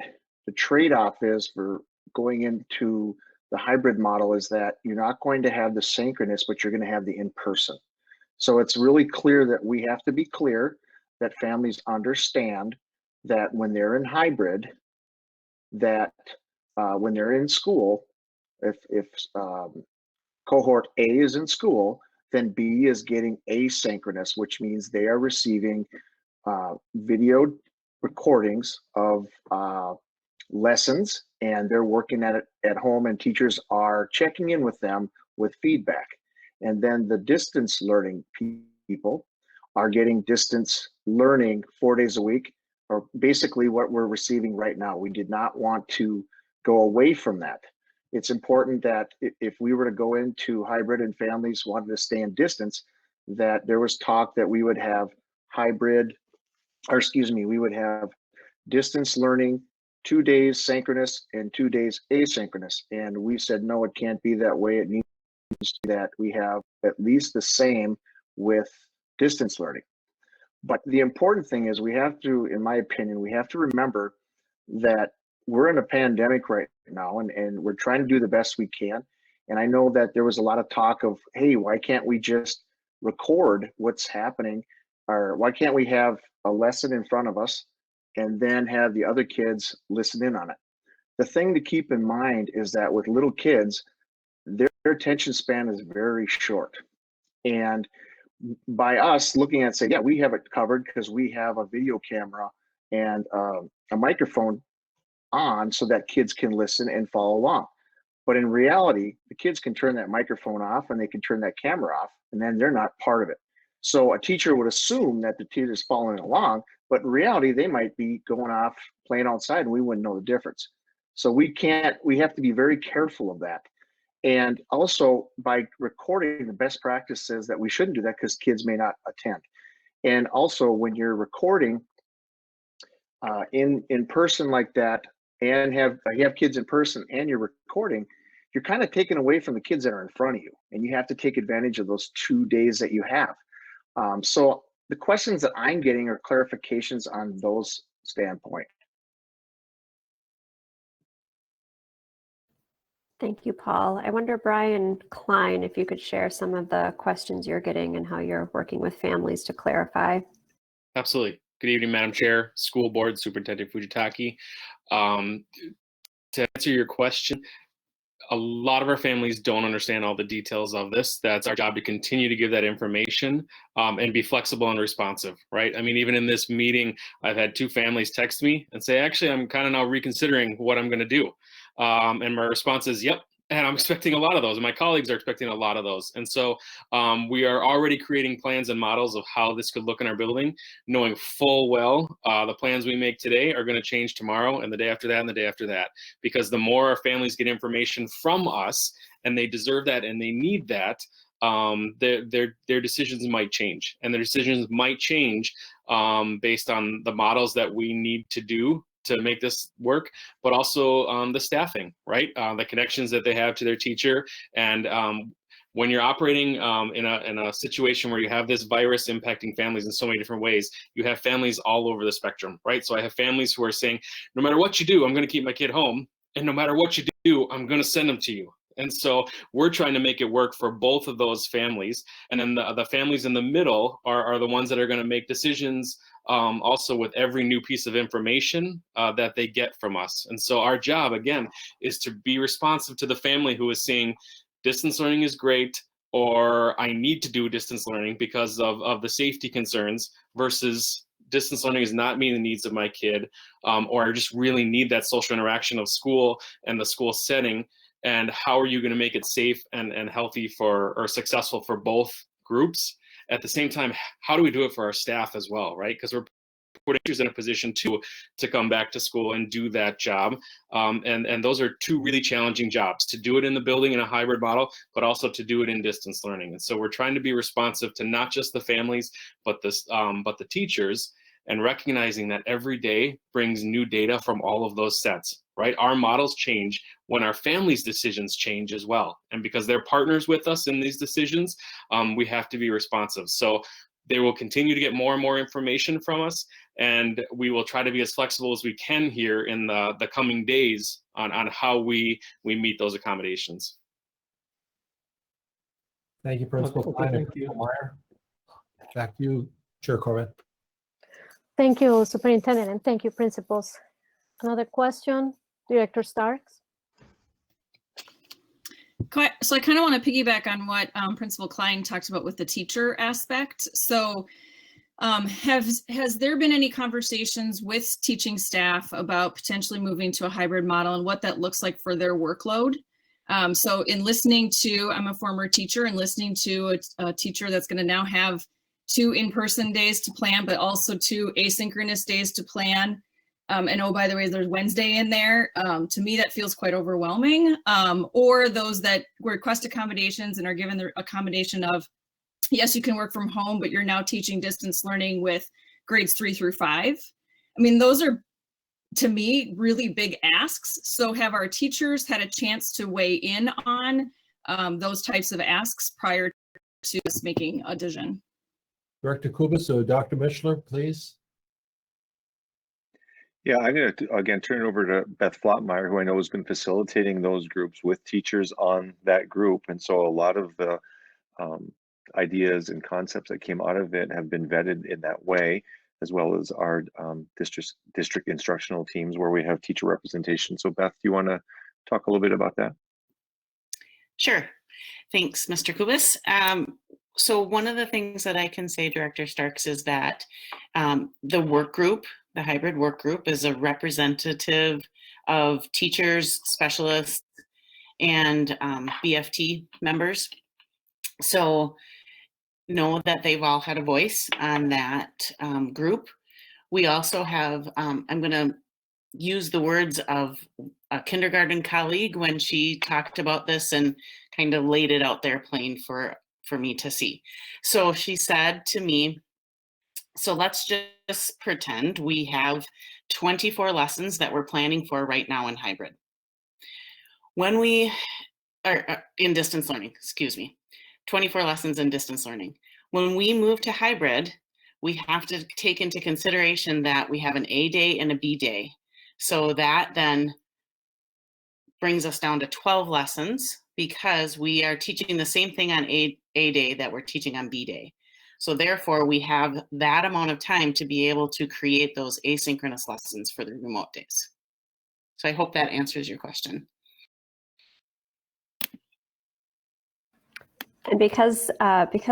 the trade-off is for going into the hybrid model is that you're not going to have the synchronous, but you're going to have the in-person. So it's really clear that we have to be clear that families understand that when they're in hybrid, that when they're in school, if cohort A is in school, then B is getting asynchronous, which means they are receiving video recordings of lessons, and they're working at it at home, and teachers are checking in with them with feedback. And then the distance learning people are getting distance learning 4 days a week, or basically what we're receiving right now. We did not want to go away from that. It's important that if we were to go into hybrid and families wanted to stay in distance, that there was talk that we would have hybrid, or excuse me, we would have distance learning 2 days synchronous and 2 days asynchronous. And we said, no, it can't be that way. It needs that we have at least the same with distance learning. But the important thing is we have to, in my opinion, we have to remember that we're in a pandemic right now, and we're trying to do the best we can. And I know that there was a lot of talk of, hey, why can't we just record what's happening? Or why can't we have a lesson in front of us and then have the other kids listen in on it? The thing to keep in mind is that with little kids, their attention span is very short. And by us looking at, say, yeah, we have it covered because we have a video camera and a microphone on so that kids can listen and follow along. But in reality, the kids can turn that microphone off and they can turn that camera off, and then they're not part of it. So a teacher would assume that the kid is following along, but in reality, they might be going off playing outside and we wouldn't know the difference. So we have to be very careful of that. And also by recording, the best practice says that we shouldn't do that because kids may not attend. And also when you're recording in person like that, and you have kids in person and you're recording, you're kind of taken away from the kids that are in front of you, and you have to take advantage of those 2 days that you have. So the questions that I'm getting are clarifications on those standpoint. Thank you, Paul. I wonder, Brian Klein, if you could share some of the questions you're getting and how you're working with families to clarify. Absolutely. Good evening, Madam Chair, School Board, Superintendent Fujitaki. To answer your question, a lot of our families don't understand all the details of this. That's our job, to continue to give that information and be flexible and responsive, right? I mean, even in this meeting, I've had 2 families text me and say, actually, I'm kind of now reconsidering what I'm going to do. And my response is, yep. And I'm expecting a lot of those, and my colleagues are expecting a lot of those. And so we are already creating plans and models of how this could look in our building, knowing full well the plans we make today are going to change tomorrow and the day after that and the day after that. Because the more our families get information from us, and they deserve that and they need that, their decisions might change. And their decisions might change based on the models that we need to do to make this work, but also the staffing, right? The connections that they have to their teacher. And when you're operating in a situation where you have this virus impacting families in so many different ways, you have families all over the spectrum, right? So I have families who are saying, no matter what you do, I'm going to keep my kid home. And no matter what you do, I'm going to send them to you. And so we're trying to make it work for both of those families. And then the families in the middle are the ones that are going to make decisions also with every new piece of information that they get from us. And so our job, again, is to be responsive to the family who is saying distance learning is great, or I need to do distance learning because of the safety concerns, versus distance learning is not meeting the needs of my kid, or I just really need that social interaction of school and the school setting. And how are you going to make it safe and healthy for, or successful for both groups? At the same time, how do we do it for our staff as well, right? Because we're putting teachers in a position to come back to school and do that job. And those are two really challenging jobs, to do it in the building in a hybrid model, but also to do it in distance learning. And so we're trying to be responsive to not just the families, but the teachers, and recognizing that every day brings new data from all of those sets, right? Our models change when our families' decisions change as well. And because they're partners with us in these decisions, we have to be responsive. So they will continue to get more and more information from us, and we will try to be as flexible as we can here in the coming days on how we meet those accommodations. Thank you, Principal Pie and Thank you. Principal Meyer. Back to you, Chair Corbin. Thank you, Superintendent, and thank you, principals. Another question, Director Starks? So I kind of want to piggyback on what Principal Klein talked about with the teacher aspect. So has there been any conversations with teaching staff about potentially moving to a hybrid model and what that looks like for their workload? So in listening to, I'm a former teacher, and listening to a teacher that's going to now have 2 in-person days to plan, but also 2 asynchronous days to plan. And oh, by the way, there's Wednesday in there. To me, that feels quite overwhelming. Or those that request accommodations and are given the accommodation of, yes, you can work from home, but you're now teaching distance learning with grades 3 through 5. I mean, those are, to me, really big asks. So have our teachers had a chance to weigh in on those types of asks prior to us making a decision? Director Kubis, so Dr. Mishler, please. Yeah, I'm going to, again, turn it over to Beth Flottmeyer, who I know has been facilitating those groups with teachers on that group. And so a lot of the ideas and concepts that came out of it have been vetted in that way, as well as our district instructional teams where we have teacher representation. So Beth, do you want to talk a little bit about that? Sure. Thanks, Mr. Kubis. So one of the things that I can say, Director Starks, is that the work group, the hybrid work group, is a representative of teachers, specialists, and BFT members. So know that they've all had a voice on that group. We also have, I'm going to use the words of a kindergarten colleague when she talked about this and kind of laid it out there plain for me to see. So she said to me, so let's just pretend we have 24 lessons that we're planning for right now in hybrid. When we are in distance learning, excuse me, 24 lessons in distance learning. When we move to hybrid, we have to take into consideration that we have an A day and a B day. So that then brings us down to 12 lessons because we are teaching the same thing on A day that we're teaching on B day. So therefore, we have that amount of time to be able to create those asynchronous lessons for the remote days. So I hope that answers your question. And because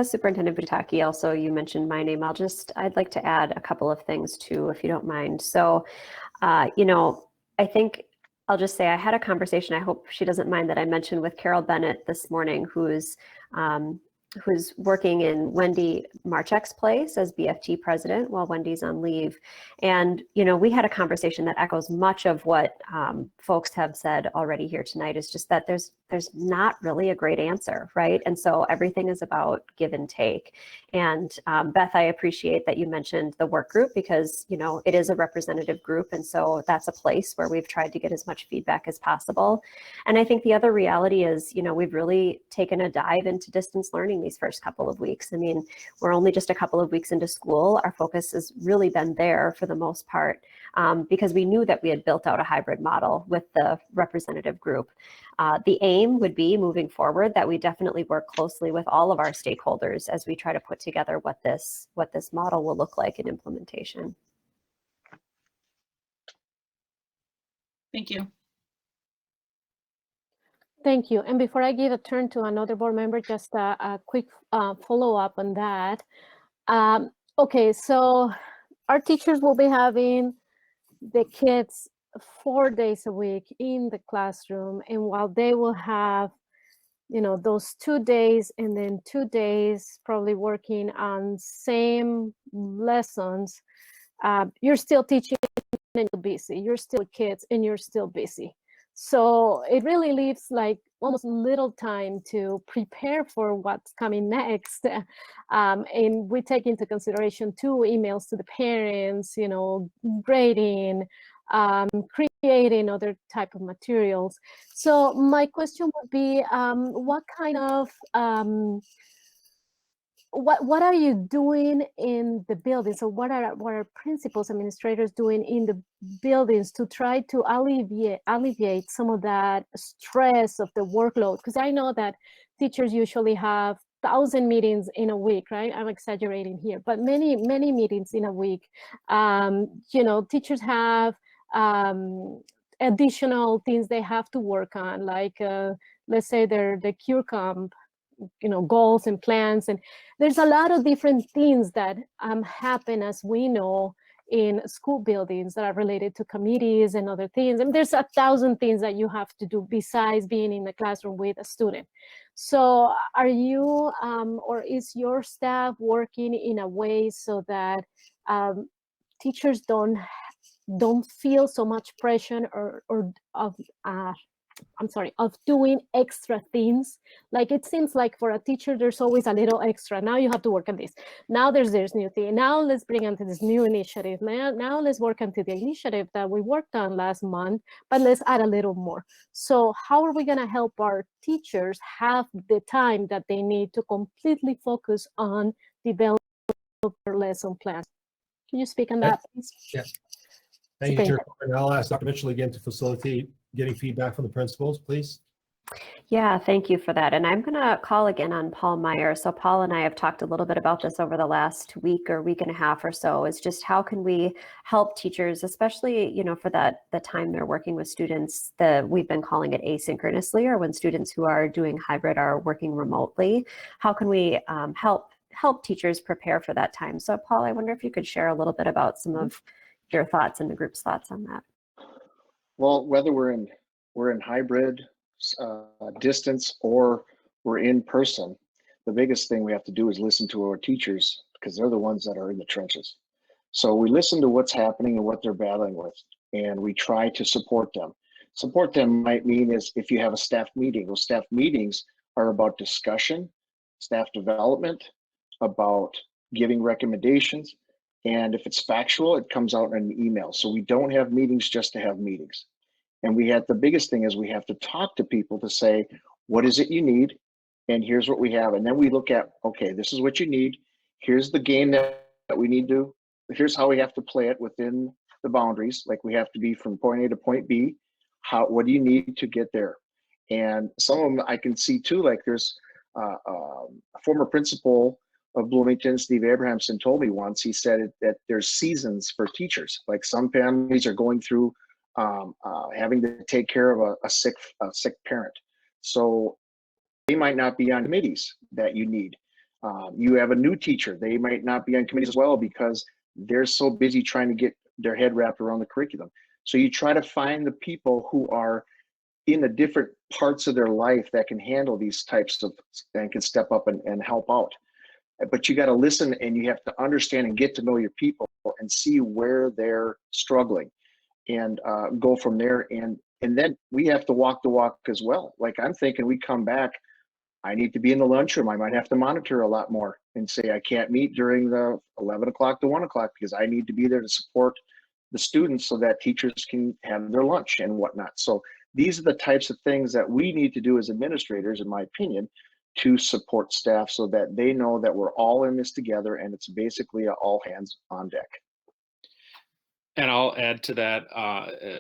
Superintendent Butaki, also you mentioned my name, I'd like to add a couple of things too, if you don't mind. So, you know, I think I'll just say I had a conversation, I hope she doesn't mind that I mentioned, with Carol Bennett this morning, who's working in Wendy Marchek's place as BFT president while Wendy's on leave. And, you know, we had a conversation that echoes much of what folks have said already here tonight, is just that there's not really a great answer, right? And so everything is about give and take. And Beth, I appreciate that you mentioned the work group because, you know, it is a representative group. And so that's a place where we've tried to get as much feedback as possible. And I think the other reality is, you know, we've really taken a dive into distance learning these first couple of weeks. I mean, we're only just a couple of weeks into school. Our focus has really been there for the most part because we knew that we had built out a hybrid model with the representative group. The aim would be moving forward that we definitely work closely with all of our stakeholders as we try to put together what this model will look like in implementation. Thank you. Thank you. And before I give a turn to another board member, just a quick follow-up on that. Okay, so our teachers will be having the kids 4 days a week in the classroom, and while they will have, you know, those 2 days and then 2 days probably working on same lessons, you're still teaching and you're busy. You're still with kids and you're still busy. So it really leaves like almost little time to prepare for what's coming next. And we take into consideration too emails to the parents, you know, grading, creating other type of materials. So my question would be, what kind of what are you doing in the building? So what are principals, administrators doing in the buildings to try to alleviate some of that stress of the workload? Because I know that teachers usually have 1,000 meetings in a week, right? I'm exaggerating here, but many meetings in a week. You know, teachers have additional things they have to work on, like let's say the cure comp, you know, goals and plans, and there's a lot of different things that happen, as we know, in school buildings that are related to committees and other things, and there's 1,000 things that you have to do besides being in the classroom with a student. So are you or is your staff working in a way so that teachers don't feel so much pressure or of doing extra things? Like, it seems like for a teacher, there's always a little extra. Now you have to work on this. Now there's this new thing. Now let's bring onto this new initiative. Now let's work onto the initiative that we worked on last month, but let's add a little more. So how are we going to help our teachers have the time that they need to completely focus on developing their lesson plans? Can you speak on that, please? Yes. Thank you, Chair. And I'll ask Dr. Mitchell again to facilitate getting feedback from the principals, please. Yeah, thank you for that. And I'm going to call again on Paul Meyer. So Paul and I have talked a little bit about this over the last week or week and a half or so. Is just how can we help teachers, especially, you know, for the time they're working with students, we've been calling it asynchronously, or when students who are doing hybrid are working remotely. How can we help teachers prepare for that time? So Paul, I wonder if you could share a little bit about some of your thoughts and the group's thoughts on that. Well, whether we're in hybrid, distance, or we're in person, the biggest thing we have to do is listen to our teachers, because they're the ones that are in the trenches. So we listen to what's happening and what they're battling with, and we try to support them. Support them might mean is if you have a staff meeting, those staff meetings are about discussion, staff development, about giving recommendations. And if it's factual, it comes out in an email. So we don't have meetings just to have meetings. And the biggest thing is we have to talk to people to say, what is it you need? And here's what we have. And then we look at, okay, this is what you need. Here's the game that we need to, here's how we have to play it within the boundaries. Like, we have to be from point A to point B. What do you need to get there? And some of them I can see too, like there's a former principal of Bloomington, Steve Abrahamson, told me once, he said that there's seasons for teachers. Like, some families are going through having to take care of a sick parent. So they might not be on committees that you need. You have a new teacher, they might not be on committees as well because they're so busy trying to get their head wrapped around the curriculum. So you try to find the people who are in the different parts of their life that can handle these types of, and can step up and help out. But you got to listen, and you have to understand and get to know your people and see where they're struggling, and go from there. And then we have to walk the walk as well. Like, I'm thinking we come back, I need to be in the lunchroom. I might have to monitor a lot more and say I can't meet during the 11 o'clock to 1 o'clock because I need to be there to support the students so that teachers can have their lunch and whatnot. So these are the types of things that we need to do as administrators, in my opinion, to support staff so that they know that we're all in this together, and it's basically a all hands on deck. And I'll add to that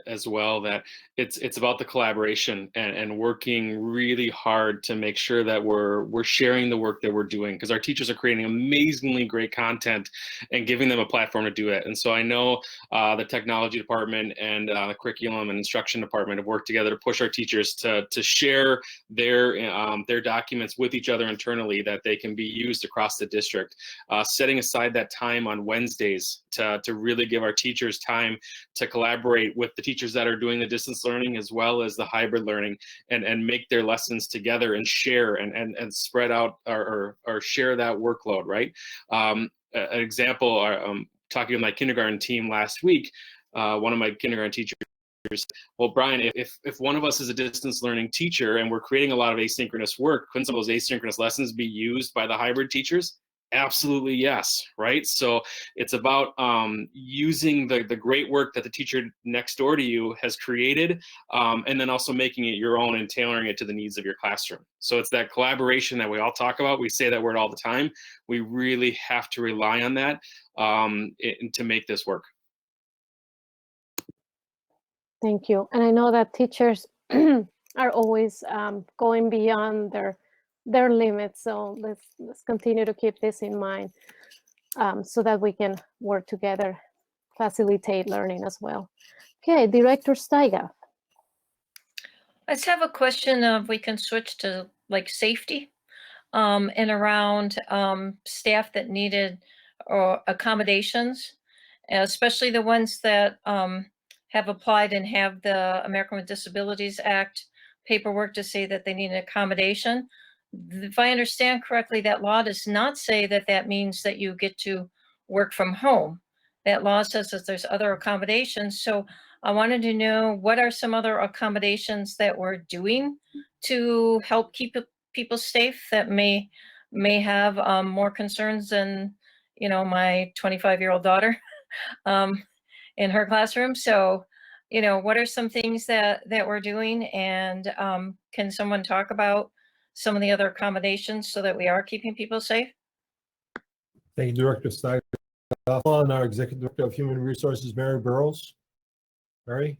as well that it's about the collaboration and working really hard to make sure that we're sharing the work that we're doing, because our teachers are creating amazingly great content and giving them a platform to do it. And so I know the technology department and the curriculum and instruction department have worked together to push our teachers to share their documents with each other internally, that they can be used across the district. Setting aside that time on Wednesdays to really give our teachers time to collaborate with the teachers that are doing the distance learning as well as the hybrid learning, and make their lessons together and share and spread out or share that workload, right? An example, talking with my kindergarten team last week, one of my kindergarten teachers, well, Brian, if one of us is a distance learning teacher and we're creating a lot of asynchronous work, couldn't some of those asynchronous lessons be used by the hybrid teachers? Absolutely yes, right? So it's about using the great work that the teacher next door to you has created, and then also making it your own and tailoring it to the needs of your classroom. So it's that collaboration that we all talk about. We say that word all the time. We really have to rely on that to make this work. Thank you. And I know that teachers are always going beyond their limits. So let's continue to keep this in mind so that we can work together, facilitate learning as well. Okay, Director Steiger. I just have a question if we can switch to like safety and around staff that needed accommodations, especially the ones that have applied and have the American with Disabilities Act paperwork to say that they need an accommodation. If I understand correctly, that law does not say that that means that you get to work from home. That law says that there's other accommodations. So I wanted to know, what are some other accommodations that we're doing to help keep people safe that may have more concerns than, you know, my 25-year-old daughter in her classroom. So, you know, what are some things that we're doing, and can someone talk about some of the other accommodations so that we are keeping people safe? Thank you, Director Steiger. And our Executive Director of Human Resources, Mary Burrows. Mary?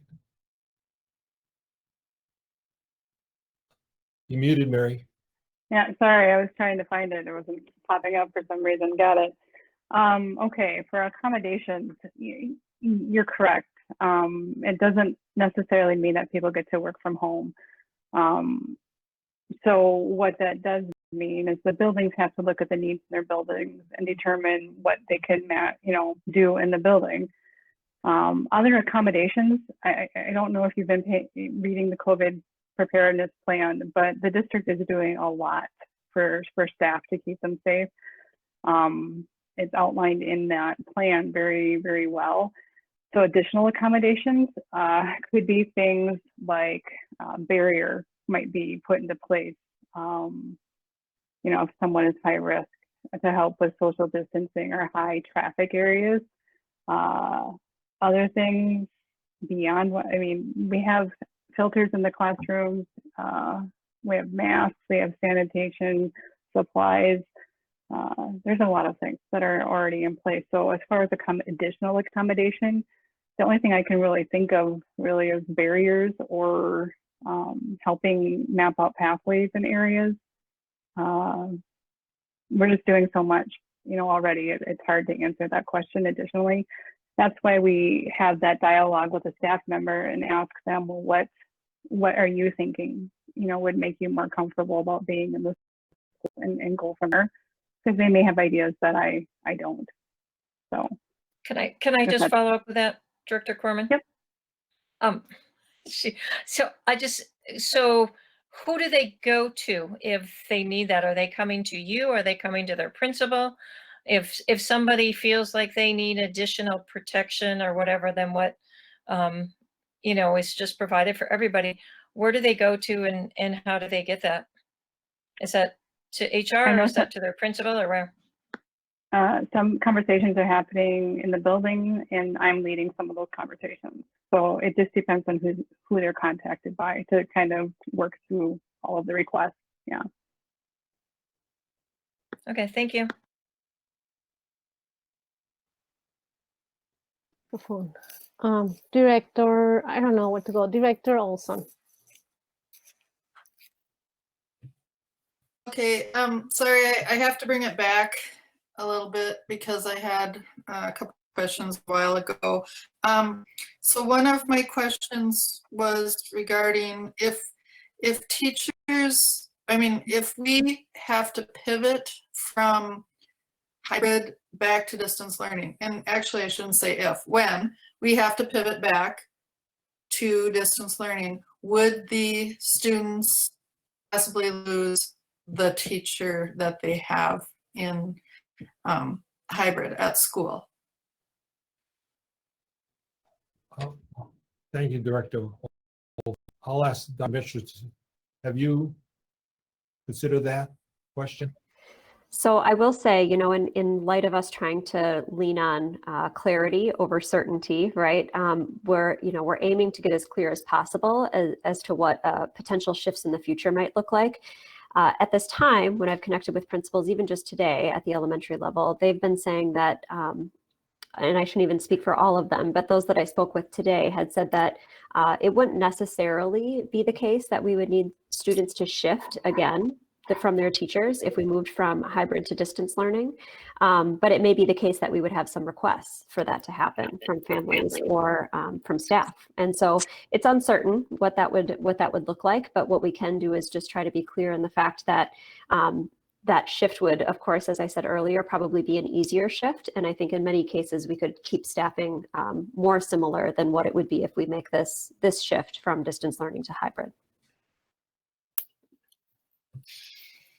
You muted, Mary. Yeah, sorry, I was trying to find it. It wasn't popping up for some reason. Got it. Okay, for accommodations, you're correct. It doesn't necessarily mean that people get to work from home. So what that does mean is the buildings have to look at the needs in their buildings and determine what they can, do in the building. Other accommodations, I don't know if you've been reading the COVID preparedness plan, but the district is doing a lot for staff to keep them safe. It's outlined in that plan very, very well. So additional accommodations could be things like barrier might be put into place. If someone is high risk, to help with social distancing or high traffic areas. Other things beyond we have filters in the classrooms, we have masks, we have sanitation supplies. There's a lot of things that are already in place. So as far as additional accommodation, the only thing I can really think of really is barriers or helping map out pathways in areas. We're just doing so much, already. It's hard to answer that question additionally. That's why we have that dialogue with a staff member and ask them, well, what are you thinking, would make you more comfortable about being in this and go from there, because they may have ideas that I don't. So can I just follow up with that, Director Corman? Yep. So who do they go to if they need that? Are they coming to you? Are they coming to their principal? If somebody feels like they need additional protection or whatever, then what is just provided for everybody, where do they go to and how do they get that? Is that to HR or is that to their principal or where? Some conversations are happening in the building and I'm leading some of those conversations. So it just depends on who they're contacted by to kind of work through all of the requests. Yeah. Okay, thank you. Director, I don't know where to go. Director Olson. Okay, sorry, I have to bring it back a little bit because I had a couple questions a while ago. So one of my questions was regarding if teachers, if we have to pivot from hybrid back to distance learning, and actually I shouldn't say if, when we have to pivot back to distance learning, would the students possibly lose the teacher that they have in hybrid at school? Thank you, Director. I'll ask Dr. Mitchell, have you considered that question? So I will say, you know, in light of us trying to lean on clarity over certainty, right? We're aiming to get as clear as possible as to what potential shifts in the future might look like. At this time, when I've connected with principals, even just today at the elementary level, they've been saying that, and I shouldn't even speak for all of them, but those that I spoke with today had said that it wouldn't necessarily be the case that we would need students to shift again from their teachers if we moved from hybrid to distance learning. But it may be the case that we would have some requests for that to happen from families or from staff. And so it's uncertain what that would look like, but what we can do is just try to be clear in the fact that that shift would, of course, as I said earlier, probably be an easier shift. And I think in many cases we could keep staffing more similar than what it would be if we make this shift from distance learning to hybrid.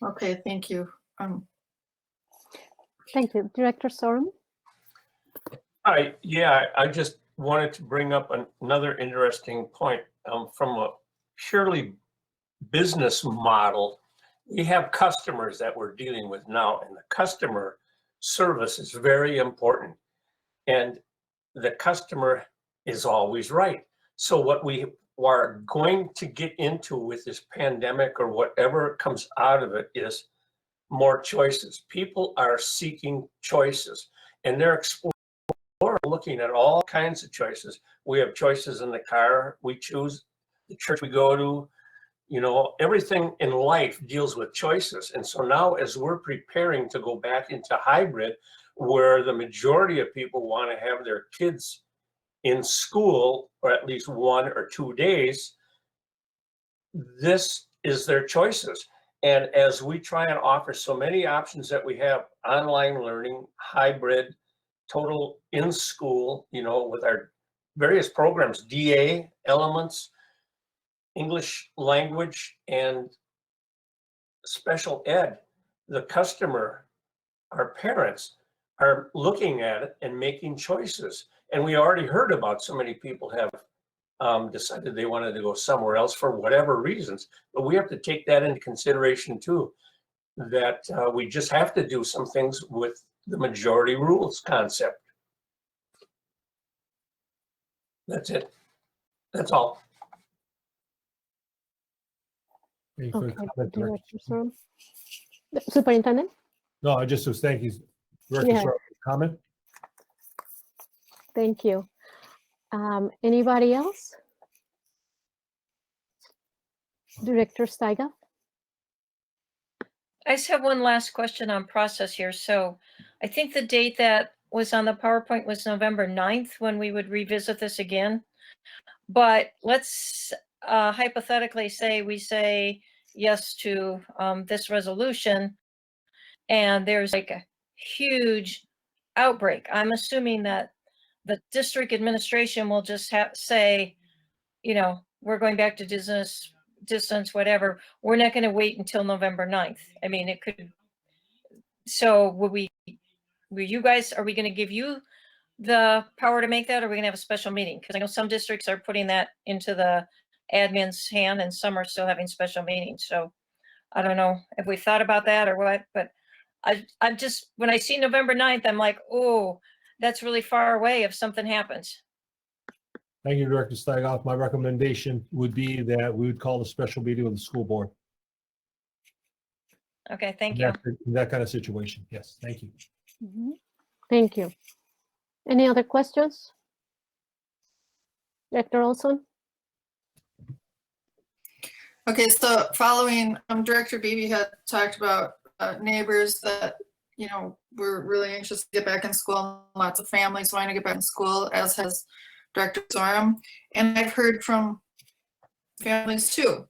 Okay, thank you. Thank you. Director Sorum? I just wanted to bring up another interesting point from a purely business model. We have customers that we're dealing with now, and the customer service is very important. And the customer is always right. So what we are going to get into with this pandemic or whatever comes out of it is more choices. People are seeking choices, and they're exploring, looking at all kinds of choices. We have choices in the car we choose, the church we go to, you know, everything in life deals with choices. And so now as we're preparing to go back into hybrid, where the majority of people want to have their kids in school or at least 1 or 2 days, this is their choices. And as we try and offer so many options that we have, online learning, hybrid, total in school, you know, with our various programs, DA, elements, English language, and special ed, the customer, our parents, are looking at it and making choices. And we already heard about so many people have decided they wanted to go somewhere else for whatever reasons. But we have to take that into consideration too, that we just have to do some things with the majority rules concept. That's it. That's all. Okay, Director Sorum. Superintendent? No, I just was thank you, Director Sorum, for the comment. Thank you. Anybody else? Director Steiger? I just have one last question on process here. So I think the date that was on the PowerPoint was November 9th when we would revisit this again. But let's hypothetically say we say yes to this resolution and there's like a huge outbreak. I'm assuming that the district administration will just say, you know, we're going back to distance, whatever. We're not going to wait until November 9th. I mean, it could. So are we going to give you the power to make that, or are we going to have a special meeting? Because I know some districts are putting that into the admin's hand and some are still having special meetings. So I don't know if we thought about that or what, but I'm just, when I see November 9th, I'm like, oh, that's really far away if something happens. Thank you, Director Steigoff. My recommendation would be that we would call a special meeting with the school board. Okay, thank you. In that kind of situation, yes, thank you. Thank you. Any other questions? Director Olson? Okay, so following, Director Beebe had talked about neighbors that, you know, were really anxious to get back in school. Lots of families wanting to get back in school, as has Director Zoram. And I've heard from families too.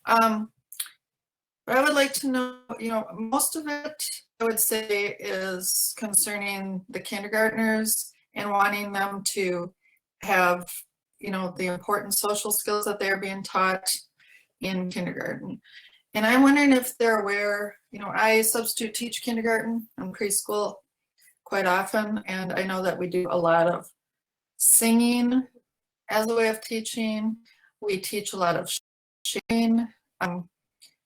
But I would like to know, you know, most of it, I would say, is concerning the kindergartners and wanting them to have, you know, the important social skills that they're being taught in kindergarten. And I'm wondering if they're aware, you know, I substitute teach kindergarten and preschool quite often, and I know that we do a lot of singing as a way of teaching. We teach a lot of sharing,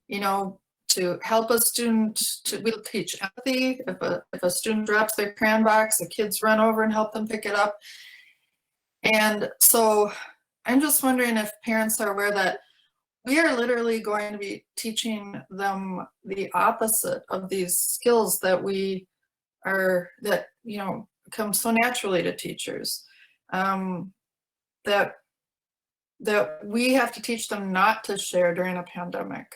you know, to help a student, we'll teach empathy. If a student drops their crayon box, the kids run over and help them pick it up. And so I'm just wondering if parents are aware that we are literally going to be teaching them the opposite of these skills that we are, that, you know, come so naturally to teachers. That we have to teach them not to share during a pandemic.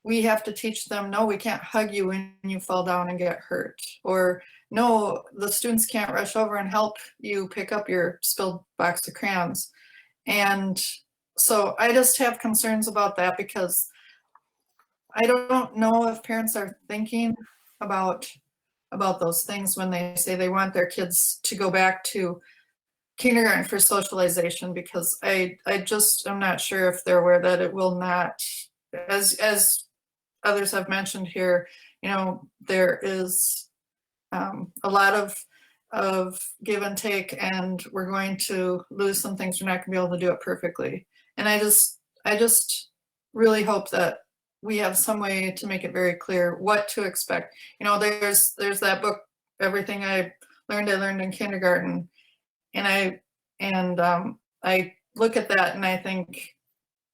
We have to teach them, no, we can't hug you when you fall down and get hurt. Or no, the students can't rush over and help you pick up your spilled box of crayons. And so I just have concerns about that, because I don't know if parents are thinking about those things when they say they want their kids to go back to kindergarten for socialization, because I just am not sure if they're aware that it will not, as others have mentioned here, you know, there is a lot of give and take, and we're going to lose some things. We're not going to be able to do it perfectly. And I just really hope that we have some way to make it very clear what to expect. You know, there's that book, Everything I Learned in Kindergarten, and I look at that and I think,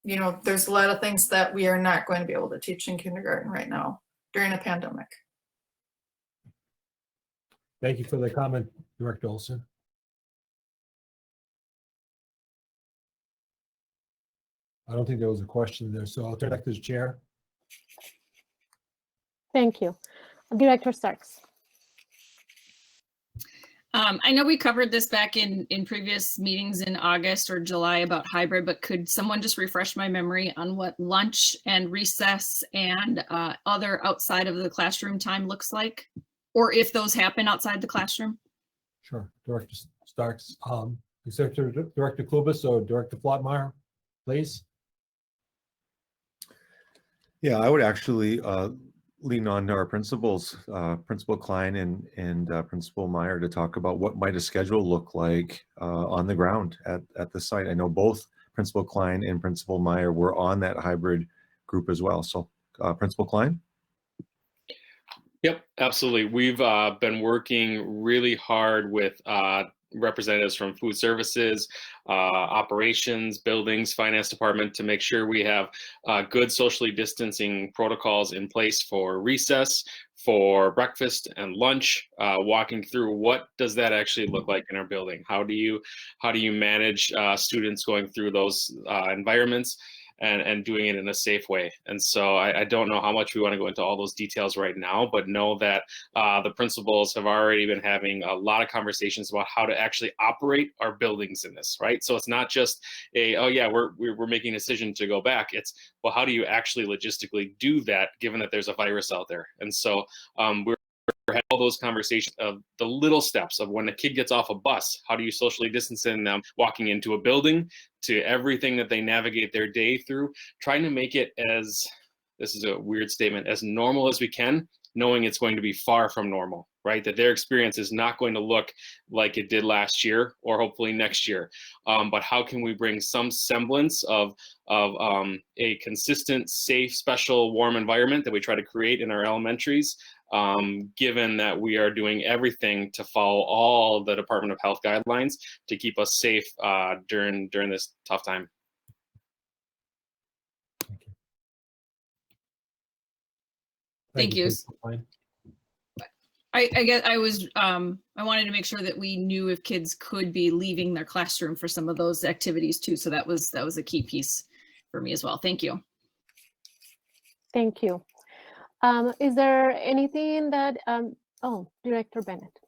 you know, there's a lot of things that we are not going to be able to teach in kindergarten right now during a pandemic. Thank you for the comment, Director Olson. I don't think there was a question there, so I'll turn back to the chair. Thank you. Director Starks. I know we covered this back in previous meetings in August or July about hybrid, but could someone just refresh my memory on what lunch and recess and other outside of the classroom time looks like? Or if those happen outside the classroom? Sure, Director Starks. Executive Director Klubas or Director Flottmeyer, please. Yeah, I would actually lean on our principals, Principal Klein and Principal Meyer, to talk about what might a schedule look like on the ground at the site. I know both Principal Klein and Principal Meyer were on that hybrid group as well. So Principal Klein? Yep, absolutely. We've been working really hard with representatives from food services, operations, buildings, finance department to make sure we have good socially distancing protocols in place for recess, for breakfast and lunch, walking through what does that actually look like in our building? How do you manage students going through those environments? And doing it in a safe way. And so I don't know how much we want to go into all those details right now, but know that the principals have already been having a lot of conversations about how to actually operate our buildings in this, right? So it's not just oh yeah, we're making a decision to go back. It's, well, how do you actually logistically do that given that there's a virus out there? And so we're had all those conversations of the little steps of when a kid gets off a bus, how do you socially distance them walking into a building, to everything that they navigate their day through, trying to make it as, this is a weird statement, as normal as we can, knowing it's going to be far from normal, right? That their experience is not going to look like it did last year or hopefully next year. But how can we bring some semblance of a consistent, safe, special, warm environment that we try to create in our elementaries, given that we are doing everything to follow all the Department of Health guidelines to keep us safe during this tough time. Thank you. I guess I was, I wanted to make sure that we knew if kids could be leaving their classroom for some of those activities too. So that was a key piece for me as well. Thank you. Thank you. Is there anything that, oh, Director Bennett.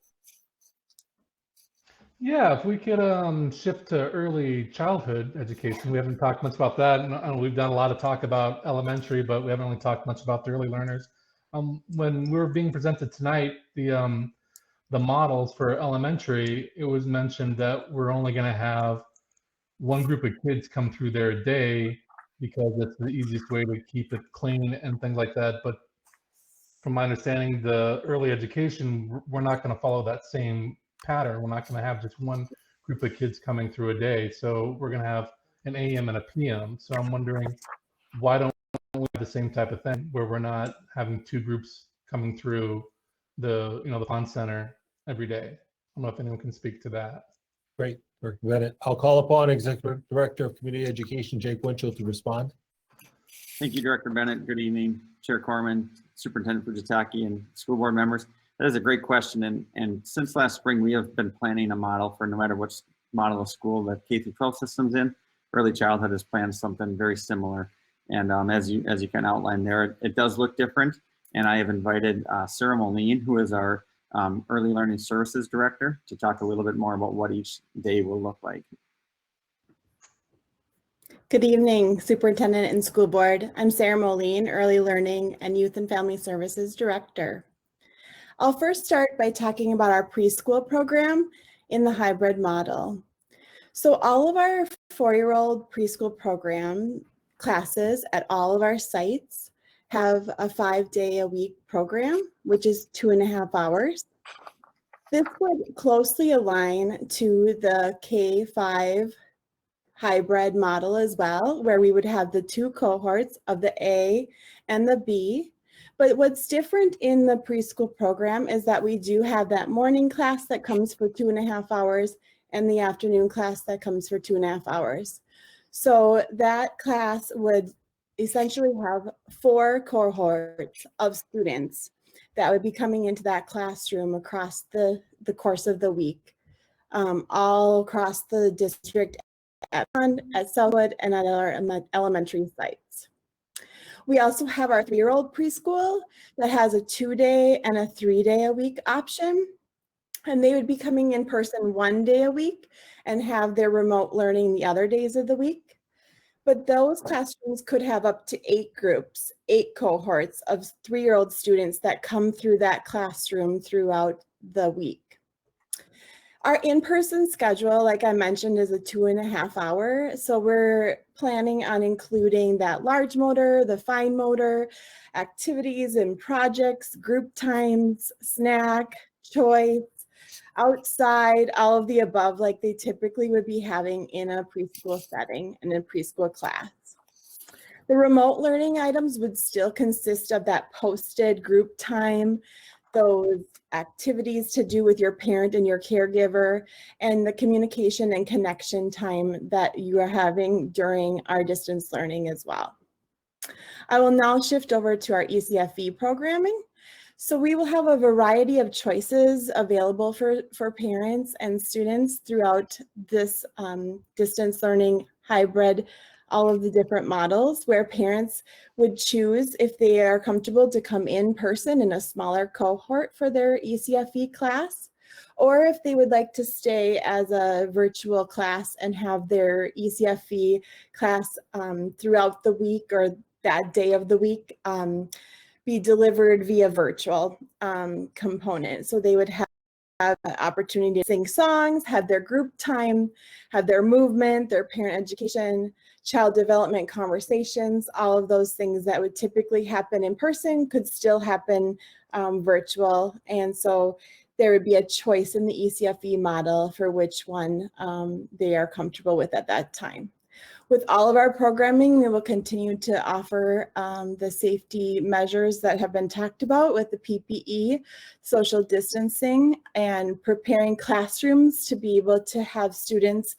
Yeah, if we could shift to early childhood education. We haven't talked much about that. And we've done a lot of talk about elementary, but we haven't really talked much about the early learners. When we were being presented tonight, the models for elementary, it was mentioned that we're only going to have one group of kids come through there a day because it's the easiest way to keep it clean and things like that. But from my understanding, the early education, we're not going to follow that same pattern. We're not going to have just one group of kids coming through a day. So we're going to have an AM and a PM. So I'm wondering, why don't we have the same type of thing where we're not having two groups coming through the pond center every day? I don't know if anyone can speak to that. Great, Director Bennett. I'll call upon Executive Director of Community Education, Jake Winchell, to respond. Thank you, Director Bennett. Good evening, Chair Corman, Superintendent Fujitaki, and school board members. That is a great question. And since last spring, we have been planning a model for no matter which model of school that K-12 system's in. Early childhood has planned something very similar. And as you can outline there, it does look different. And I have invited Sarah Moline, who is our Early Learning Services Director, to talk a little bit more about what each day will look like. Good evening, Superintendent and School Board. I'm Sarah Moline, Early Learning and Youth and Family Services Director. I'll first start by talking about our preschool program in the hybrid model. So all of our 4-year-old preschool program classes at all of our sites have a 5-day-a-week program, which is 2.5 hours. This would closely align to the K-5 hybrid model as well, where we would have the 2 cohorts of the A and the B. But what's different in the preschool program is that we do have that morning class that comes for 2.5 hours and the afternoon class that comes for 2.5 hours. So that class would essentially have 4 cohorts of students that would be coming into that classroom across the course of the week, all across the district at Sellwood and at our elementary sites. We also have our 3-year-old preschool that has a 2-day and a 3-day-a-week option. And they would be coming in person 1 day a week and have their remote learning the other days of the week. But those classrooms could have up to 8 groups, 8 cohorts of 3-year-old students that come through that classroom throughout the week. Our in-person schedule, like I mentioned, is a 2.5 hour. So we're planning on including that large motor, the fine motor, activities and projects, group times, snack, choice, outside, all of the above, like they typically would be having in a preschool setting and a preschool class. The remote learning items would still consist of that posted group time, those activities to do with your parent and your caregiver, and the communication and connection time that you are having during our distance learning as well. I will now shift over to our ECFE programming. So we will have a variety of choices available for parents and students throughout this distance learning hybrid, all of the different models where parents would choose if they are comfortable to come in person in a smaller cohort for their ECFE class, or if they would like to stay as a virtual class and have their ECFE class throughout the week or that day of the week be delivered via virtual component. So they would have an opportunity to sing songs, have their group time, have their movement, their parent education, child development conversations, all of those things that would typically happen in person could still happen virtual. And so there would be a choice in the ECFE model for which one they are comfortable with at that time. With all of our programming, we will continue to offer the safety measures that have been talked about with the PPE, social distancing, and preparing classrooms to be able to have students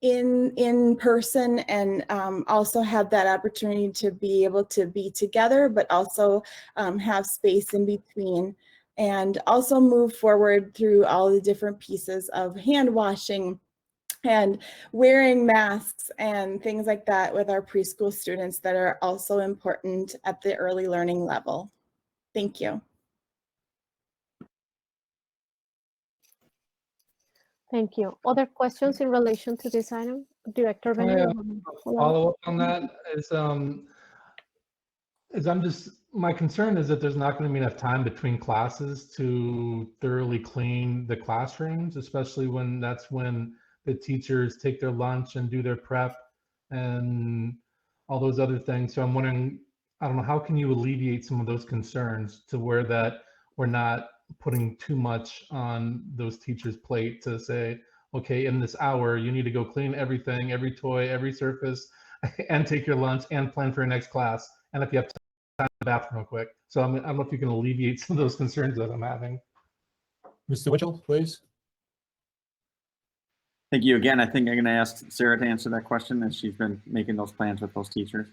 in person and also have that opportunity to be able to be together, but also have space in between and also move forward through all the different pieces of hand washing and wearing masks and things like that with our preschool students that are also important at the early learning level. Thank you. Thank you. Other questions in relation to this item? Director Can I Benjamin? follow up on that? My concern is that there's not going to be enough time between classes to thoroughly clean the classrooms, especially when that's when the teachers take their lunch and do their prep and all those other things. So I'm wondering, I don't know, how can you alleviate some of those concerns to where that we're not putting too much on those teachers' plate to say, okay, in this hour, you need to go clean everything, every toy, every surface, and take your lunch and plan for your next class. And if you have time in the bathroom real quick. So I don't know if you can alleviate some of those concerns that I'm having. Mr. Winchell, please. Thank you again. I think I'm going to ask Sarah to answer that question, as she's been making those plans with those teachers.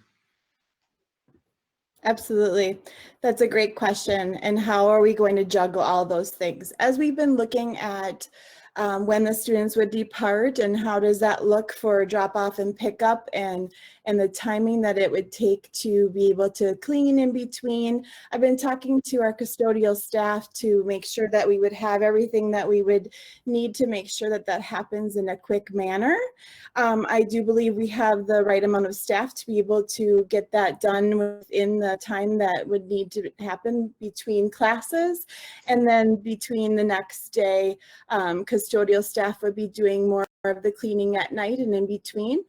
Absolutely. That's a great question. And how are we going to juggle all those things? As we've been looking at when the students would depart and how does that look for drop off and pick up and the timing that it would take to be able to clean in between. I've been talking to our custodial staff to make sure that we would have everything that we would need to make sure that that happens in a quick manner. I do believe we have the right amount of staff to be able to get that done within the time that would need to happen between classes. And then between the next day, custodial staff would be doing more of the cleaning at night and in between.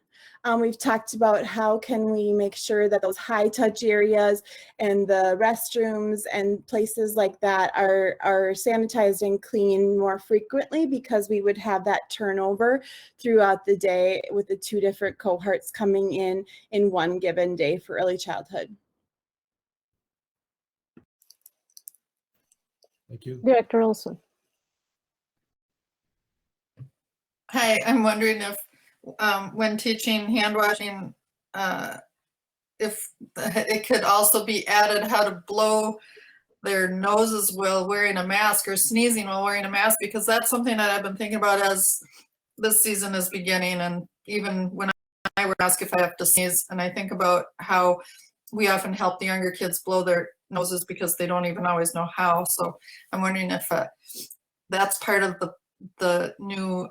We've talked about how can we make sure that those high touch areas and the restrooms and places like that are sanitized and cleaned more frequently, because we would have that turnover throughout the day with the two different cohorts coming in one given day for early childhood. Thank you. Director Olson. Hi, I'm wondering if when teaching hand washing, if it could also be added how to blow their noses while wearing a mask or sneezing while wearing a mask, because that's something that I've been thinking about as this season is beginning, and even when I wear a mask if I have to sneeze, and I think about how we often help the younger kids blow their noses because they don't even always know how. So I'm wondering if that's part of the new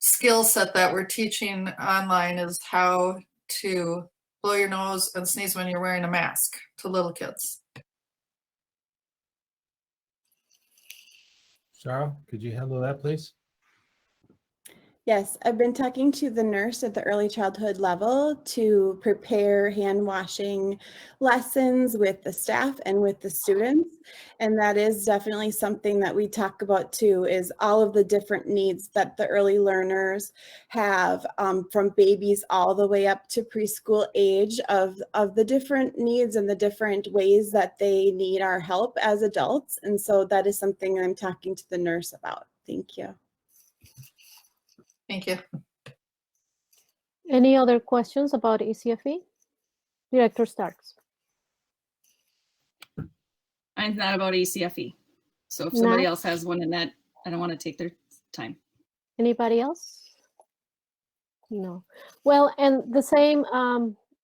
skill set that we're teaching online, is how to blow your nose and sneeze when you're wearing a mask to little kids. Sarah, could you handle that, please? Yes, I've been talking to the nurse at the early childhood level to prepare hand washing lessons with the staff and with the students. And that is definitely something that we talk about too, is all of the different needs that the early learners have, from babies all the way up to preschool age, of the different needs and the different ways that they need our help as adults. And so that is something I'm talking to the nurse about. Thank you. Thank you. Any other questions about ECFE? Director Starks. Mine's not about ECFE. So if somebody else has one in that, I don't want to take their time. Anybody else? No. Well, and the same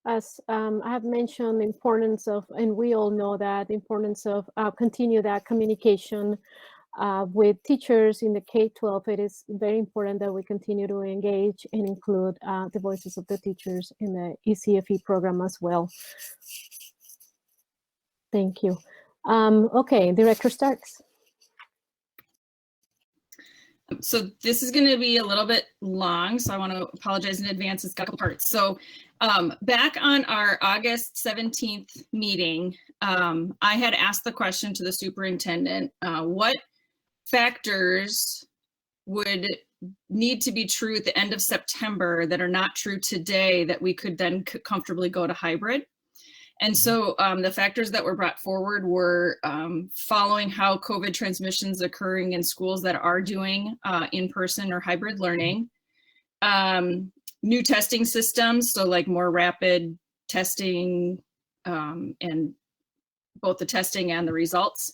as I have mentioned, the importance of, and we all know that, the importance of continue that communication with teachers in the K-12. It is very important that we continue to engage and include the voices of the teachers in the ECFE program as well. Thank you. Okay, Director Starks. So this is going to be a little bit long, so I want to apologize in advance. It's got a couple parts. So back on our August 17th meeting, I had asked the question to the superintendent, what factors would need to be true at the end of September that are not true today that we could then comfortably go to hybrid? And so the factors that were brought forward were following how COVID transmissions occurring in schools that are doing in-person or hybrid learning, new testing systems, so like more rapid testing and both the testing and the results,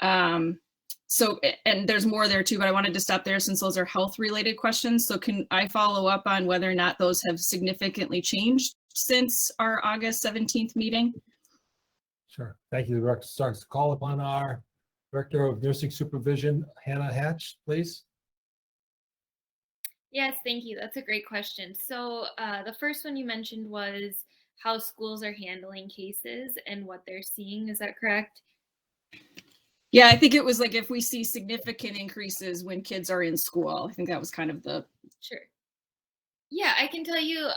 So, and there's more there too, but I wanted to stop there since those are health related questions. So can I follow up on whether or not those have significantly changed since our August 17th meeting? Sure. Thank you, Director Starks. Call upon our Director of Nursing Supervision, Hannah Hatch, please. Yes, thank you. That's a great question. So the first one you mentioned was how schools are handling cases and what they're seeing. Is that correct? Yeah, I think it was like if we see significant increases when kids are in school. I think that was kind of the. Sure. Yeah, I can tell you.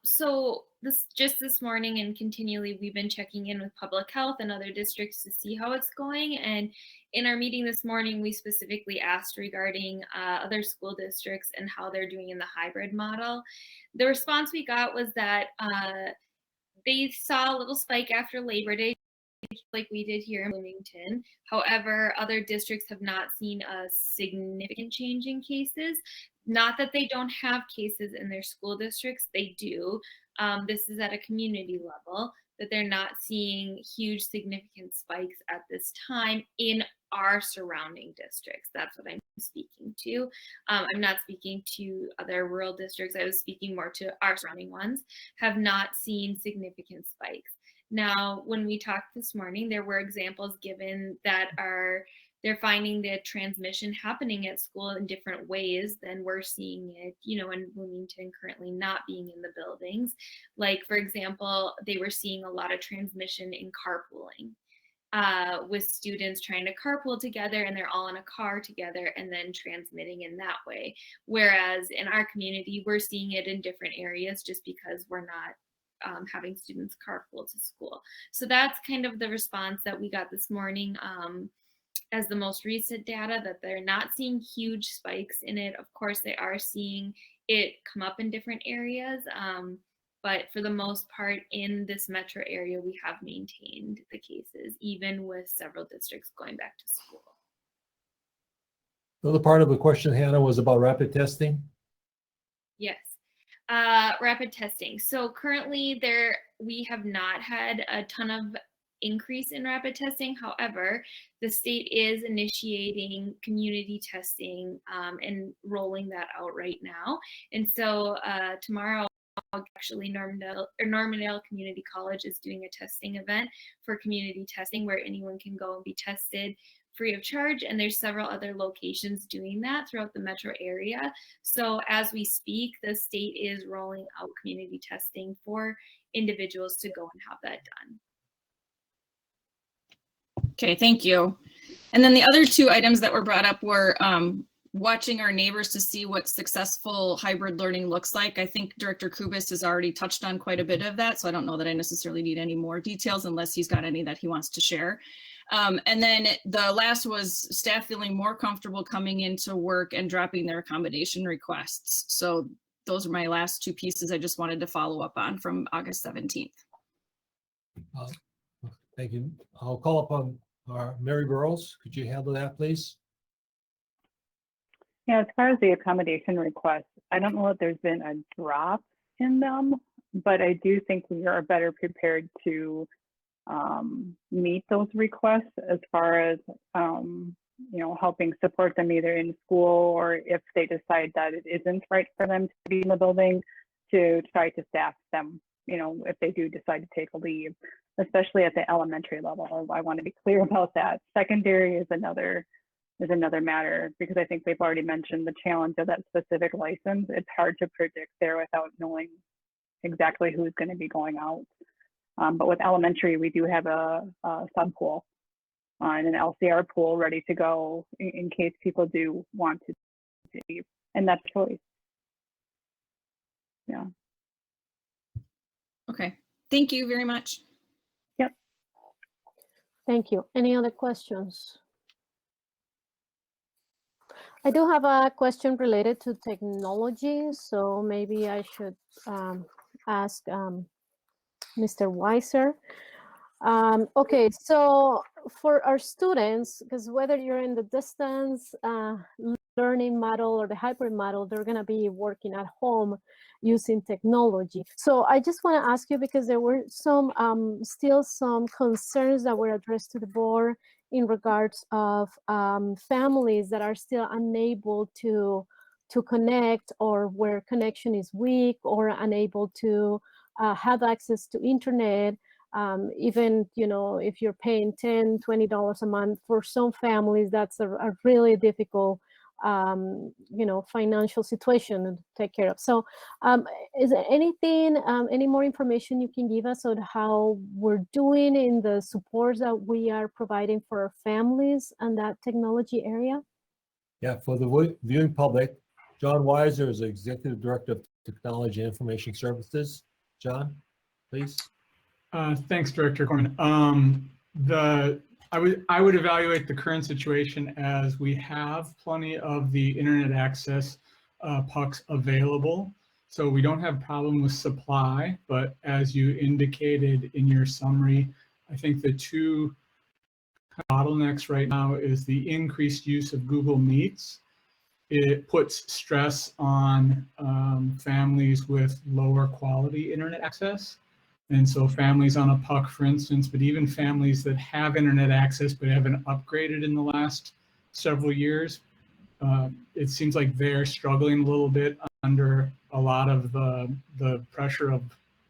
So this morning and continually, we've been checking in with public health and other districts to see how it's going. And in our meeting this morning, we specifically asked regarding other school districts and how they're doing in the hybrid model. The response we got was that they saw a little spike after Labor Day, like we did here in Bloomington. However, other districts have not seen a significant change in cases. Not that they don't have cases in their school districts, they do. This is at a community level, that they're not seeing huge significant spikes at this time in our surrounding districts. That's what I'm speaking to. I'm not speaking to other rural districts. I was speaking more to our surrounding ones, have not seen significant spikes. Now, when we talked this morning, there were examples given that they're finding the transmission happening at school in different ways than we're seeing it, in Bloomington currently not being in the buildings. Like, for example, they were seeing a lot of transmission in carpooling. With students trying to carpool together and they're all in a car together and then transmitting in that way. Whereas in our community, we're seeing it in different areas just because we're not having students carpool to school. So that's kind of the response that we got this morning as the most recent data, that they're not seeing huge spikes in it. Of course, they are seeing it come up in different areas. But for the most part, in this metro area, we have maintained the cases, even with several districts going back to school. The other part of the question, Hannah, was about rapid testing. Yes, rapid testing. So currently we have not had a ton of increase in rapid testing. However, the state is initiating community testing and rolling that out right now. And so tomorrow, actually, Normandale Community College is doing a testing event for community testing where anyone can go and be tested free of charge. And there's several other locations doing that throughout the metro area. So as we speak, the state is rolling out community testing for individuals to go and have that done. Okay, thank you. And then the other two items that were brought up were watching our neighbors to see what successful hybrid learning looks like. I think Director Kubis has already touched on quite a bit of that, so I don't know that I necessarily need any more details unless he's got any that he wants to share. And then the last was staff feeling more comfortable coming into work and dropping their accommodation requests. So those are my last two pieces I just wanted to follow up on from August 17th. Thank you. I'll call upon our Mary Burrows. Could you handle that, please? Yeah, as far as the accommodation requests, I don't know if there's been a drop in them, but I do think we are better prepared to meet those requests as far as, helping support them either in school or if they decide that it isn't right for them to be in the building, to try to staff them, if they do decide to take a leave, especially at the elementary level. I want to be clear about that. Secondary is another matter, because I think they've already mentioned the challenge of that specific license. It's hard to predict there without knowing exactly who's going to be going out. But with elementary, we do have a sub pool and an LCR pool ready to go in case people do want to leave, and that's choice. Yeah. Okay, thank you very much. Yep. Thank you. Any other questions? I do have a question related to technology, so maybe I should ask Mr. Weiser. Okay, so for our students, because whether you're in the distance learning model or the hybrid model, they're going to be working at home using technology. So I just want to ask you, because there were some still some concerns that were addressed to the board in regards of families that are still unable to connect, or where connection is weak, or unable to have access to internet. Even, you know, if you're paying $10, $20 a month, for some families, that's a really difficult, you know, financial situation to take care of. So is there anything, any more information you can give us on how we're doing in the supports that we are providing for our families in that technology area? Yeah, for the viewing public, John Weiser is Executive Director of Technology and Information Services. John, please. Thanks, Director Corman. I would evaluate the current situation as we have plenty of the internet access pucks available. So we don't have a problem with supply, but as you indicated in your summary, I think the two bottlenecks right now is the increased use of Google Meets. It puts stress on families with lower quality internet access. And so families on a puck, for instance, but even families that have internet access but haven't upgraded in the last several years, it seems like they're struggling a little bit under a lot of the pressure of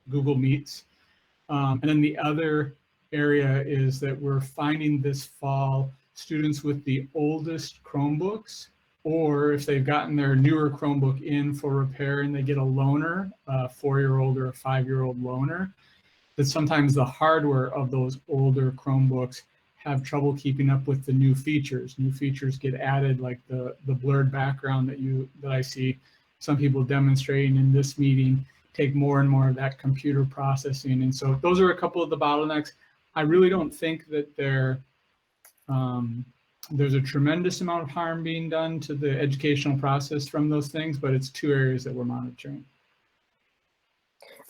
Google Meets. And then the other area is that we're finding this fall students with the oldest Chromebooks, or if they've gotten their newer Chromebook in for repair and they get a loaner, a 4-year-old or a 5-year-old loaner, that sometimes the hardware of those older Chromebooks have trouble keeping up with the new features. New features get added, like the blurred background that I see some people demonstrating in this meeting, take more and more of that computer processing. And so those are a couple of the bottlenecks. I really don't think that there's a tremendous amount of harm being done to the educational process from those things, but it's two areas that we're monitoring.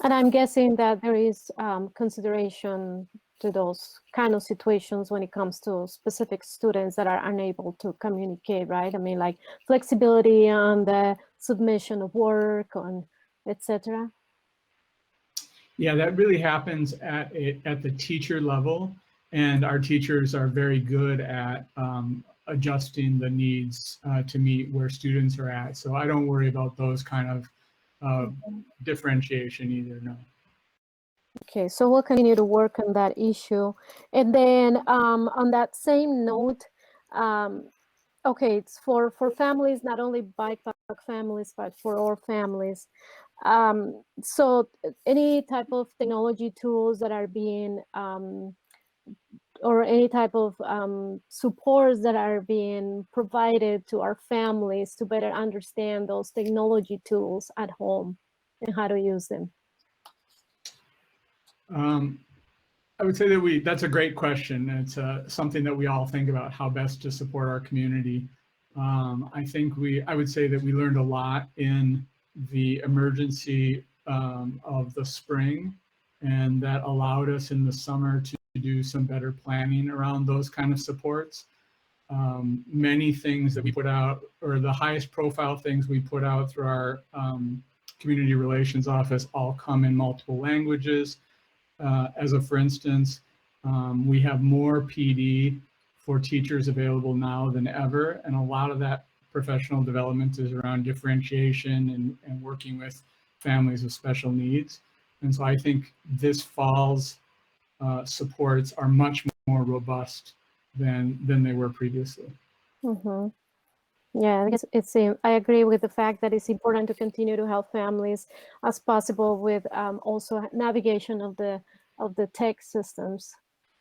And I'm guessing that there is consideration to those kind of situations when it comes to specific students that are unable to communicate, right? I mean, like flexibility on the submission of work, on etc. Yeah, that really happens at the teacher level, and our teachers are very good at adjusting the needs to meet where students are at. So I don't worry about those kind of differentiation either, no. Okay, so we'll continue to work on that issue. And then on that same note, okay, it's for families, not only bike pack families, but for all families. So any type of technology tools that are being, or any type of supports that are being provided to our families to better understand those technology tools at home and how to use them? I would say that that's a great question. It's something that we all think about, how best to support our community. I would say that we learned a lot in the emergency of the spring, and that allowed us in the summer to do some better planning around those kind of supports. Many things that we put out, or the highest profile things we put out through our community relations office, all come in multiple languages. For instance, we have more PD for teachers available now than ever, and a lot of that professional development is around differentiation and working with families with special needs. And so I think this fall's supports are much more robust than they were previously. Mm-hmm. Yeah, I agree with the fact that it's important to continue to help families as possible with also navigation of the tech systems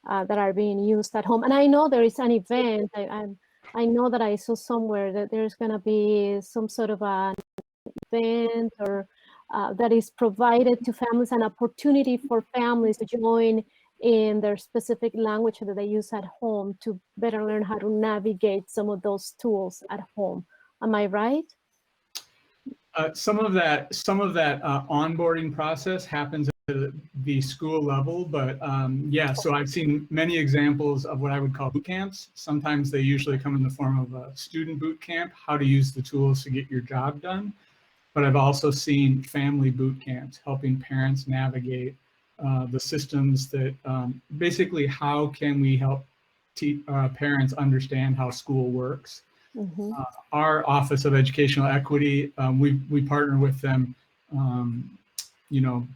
that are being used at home. And I know there is an event. I know that I saw somewhere that there's going to be some sort of an event or that is provided to families, an opportunity for families to join in their specific language that they use at home to better learn how to navigate some of those tools at home. Am I right? Some of that onboarding process happens at the school level, but yeah, so I've seen many examples of what I would call boot camps. Sometimes they usually come in the form of a student boot camp, how to use the tools to get your job done. But I've also seen family boot camps, helping parents navigate the systems that basically, how can we help parents understand how school works. Mm-hmm. Our Office of Educational Equity, we partner with them,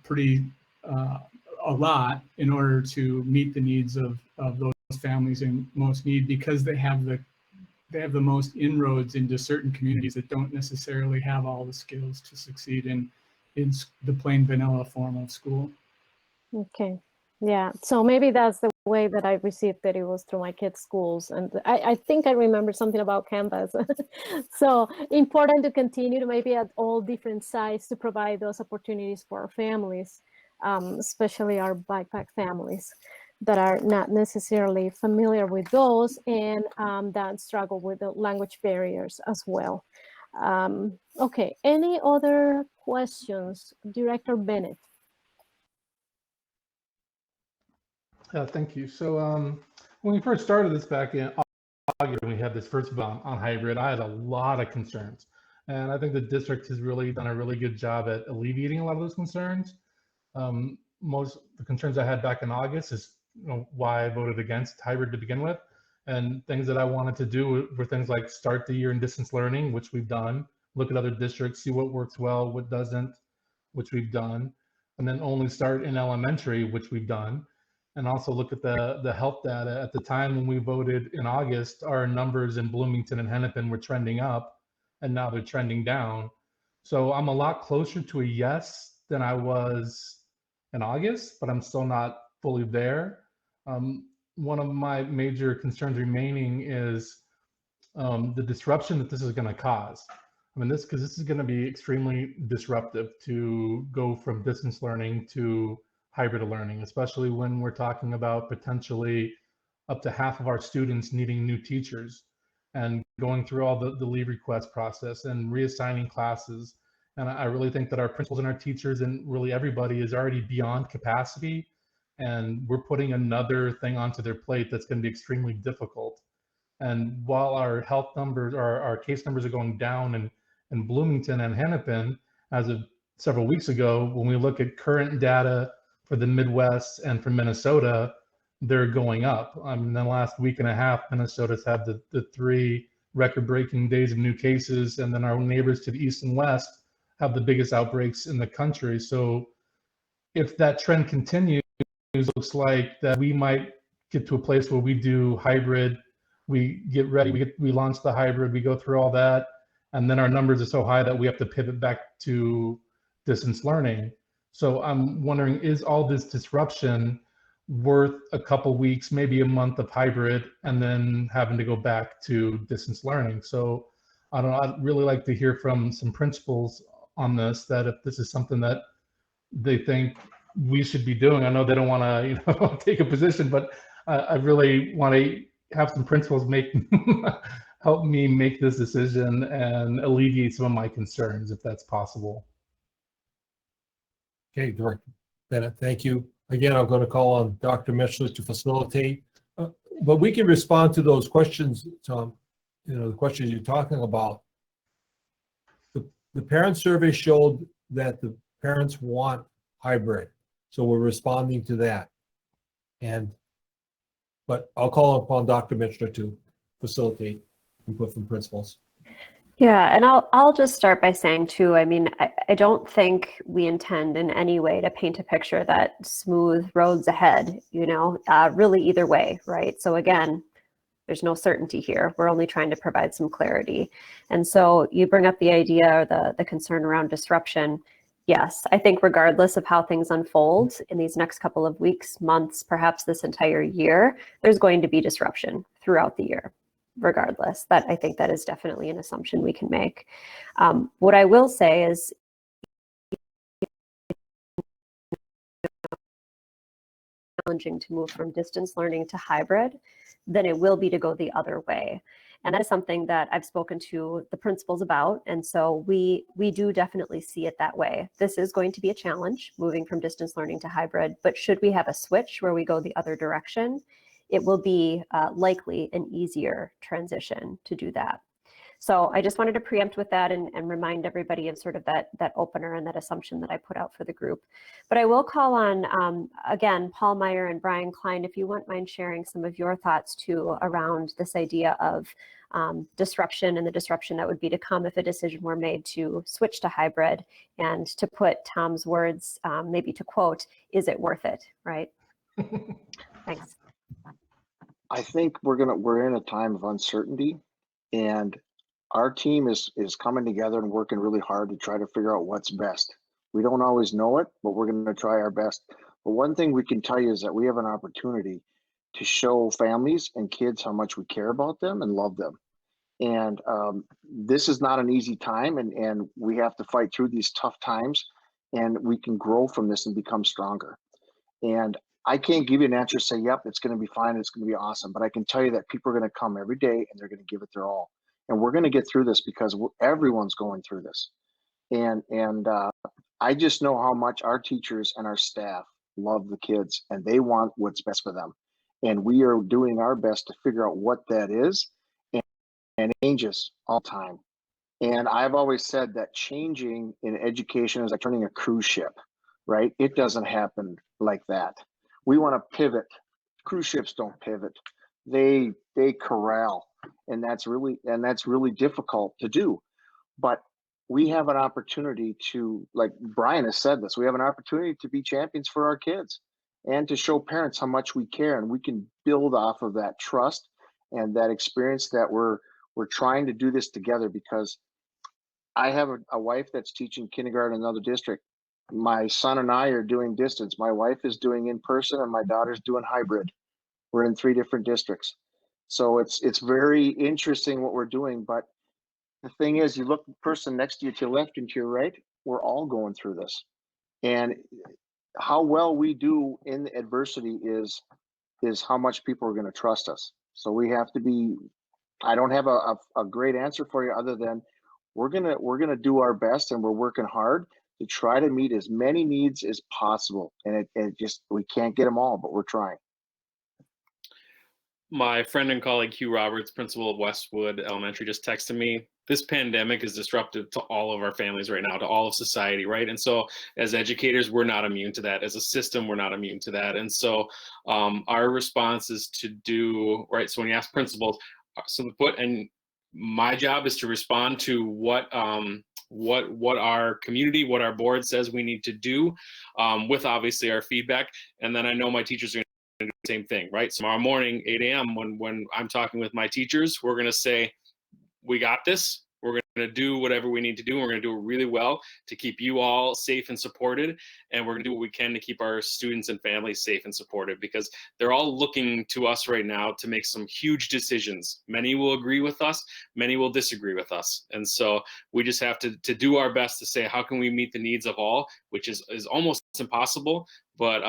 pretty a lot in order to meet the needs of those families in most need, because they have the most inroads into certain communities that don't necessarily have all the skills to succeed in the plain vanilla form of school. Okay. Yeah. So maybe that's the way that I received it. It was through my kids' schools. And I think I remember something about Canvas. So important to continue to maybe at all different sites to provide those opportunities for our families, especially our backpack families that are not necessarily familiar with those and that struggle with the language barriers as well. Okay. Any other questions? Director Bennett. Thank you. So when we first started this back in August, when we had this first bill on hybrid, I had a lot of concerns. And I think the district has really done a really good job at alleviating a lot of those concerns. Most of the concerns I had back in August is why I voted against hybrid to begin with. And things that I wanted to do were things like start the year in distance learning, which we've done, look at other districts, see what works well, what doesn't, which we've done, and then only start in elementary, which we've done. And also look at the health data. At the time when we voted in August, our numbers in Bloomington and Hennepin were trending up, and now they're trending down. So I'm a lot closer to a yes than I was in August, but I'm still not fully there. One of my major concerns remaining is the disruption that this is going to cause. I mean, because this is going to be extremely disruptive to go from distance learning to hybrid learning, especially when we're talking about potentially up to half of our students needing new teachers and going through all the leave request process and reassigning classes. And I really think that our principals and our teachers and really everybody is already beyond capacity. And we're putting another thing onto their plate that's going to be extremely difficult. And while our health numbers, our case numbers are going down in Bloomington and Hennepin, as of several weeks ago, when we look at current data for the Midwest and for Minnesota, they're going up. In the last week and a half, Minnesota's had the 3 record-breaking days of new cases, and then our neighbors to the east and west have the biggest outbreaks in the country. So if that trend continues, it looks like that we might get to a place where we do hybrid, we get ready, we launch the hybrid, we go through all that, and then our numbers are so high that we have to pivot back to distance learning. So I'm wondering, is all this disruption worth a couple weeks, maybe a month of hybrid, and then having to go back to distance learning? So I don't know, I'd really like to hear from some principals on this, that if this is something that they think we should be doing. I know they don't want to take a position, but I really want to have some principals help me make this decision and alleviate some of my concerns, if that's possible. Okay, Director Bennett, thank you. Again, I'm going to call on Dr. Mitchell to facilitate, but we can respond to those questions, Tom, the questions you're talking about. The parent survey showed that the parents want hybrid, so we're responding to that. But I'll call upon Dr. Mitchell to facilitate input from principals. Yeah, and I'll just start by saying too, I mean, I don't think we intend in any way to paint a picture that smooth roads ahead, really either way, right? So again, there's no certainty here. We're only trying to provide some clarity. And so you bring up the idea or the concern around disruption. Yes, I think regardless of how things unfold in these next couple of weeks, months, perhaps this entire year, there's going to be disruption throughout the year. Regardless, I think that is definitely an assumption we can make. What I will say is, challenging to move from distance learning to hybrid than it will be to go the other way. And that is something that I've spoken to the principals about. And so we do definitely see it that way. This is going to be a challenge moving from distance learning to hybrid, but should we have a switch where we go the other direction, it will be likely an easier transition to do that. So I just wanted to preempt with that and remind everybody of sort of that opener and that assumption that I put out for the group. But I will call on, again, Paul Meyer and Brian Klein, if you wouldn't mind sharing some of your thoughts too around this idea of disruption and the disruption that would be to come if a decision were made to switch to hybrid, and to put Tom's words, maybe to quote, is it worth it, right? Thanks. I think we're in a time of uncertainty, and our team is coming together and working really hard to try to figure out what's best. We don't always know it, but we're going to try our best. But one thing we can tell you is that we have an opportunity to show families and kids how much we care about them and love them. And this is not an easy time, and we have to fight through these tough times, and we can grow from this and become stronger. And I can't give you an answer, say, yep, it's going to be fine, it's going to be awesome. But I can tell you that people are going to come every day and they're going to give it their all. And we're going to get through this because everyone's going through this. And I just know how much our teachers and our staff love the kids, and they want what's best for them. And we are doing our best to figure out what that is, and it changes all the time. And I've always said that changing in education is like turning a cruise ship, right? It doesn't happen like that. We want to pivot. Cruise ships don't pivot. They corral, and that's really difficult to do. But we have an opportunity to, like Brian has said this, we have an opportunity to be champions for our kids and to show parents how much we care, and we can build off of that trust and that experience that we're trying to do this together. Because I have a wife that's teaching kindergarten in another district. My son and I are doing distance. My wife is doing in person, and my daughter's doing hybrid. We're in 3 different districts. So it's very interesting what we're doing. But the thing is, you look at the person next to you, to your left and to your right, we're all going through this. And how well we do in adversity is how much people are going to trust us. So we have to be, I don't have a great answer for you other than we're gonna do our best, and we're working hard to try to meet as many needs as possible. And it just, we can't get them all, but we're trying. My friend and colleague Hugh Roberts, principal of Westwood Elementary, just texted me. This pandemic is disruptive to all of our families right now, to all of society, right? And so as educators, we're not immune to that. As a system, we're not immune to that. And so our response is to do, right, so when you ask principals, and my job is to respond to what our community, what our board says we need to do, with obviously our feedback. And then I know my teachers are going to do the same thing, right? Tomorrow morning, 8 a.m., when I'm talking with my teachers, we're going to say, we got this. We're going to do whatever we need to do. And we're going to do it really well to keep you all safe and supported. And we're going to do what we can to keep our students and families safe and supported, because they're all looking to us right now to make some huge decisions. Many will agree with us. Many will disagree with us. And so we just have to do our best to say, how can we meet the needs of all, which is almost impossible. But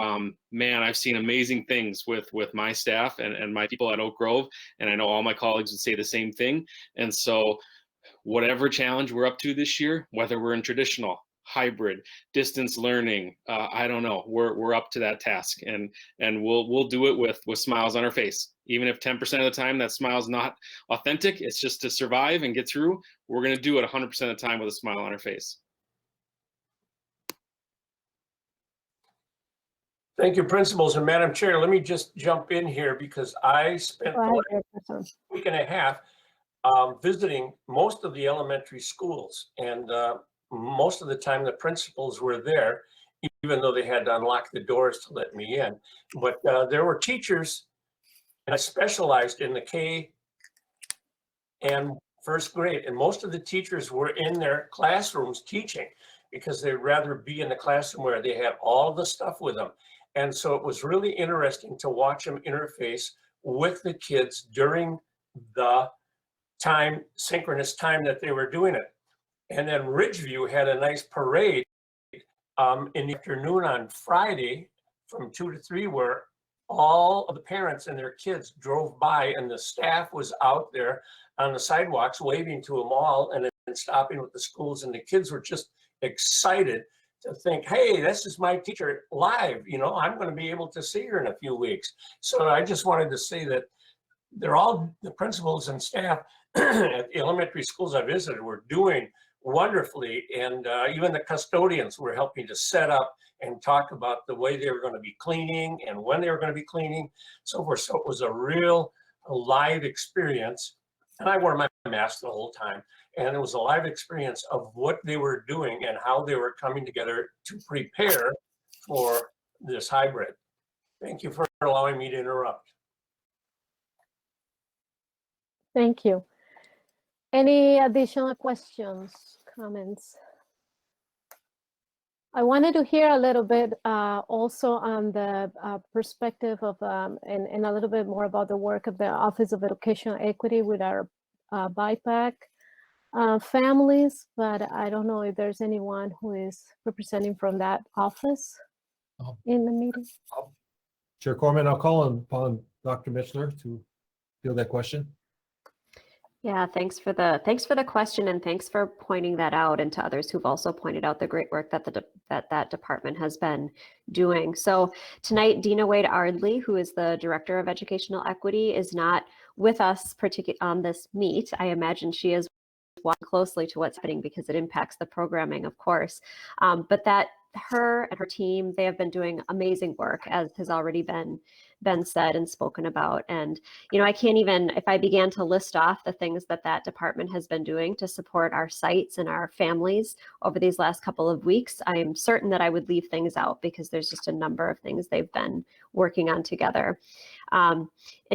man, I've seen amazing things with my staff and my people at Oak Grove. And I know all my colleagues would say the same thing. And so whatever challenge we're up to this year, whether we're in traditional, hybrid, distance learning, I don't know, we're up to that task, and we'll do it with smiles on our face. Even if 10% of the time that smile's not authentic, it's just to survive and get through, we're going to do it 100% of the time with a smile on our face. Thank you, principals. And Madam Chair, let me just jump in here, because I spent the last week and a half visiting most of the elementary schools, and most of the time the principals were there, even though they had to unlock the doors to let me in. But there were teachers, and I specialized in the K and first grade, and most of the teachers were in their classrooms teaching, because they'd rather be in the classroom where they had all the stuff with them. And so it was really interesting to watch them interface with the kids during the synchronous time that they were doing it. And then Ridgeview had a nice parade in the afternoon on Friday from 2 to 3, where all of the parents and their kids drove by, and the staff was out there on the sidewalks waving to them all, and then stopping with the schools, and the kids were just excited to think, hey, this is my teacher live, I'm going to be able to see her in a few weeks. So I just wanted to say that they're all, the principals and staff at the elementary schools I visited were doing wonderfully. And even the custodians were helping to set up and talk about the way they were going to be cleaning and when they were going to be cleaning, so forth. So it was a real live experience. And I wore my mask the whole time. And it was a live experience of what they were doing and how they were coming together to prepare for this hybrid. Thank you for allowing me to interrupt. Thank you. Any additional questions, comments? I wanted to hear a little bit also on the perspective of and a little bit more about the work of the Office of Educational Equity with our BIPAC families, but I don't know if there's anyone who is representing from that office in the meeting. Chair Corman, I'll call upon Dr. Michler to field that question. Yeah, thanks for the question, and thanks for pointing that out, and to others who've also pointed out the great work that that department has been doing. So tonight, Dina Wade Ardley, who is the Director of Educational Equity, is not with us on this meet. I imagine she is watching closely to what's happening because it impacts the programming, of course. But that her and her team, they have been doing amazing work, as has already been said and spoken about. And, you know, I can't even, if I began to list off the things that that department has been doing to support our sites and our families over these last couple of weeks, I'm certain that I would leave things out because there's just a number of things they've been working on together. And,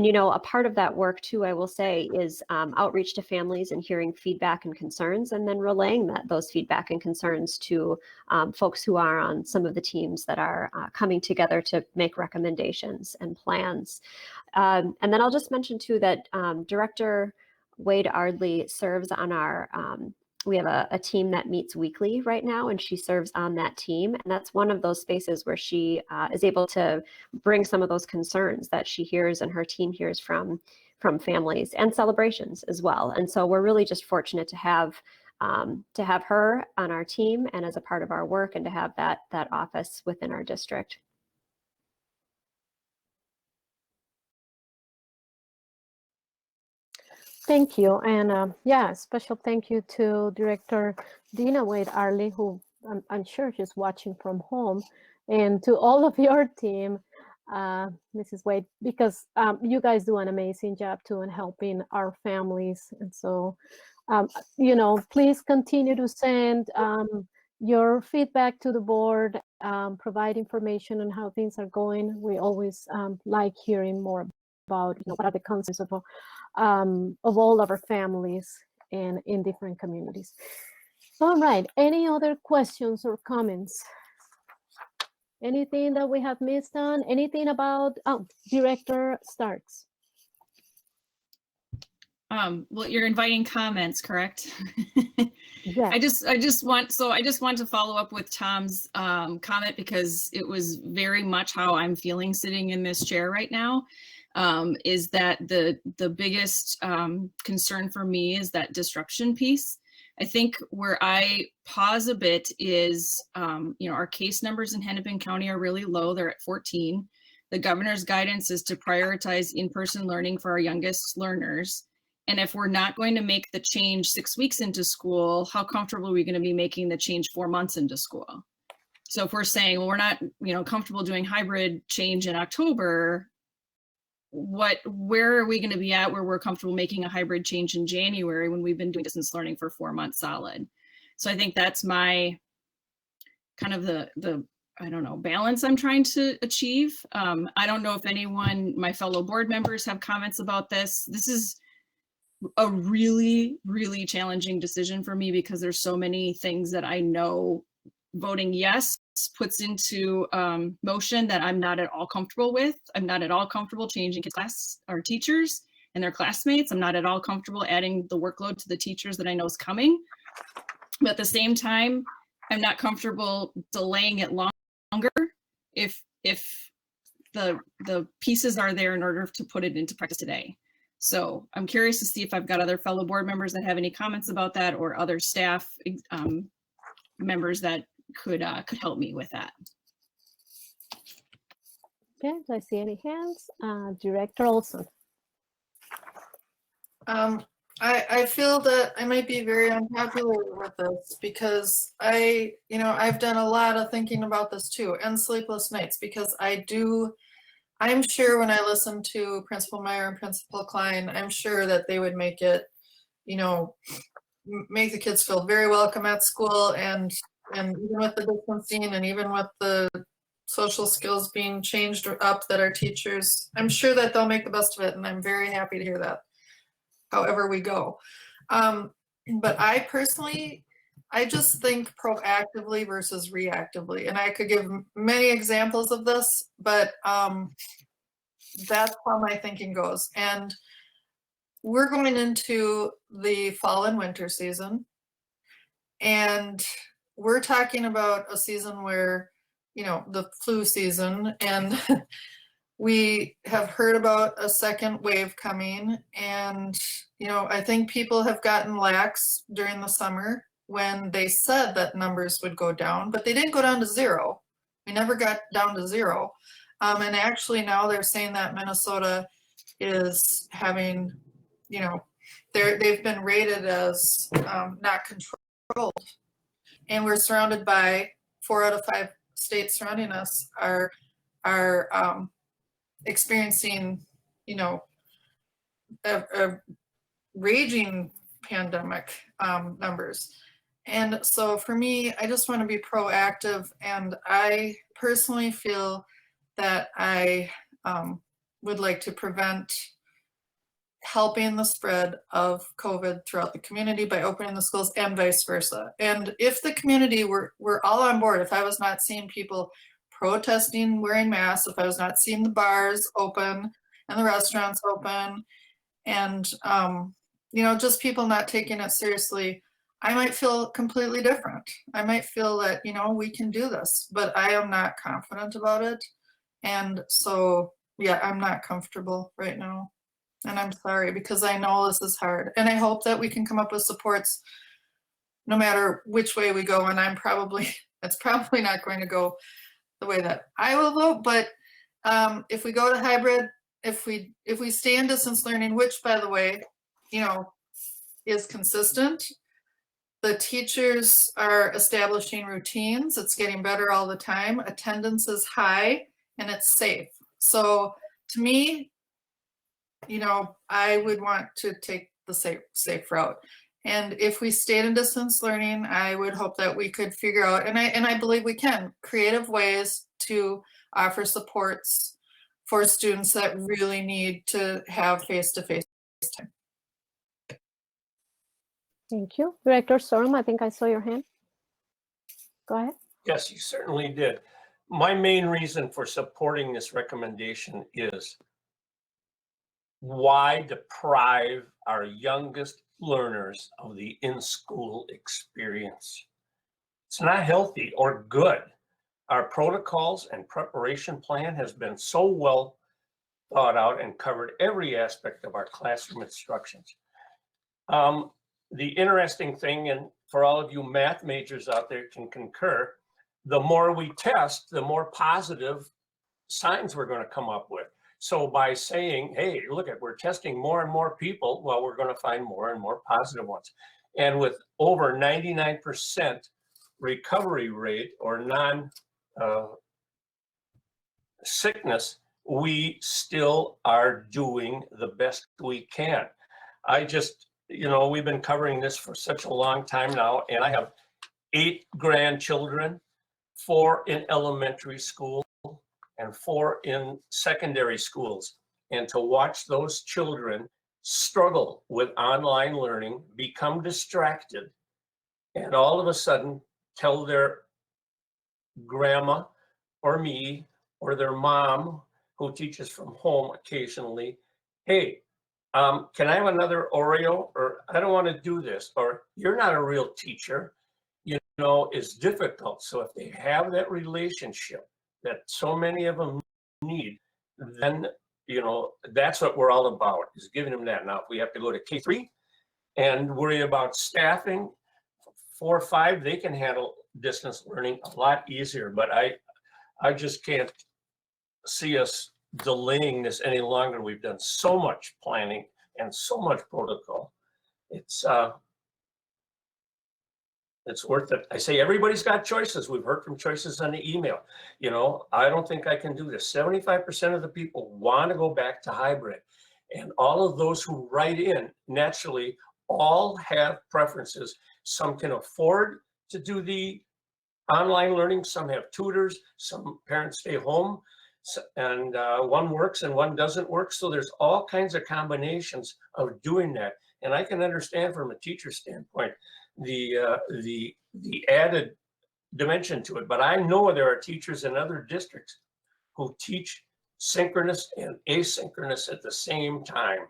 you know, a part of that work too, I will say, is outreach to families and hearing feedback and concerns, and then relaying those feedback and concerns to folks who are on some of the teams that are coming together to make recommendations and plans. And then I'll just mention too that Director Wade Ardley serves on our, we have a team that meets weekly right now, and she serves on that team. And that's one of those spaces where she is able to bring some of those concerns that she hears and her team hears from families and celebrations as well. And so we're really just fortunate to have her on our team and as a part of our work, and to have that office within our district. Thank you. And yeah, special thank you to Director Dina Wade Ardley, who I'm sure she's watching from home, and to all of your team, Mrs. Wade, because you guys do an amazing job too in helping our families. And so, you know, please continue to send your feedback to the board, provide information on how things are going. We always like hearing more about, you know, what are the concerns of all of our families in different communities. All right, any other questions or comments? Anything that we have missed on? Anything about, Director Starks? Well, you're inviting comments, correct? Yeah. I just want to follow up with Tom's comment, because it was very much how I'm feeling sitting in this chair right now. Is that the biggest concern for me is that disruption piece. I think where I pause a bit is, you know, our case numbers in Hennepin County are really low. They're at 14. The governor's guidance is to prioritize in-person learning for our youngest learners. And if we're not going to make the change 6 weeks into school, how comfortable are we going to be making the change 4 months into school? So if we're saying, well, we're not, you know, comfortable doing hybrid change in October, where are we going to be at where we're comfortable making a hybrid change in January when we've been doing distance learning for 4 months solid? So I think that's my kind of the I don't know, balance I'm trying to achieve. I don't know if anyone, my fellow board members, have comments about this. This is a really, really challenging decision for me, because there's so many things that I know voting yes puts into motion that I'm not at all comfortable with. I'm not at all comfortable changing class or teachers and their classmates. I'm not at all comfortable adding the workload to the teachers that I know is coming. But at the same time, I'm not comfortable delaying it longer if the pieces are there in order to put it into practice today. So I'm curious to see if I've got other fellow board members that have any comments about that, or other staff members that could help me with that. Okay, do I see any hands? Director Olson. I feel that I might be very unpopular with this because I've done a lot of thinking about this too, and sleepless nights, because I'm sure when I listen to Principal Meyer and Principal Klein, I'm sure that they would make it, make the kids feel very welcome at school, and even with the distancing and even with the social skills being changed up that our teachers, I'm sure that they'll make the best of it, and I'm very happy to hear that, however we go. But I personally, I just think proactively versus reactively, and I could give many examples of this, but that's how my thinking goes. And we're going into the fall and winter season, and we're talking about a season where, the flu season, and we have heard about a second wave coming, and I think people have gotten lax during the summer when they said that numbers would go down, but they didn't go down to zero. We never got down to zero. And actually now they're saying that Minnesota is having, they've been rated as not controlled. And we're surrounded by 4 out of 5 states surrounding us are experiencing, a raging pandemic numbers. And so for me, I just want to be proactive, and I personally feel that I would like to prevent helping the spread of COVID throughout the community by opening the schools, and vice versa. And if the community were all on board, if I was not seeing people protesting wearing masks, if I was not seeing the bars open and the restaurants open, and just people not taking it seriously, I might feel completely different. I might feel that, we can do this, but I am not confident about it. And so, yeah, I'm not comfortable right now. And I'm sorry, because I know this is hard. And I hope that we can come up with supports no matter which way we go. And it's probably not going to go the way that I will vote. But if we go to hybrid, if we stay in distance learning, which, by the way, is consistent, the teachers are establishing routines. It's getting better all the time. Attendance is high and it's safe. So to me, I would want to take the safe route. And if we stayed in distance learning, I would hope that we could figure out, and I believe we can, creative ways to offer supports for students that really need to have face-to-face time. Thank you. Director Sorum, I think I saw your hand. Go ahead. Yes, you certainly did. My main reason for supporting this recommendation is, why deprive our youngest learners of the in-school experience? It's not healthy or good. Our protocols and preparation plan has been so well thought out and covered every aspect of our classroom instructions. The interesting thing, and for all of you math majors out there can concur, the more we test, the more positive signs we're going to come up with. So by saying, hey, look at, we're testing more and more people, well, we're going to find more and more positive ones. And with over 99% recovery rate or non-sickness, we still are doing the best we can. We've been covering this for such a long time now, and I have 8 grandchildren, 4 in elementary school and 4 in secondary schools. And to watch those children struggle with online learning, become distracted, and all of a sudden tell their grandma or me or their mom, who teaches from home occasionally, hey, can I have another Oreo? Or I don't want to do this, or you're not a real teacher, is difficult. So if they have that relationship that so many of them need, then, that's what we're all about, is giving them that. Now, if we have to go to K3 and worry about staffing, 4 or 5, they can handle distance learning a lot easier. But I just can't see us delaying this any longer. We've done so much planning and so much protocol. It's worth it. I say everybody's got choices. We've heard from choices on the email. You know, I don't think I can do this. 75% of the people want to go back to hybrid. And all of those who write in, naturally, all have preferences. Some can afford to do the online learning. Some have tutors. Some parents stay home. And one works and one doesn't work. So there's all kinds of combinations of doing that. And I can understand from a teacher standpoint the added dimension to it. But I know there are teachers in other districts who teach synchronous and asynchronous at the same time.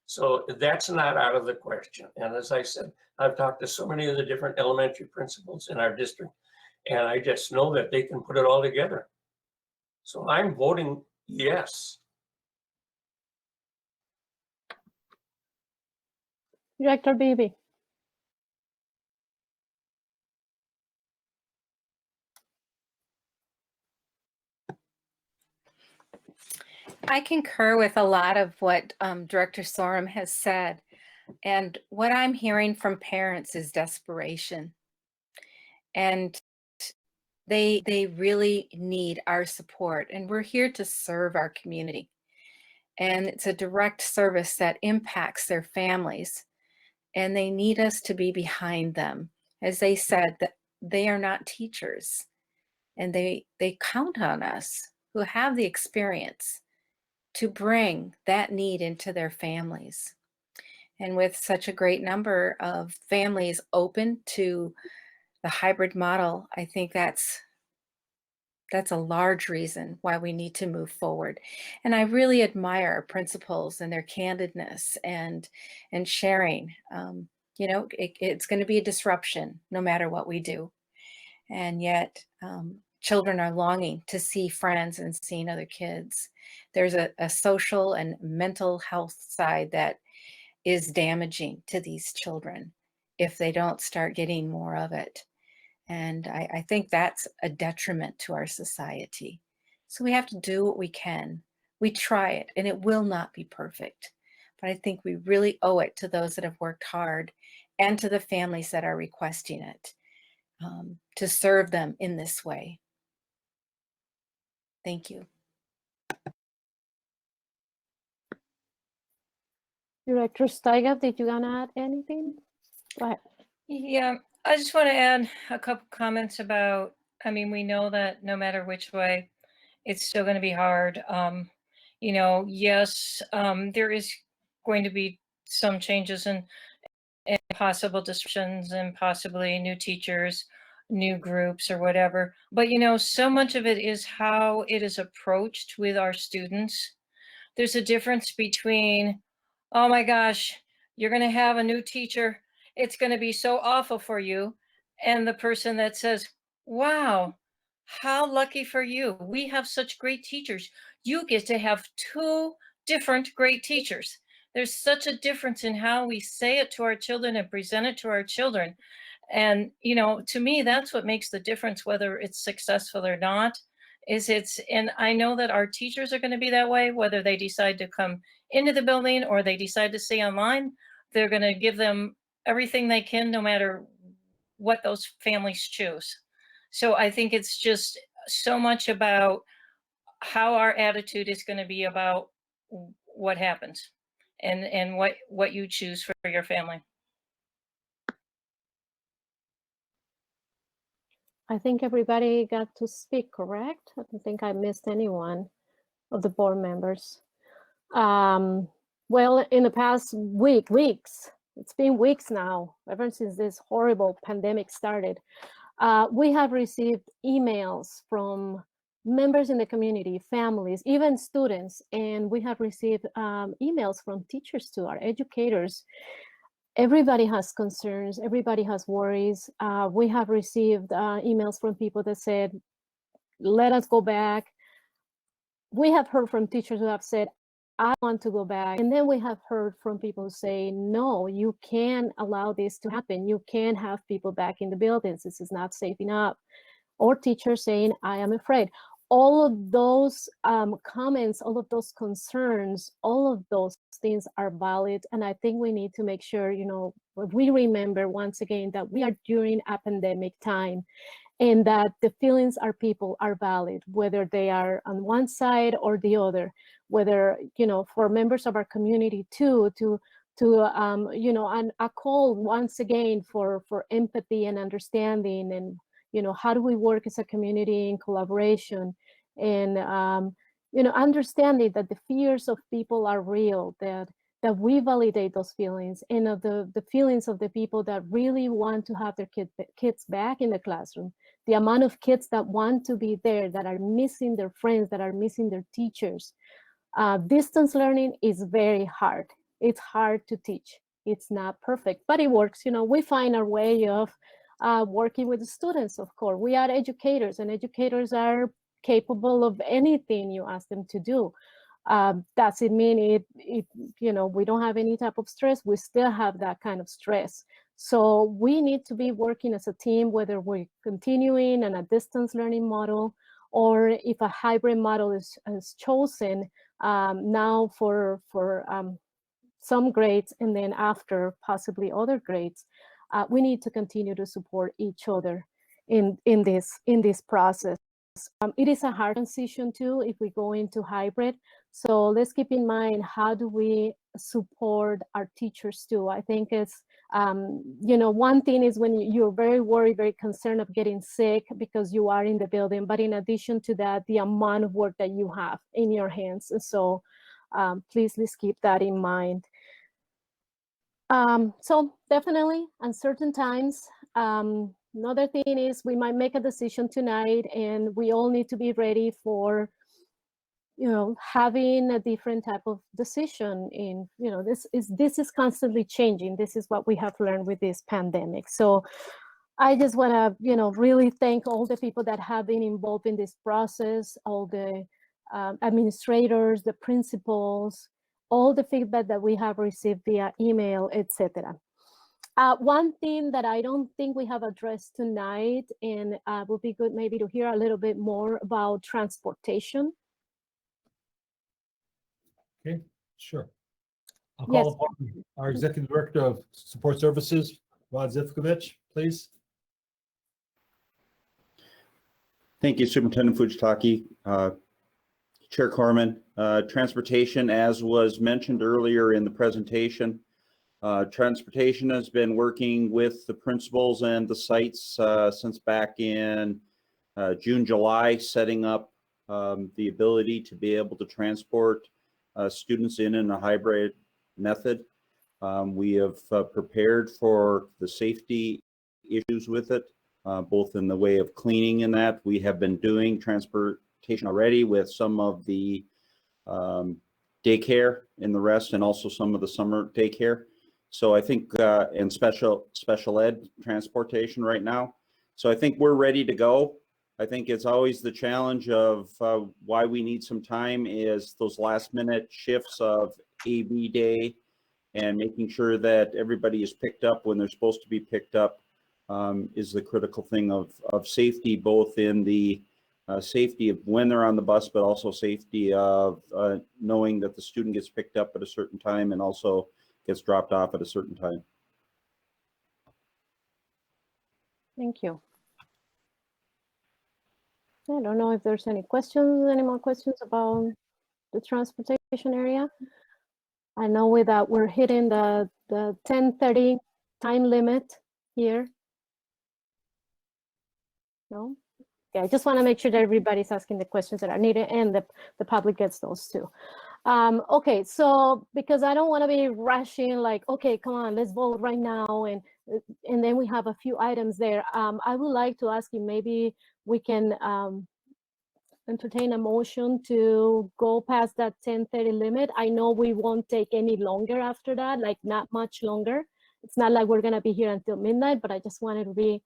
So that's not out of the question. And as I said, I've talked to so many of the different elementary principals in our district, and I just know that they can put it all together. So I'm voting yes. Director Beebe. I concur with a lot of what Director Sorum has said. And what I'm hearing from parents is desperation. And they really need our support. And we're here to serve our community. And it's a direct service that impacts their families. And they need us to be behind them. As they said, that they are not teachers. And they count on us who have the experience to bring that need into their families. And with such a great number of families open to the hybrid model, I think that's a large reason why we need to move forward. And I really admire our principals and their candidness and sharing. You know, it's going to be a disruption no matter what we do. And yet children are longing to see friends and seeing other kids. There's a social and mental health side that is damaging to these children if they don't start getting more of it. And I think that's a detriment to our society. So we have to do what we can. We try it, and it will not be perfect. But I think we really owe it to those that have worked hard and to the families that are requesting it to serve them in this way. Thank you. Director Steiger, did you want to add anything? Go ahead. Yeah, I just want to add a couple comments about, I mean, we know that no matter which way, it's still going to be hard. You know, yes, there is going to be some changes and possible disruptions and possibly new teachers, new groups or whatever. But, you know, so much of it is how it is approached with our students. There's a difference between, oh my gosh, you're going to have a new teacher. It's going to be so awful for you. And the person that says, wow, how lucky for you. We have such great teachers. You get to have two different great teachers. There's such a difference in how we say it to our children and present it to our children. And, you know, to me, that's what makes the difference, whether it's successful or not, and I know that our teachers are going to be that way, whether they decide to come into the building or they decide to stay online. They're going to give them everything they can, no matter what those families choose. So I think it's just so much about how our attitude is going to be about what happens and what you choose for your family. I think everybody got to speak, correct? I don't think I missed anyone of the board members. Well, in the past weeks, it's been weeks now, ever since this horrible pandemic started, we have received emails from members in the community, families, even students, and we have received emails from teachers too, our educators. Everybody has concerns, everybody has worries. We have received emails from people that said, let us go back. We have heard from teachers who have said, I want to go back. And then we have heard from people who say, no, you can't allow this to happen. You can't have people back in the buildings. This is not safe enough. Or teachers saying, I am afraid. all of those comments, all of those concerns, all of those things are valid. And I think we need to make sure, you know, we remember once again that we are during a pandemic time, and that the feelings of people are valid, whether they are on one side or the other, whether, you know, for members of our community too, to you know, and a call once again for empathy and understanding, and, you know, how do we work as a community in collaboration, and, you know, understanding that the fears of people are real, that we validate those feelings, and of the feelings of the people that really want to have their kids back in the classroom, the amount of kids that want to be there, that are missing their friends, that are missing their teachers. Distance learning is very hard. It's hard to teach. It's not perfect, but it works. You know, we find our way of working with the students, of course. We are educators, and educators are capable of anything you ask them to do. Does it mean it, you know, we don't have any type of stress? We still have that kind of stress. So we need to be working as a team, whether we're continuing in a distance learning model, or if a hybrid model is chosen now for some grades, and then after possibly other grades. We need to continue to support each other in this process. It is a hard transition too if we go into hybrid. So let's keep in mind, how do we support our teachers too? I think it's, you know, one thing is when you're very worried, very concerned of getting sick because you are in the building, but in addition to that, the amount of work that you have in your hands. And so please, let's keep that in mind. So definitely uncertain times. Another thing is we might make a decision tonight, and we all need to be ready for, you know, having a different type of decision. In, you know, this is constantly changing. This is what we have learned with this pandemic. So I just want to, you know, really thank all the people that have been involved in this process, all the administrators, the principals, all the feedback that we have received via email, etc. One thing that I don't think we have addressed tonight, and would be good maybe to hear a little bit more about transportation. Okay, sure. I'll Yes. call upon our Executive Director of Support Services, Rod Zivkovich, please. Thank you, Superintendent Fujitaki. Chair Corman, transportation, as was mentioned earlier in the presentation, transportation has been working with the principals and the sites since back in June, July, setting up the ability to be able to transport students in a hybrid method. We have prepared for the safety issues with it, both in the way of cleaning and that. We have been doing transportation already with some of the daycare and the rest, and also some of the summer daycare. So I think, and special ed transportation right now. So I think we're ready to go. I think it's always the challenge of why we need some time is those last minute shifts of AB day and making sure that everybody is picked up when they're supposed to be picked up is the critical thing of safety, both in the safety of when they're on the bus, but also safety of knowing that the student gets picked up at a certain time and also gets dropped off at a certain time. Thank you. I don't know if there's any questions, any more questions about the transportation area. I know with that we're hitting the 10:30 time limit here. No? Okay, I just want to make sure that everybody's asking the questions that are needed and the public gets those too. Okay, so because I don't want to be rushing like, okay, come on, let's vote right now. And then we have a few items there. I would like to ask you, maybe we can entertain a motion to go past that 10:30 limit. I know we won't take any longer after that, like not much longer. It's not like we're going to be here until midnight, but I just wanted to be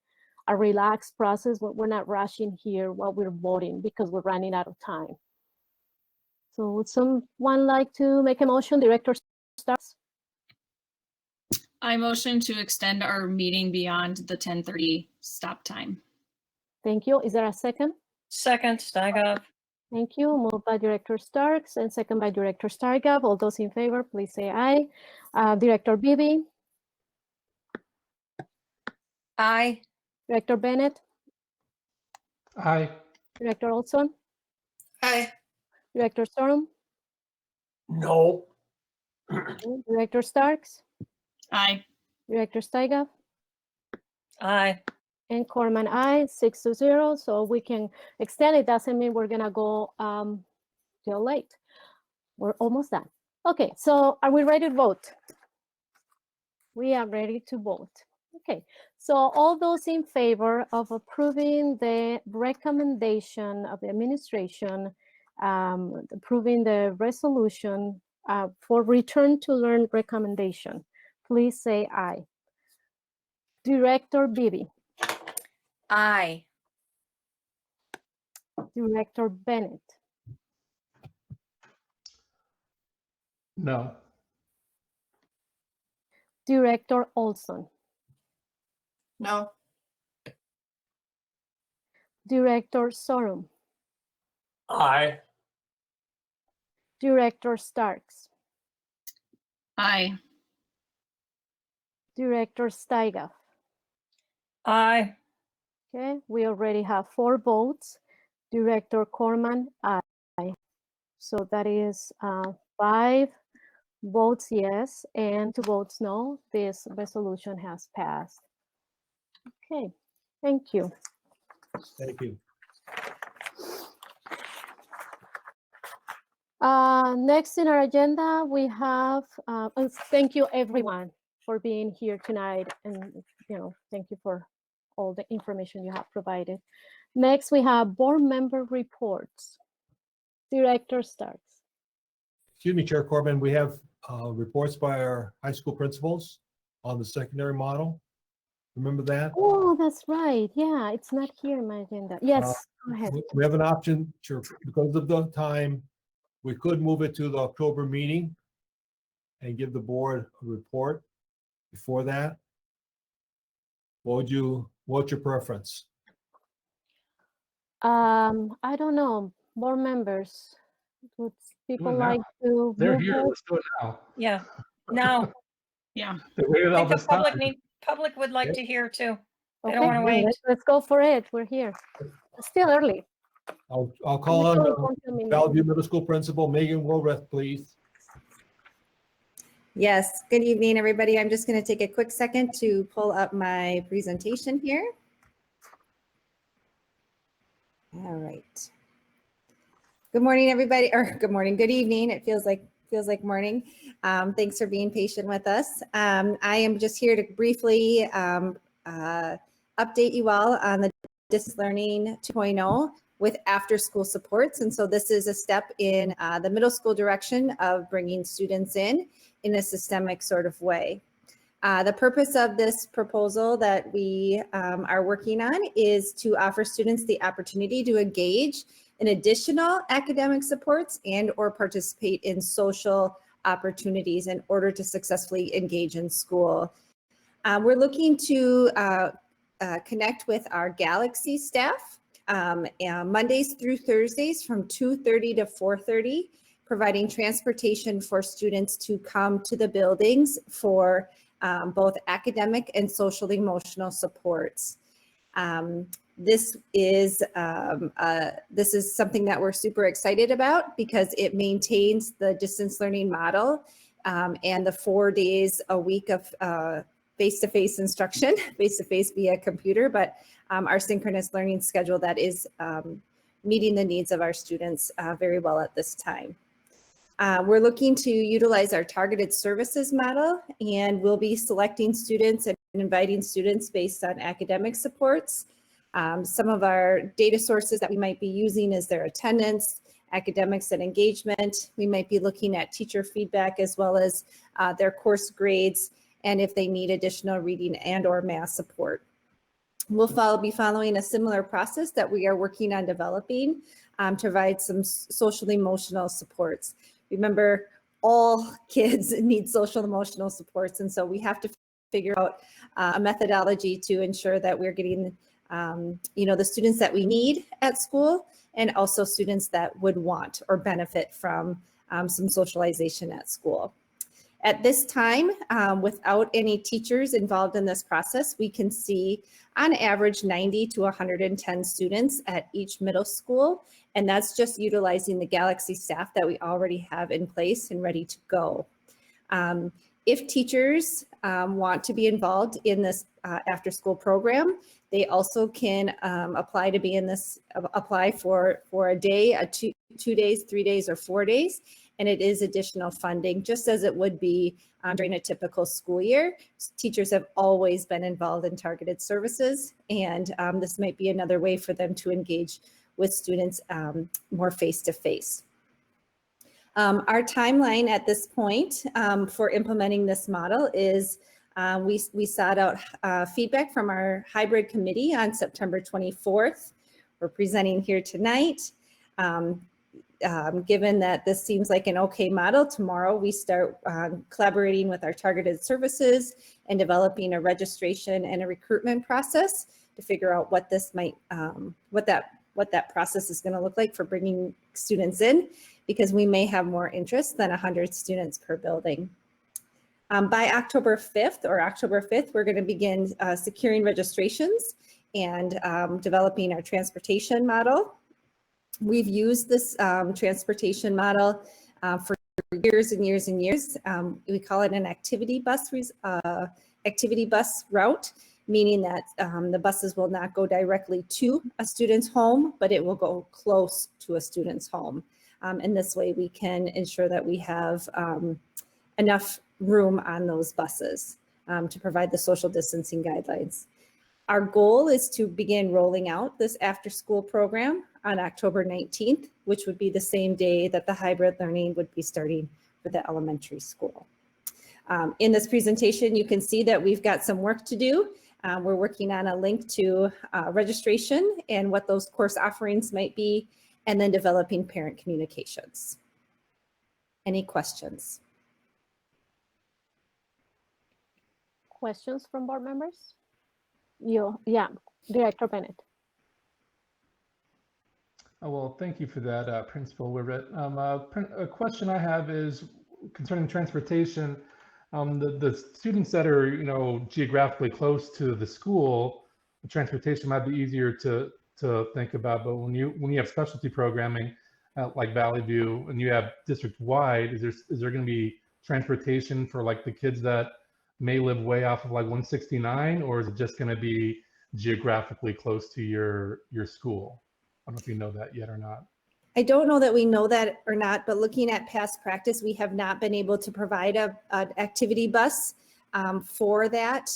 a relaxed process. We're not rushing here while we're voting because we're running out of time. So would someone like to make a motion? Director starts. I motion to extend our meeting beyond the 10:30 stop time. Thank you. Is there a second? Second, Steigav. Thank you. Moved by Director Starks and second by Director Stargav. All those in favor, please say aye. Director Bibi, Aye. Director Bennett, Aye. Director Olson, Aye. Director Sorum, No. Director Starks, Aye. Director Steigav, Aye. and Corman, aye, 6-0. So we can extend. It doesn't mean we're gonna go till late. We're almost done. Okay, so are we ready to vote? We are ready to vote. Okay, so all those in favor of approving the recommendation of the administration, approving the resolution for return to learn recommendation, please say aye. Director Bibi, Aye. Director Bennett, No. Director Olson, No. Director Sorum, Aye. Director Starks, Aye. Director Steigav. Aye. Okay, we already have 4 votes. Director Corman, aye. So that is 5 votes yes and 2 votes no. This resolution has passed. Okay, thank you. Thank you. Next in our agenda, we have, thank you everyone for being here tonight, and thank you for all the information you have provided. Next, we have board member reports. Director Starks. Excuse me, Chair Corbin, we have reports by our high school principals on the secondary model. Remember that? Oh, that's right. Yeah, it's not here in my agenda. Yes, go ahead. We have an option, sure, because of the time, we could move it to the October meeting and give the board a report before that. What's your preference? I don't know. Board members, would people like to They're move here. forward? Let's do it now. Yeah. Now. Yeah. They waited all I think this the time. public would like to hear too. They Okay, don't want to wait. let's go for it. We're here. It's still early. I'll call on Bellevue Middle School Principal Megan Wilreth, please. Yes, good evening, everybody. I'm just going to take a quick second to pull up my presentation here. All right. Good morning, everybody, or good morning, good evening. It feels like morning. Thanks for being patient with us. I am just here to briefly update you all on the Distance Learning 2.0 with after-school supports. And so this is a step in the middle school direction of bringing students in a systemic sort of way. The purpose of this proposal that we are working on is to offer students the opportunity to engage in additional academic supports and or participate in social opportunities in order to successfully engage in school. We're looking to connect with our Galaxy staff Mondays through Thursdays from 2:30 to 4:30, providing transportation for students to come to the buildings for both academic and social emotional supports. This is something that we're super excited about because it maintains the distance learning model and the 4 days a week of face-to-face instruction, face-to-face via computer, but our synchronous learning schedule that is meeting the needs of our students very well at this time. We're looking to utilize our targeted services model, and we'll be selecting students and inviting students based on academic supports. Some of our data sources that we might be using is their attendance, academics and engagement. We might be looking at teacher feedback as well as their course grades and if they need additional reading and or math support. We'll be following a similar process that we are working on developing to provide some social emotional supports. Remember, all kids need social emotional supports, and so we have to figure out a methodology to ensure that we're getting the students that we need at school, and also students that would want or benefit from some socialization at school. At this time, without any teachers involved in this process, we can see on average 90 to 110 students at each middle school, and that's just utilizing the Galaxy staff that we already have in place and ready to go. If teachers want to be involved in this after-school program, they also can apply to be in this, apply for a day, 2 days, 3 days, or 4 days. And it is additional funding, just as it would be during a typical school year. Teachers have always been involved in targeted services, and this might be another way for them to engage with students more face-to-face. Our timeline at this point for implementing this model is we sought out feedback from our hybrid committee on September 24th. We're presenting here tonight. Given that this seems like an okay model, tomorrow we start collaborating with our targeted services and developing a registration and a recruitment process to figure out what this might, what that process is going to look like for bringing students in, because we may have more interest than 100 students per building. By October 5th, we're going to begin securing registrations and developing our transportation model. We've used this transportation model for years and years and years. We call it an activity bus route, meaning that the buses will not go directly to a student's home, but it will go close to a student's home. And this way we can ensure that we have enough room on those buses to provide the social distancing guidelines. Our goal is to begin rolling out this after-school program on October 19th, which would be the same day that the hybrid learning would be starting for the elementary school. In this presentation, you can see that we've got some work to do. We're working on a link to registration and what those course offerings might be, and then developing parent communications. Any questions? Questions from board members? Yeah, Director Bennett. Oh, well, thank you for that, Principal Wibbett. A question I have is concerning transportation. The students that are, geographically close to the school, the transportation might be easier to think about. But when you have specialty programming like Valley View and you have district-wide, is there going to be transportation for like the kids that may live way off of like 169, or is it just going to be geographically close to your school? I don't know if you know that yet or not. I don't know that we know that or not, but looking at past practice, we have not been able to provide an activity bus for that,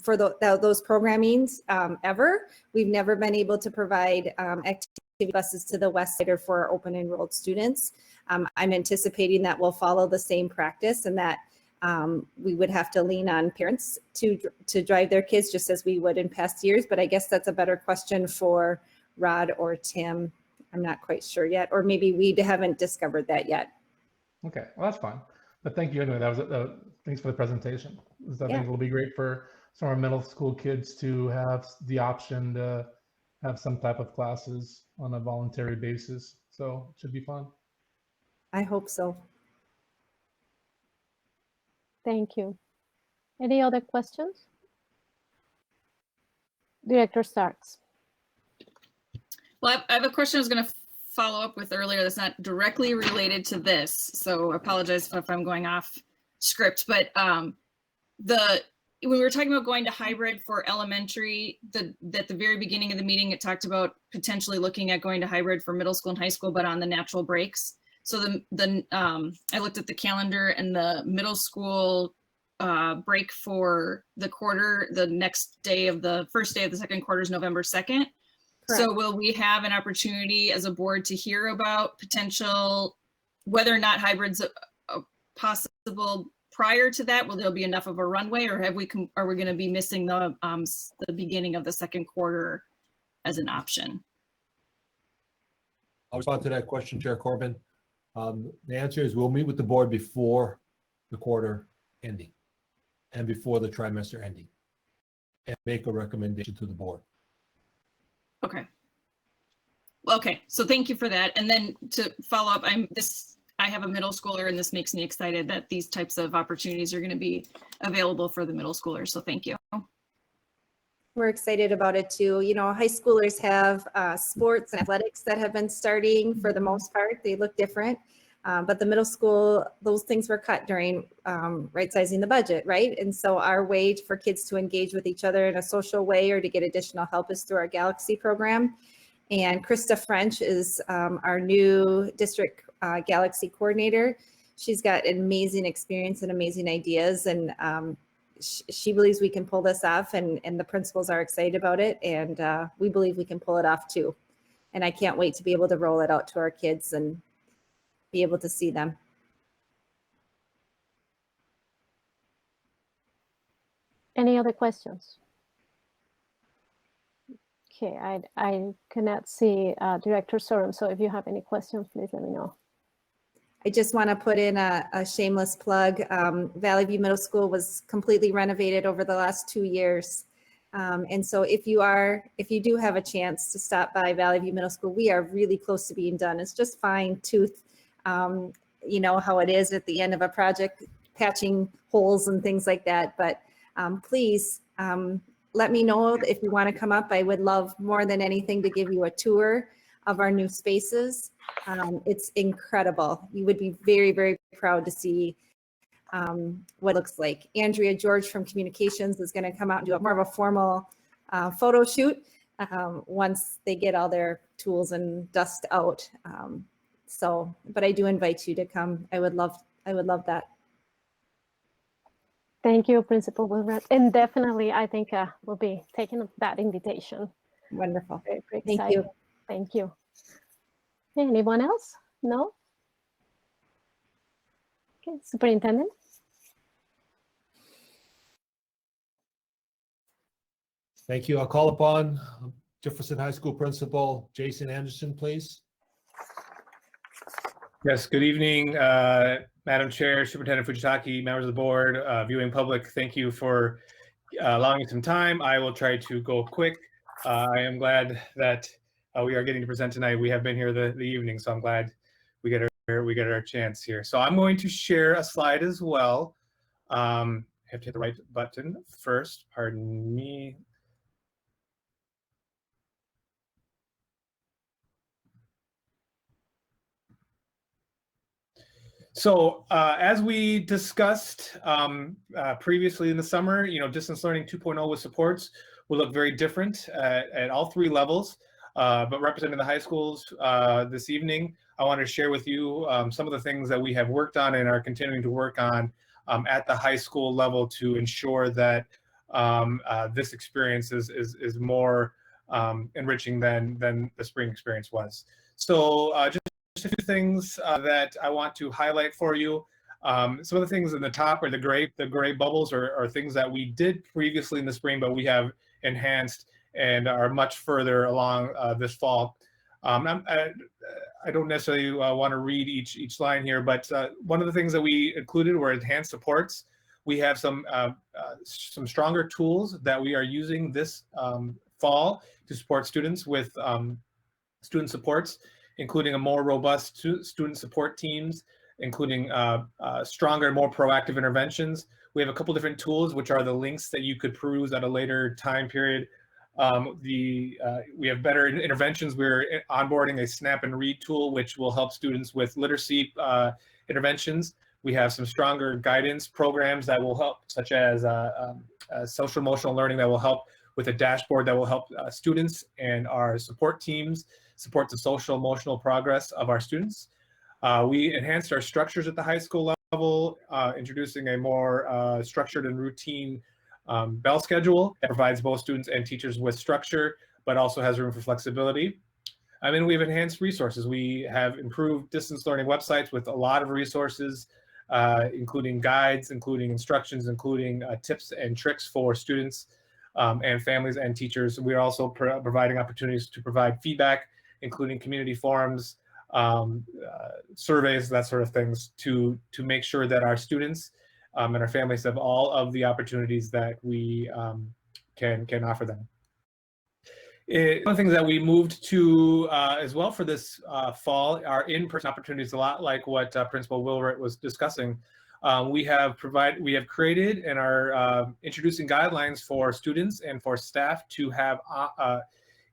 for those programmings ever. We've never been able to provide activity buses to the west side or for our open enrolled students. I'm anticipating that we'll follow the same practice, and that we would have to lean on parents to drive their kids just as we would in past years. But I guess that's a better question for Rod or Tim. I'm not quite sure yet, or maybe we haven't discovered that yet. Okay, well, that's fine. But thank you anyway. That was thanks for the presentation. I think it'll be great for some of our middle school kids to have the option to have some type of classes on a voluntary basis. So it should be fun. I hope so. Thank you. Any other questions? Director Starks. Well, I have a question I was going to follow up with earlier that's not directly related to this, so I apologize if I'm going off script, but when we were talking about going to hybrid for elementary, at the very beginning of the meeting, it talked about potentially looking at going to hybrid for middle school and high school, but on the natural breaks. So I looked at the calendar, and the middle school break for the quarter, the next day of the first day of the second quarter is November 2nd. Correct. So will we have an opportunity as a board to hear about potential, whether or not hybrids are possible prior to that? Will there be enough of a runway, or are we going to be missing the beginning of the second quarter as an option? I'll respond to that question, Chair Corbin. The answer is we'll meet with the board before the quarter ending and before the trimester ending and make a recommendation to the board. Okay. Well, okay, so thank you for that. And then to follow up, I have a middle schooler, and this makes me excited that these types of opportunities are going to be available for the middle schoolers. So thank you. We're excited about it too. You know, high schoolers have sports and athletics that have been starting for the most part. They look different. But the middle school, those things were cut during right sizing the budget, right? And so our way for kids to engage with each other in a social way or to get additional help is through our Galaxy program. And Krista French is our new district Galaxy coordinator. She's got amazing experience and amazing ideas, and she believes we can pull this off, and the principals are excited about it, and we believe we can pull it off too. And I can't wait to be able to roll it out to our kids and be able to see them. Any other questions? Okay, I cannot see Director Sorum, so if you have any questions, please let me know. I just want to put in a shameless plug. Valley View Middle School was completely renovated over the last 2 years. And so if you do have a chance to stop by Valley View Middle School, we are really close to being done. It's just fine tooth, you know how it is at the end of a project, patching holes and things like that. But please let me know if you want to come up. I would love more than anything to give you a tour of our new spaces. It's incredible. You would be very, very proud to see what it looks like. Andrea George from Communications is going to come out and do more of a formal photo shoot once they get all their tools and dust out. But I do invite you to come. I would love that. Thank you, Principal Wilbert. And definitely, I think we'll be taking up that invitation. Wonderful. Very, very Thank excited. you. Thank you. Anyone else? No? Okay, Superintendent. Thank you. I'll call upon Jefferson High School Principal Jason Anderson, please. Yes, good evening, Madam Chair, Superintendent Fujitaki, members of the board, viewing public. Thank you for allowing me some time. I will try to go quick. I am glad that we are getting to present tonight. We have been here the evening, so I'm glad we get our chance here. So I'm going to share a slide as well. I have to hit the right button first. Pardon me. So as we discussed previously in the summer, distance learning 2.0 with supports will look very different at all 3 levels. But representing the high schools this evening, I want to share with you some of the things that we have worked on and are continuing to work on at the high school level to ensure that this experience is more enriching than the spring experience was. So just a few things that I want to highlight for you. Some of the things in the top are the gray bubbles are things that we did previously in the spring, but we have enhanced and are much further along this fall. I don't necessarily want to read each line here, but one of the things that we included were enhanced supports. We have some stronger tools that we are using this fall to support students with student supports, including a more robust student support teams, including stronger and more proactive interventions. We have a couple different tools, which are the links that you could peruse at a later time period. We have better interventions. We're onboarding a snap and read tool, which will help students with literacy interventions. We have some stronger guidance programs that will help, such as social emotional learning that will help with a dashboard that will help students and our support teams support the social emotional progress of our students. We enhanced our structures at the high school level, introducing a more structured and routine bell schedule that provides both students and teachers with structure, but also has room for flexibility. I mean, we've enhanced resources. We have improved distance learning websites with a lot of resources, including guides, including instructions, including tips and tricks for students and families and teachers. We are also providing opportunities to provide feedback, including community forums, surveys, that sort of things, to make sure that our students and our families have all of the opportunities that we can offer them. One of the things that we moved to as well for this fall are in-person opportunities, a lot like what Principal Wilrett was discussing. We have created and are introducing guidelines for students and for staff to have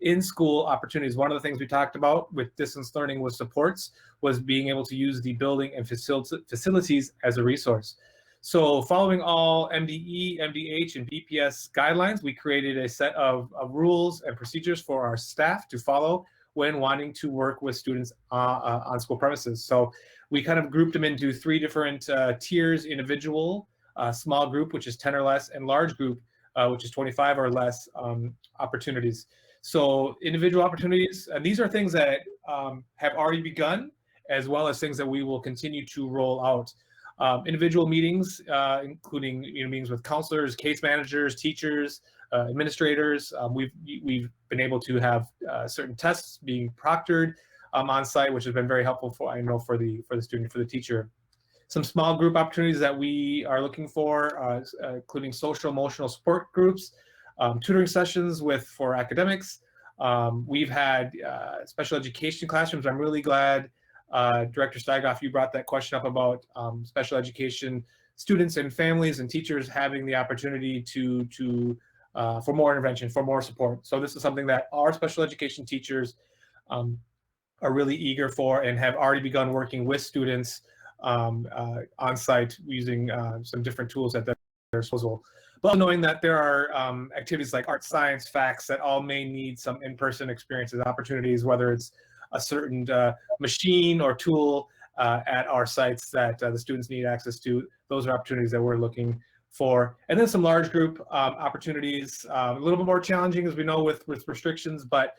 in-school opportunities. One of the things we talked about with distance learning with supports was being able to use the building and facilities as a resource. So following all MDE, MDH, and BPS guidelines, we created a set of rules and procedures for our staff to follow when wanting to work with students on school premises. So we kind of grouped them into 3 different tiers: individual, small group, which is 10 or less, and large group, which is 25 or less opportunities. So individual opportunities, and these are things that have already begun, as well as things that we will continue to roll out. Individual meetings, including meetings with counselors, case managers, teachers, administrators. We've been able to have certain tests being proctored on site, which has been very helpful for the student, for the teacher. Some small group opportunities that we are looking for, including social emotional support groups, tutoring sessions for academics. We've had special education classrooms. I'm really glad, Director Steigoff, you brought that question up about special education students and families and teachers having the opportunity for more intervention, for more support. So this is something that our special education teachers are really eager for and have already begun working with students on site using some different tools at their disposal. But knowing that there are activities like art, science, facts that all may need some in-person experiences, opportunities, whether it's a certain machine or tool at our sites that the students need access to. Those are opportunities that we're looking for. And then some large group opportunities, a little bit more challenging, as we know, with restrictions, but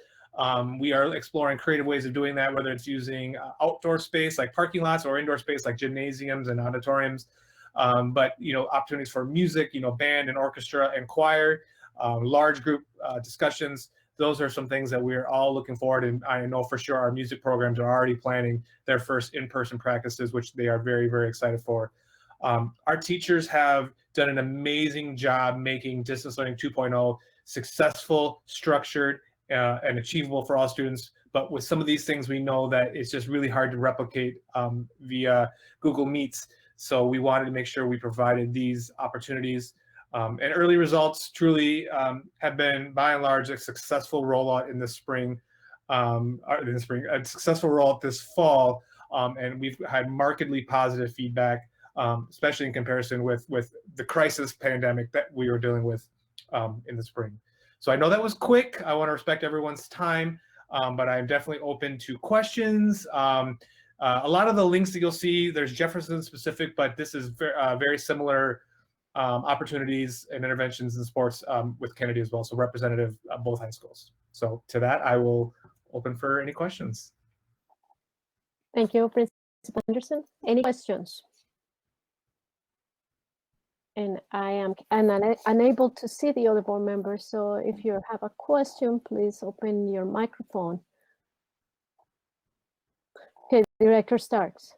we are exploring creative ways of doing that, whether it's using outdoor space like parking lots or indoor space like gymnasiums and auditoriums. But opportunities for music, band and orchestra and choir, large group discussions. Those are some things that we're all looking forward to. And I know for sure our music programs are already planning their first in-person practices, which they are very, very excited for. Our teachers have done an amazing job making Distance Learning 2.0 successful, structured, and achievable for all students. But with some of these things, we know that it's just really hard to replicate via Google Meets. So we wanted to make sure we provided these opportunities. And early results truly have been, by and large, a successful rollout in the spring, a successful rollout this fall. And we've had markedly positive feedback, especially in comparison with the crisis pandemic that we were dealing with in the spring. So I know that was quick. I want to respect everyone's time, but I'm definitely open to questions. A lot of the links that you'll see, there's Jefferson specific, but this is very similar opportunities and interventions in sports with Kennedy as well, so representative of both high schools. So to that, I will open for any questions. Thank you, Principal Anderson. Any questions? And I am unable to see the other board members, so if you have a question, please open your microphone. Okay, Director Starks.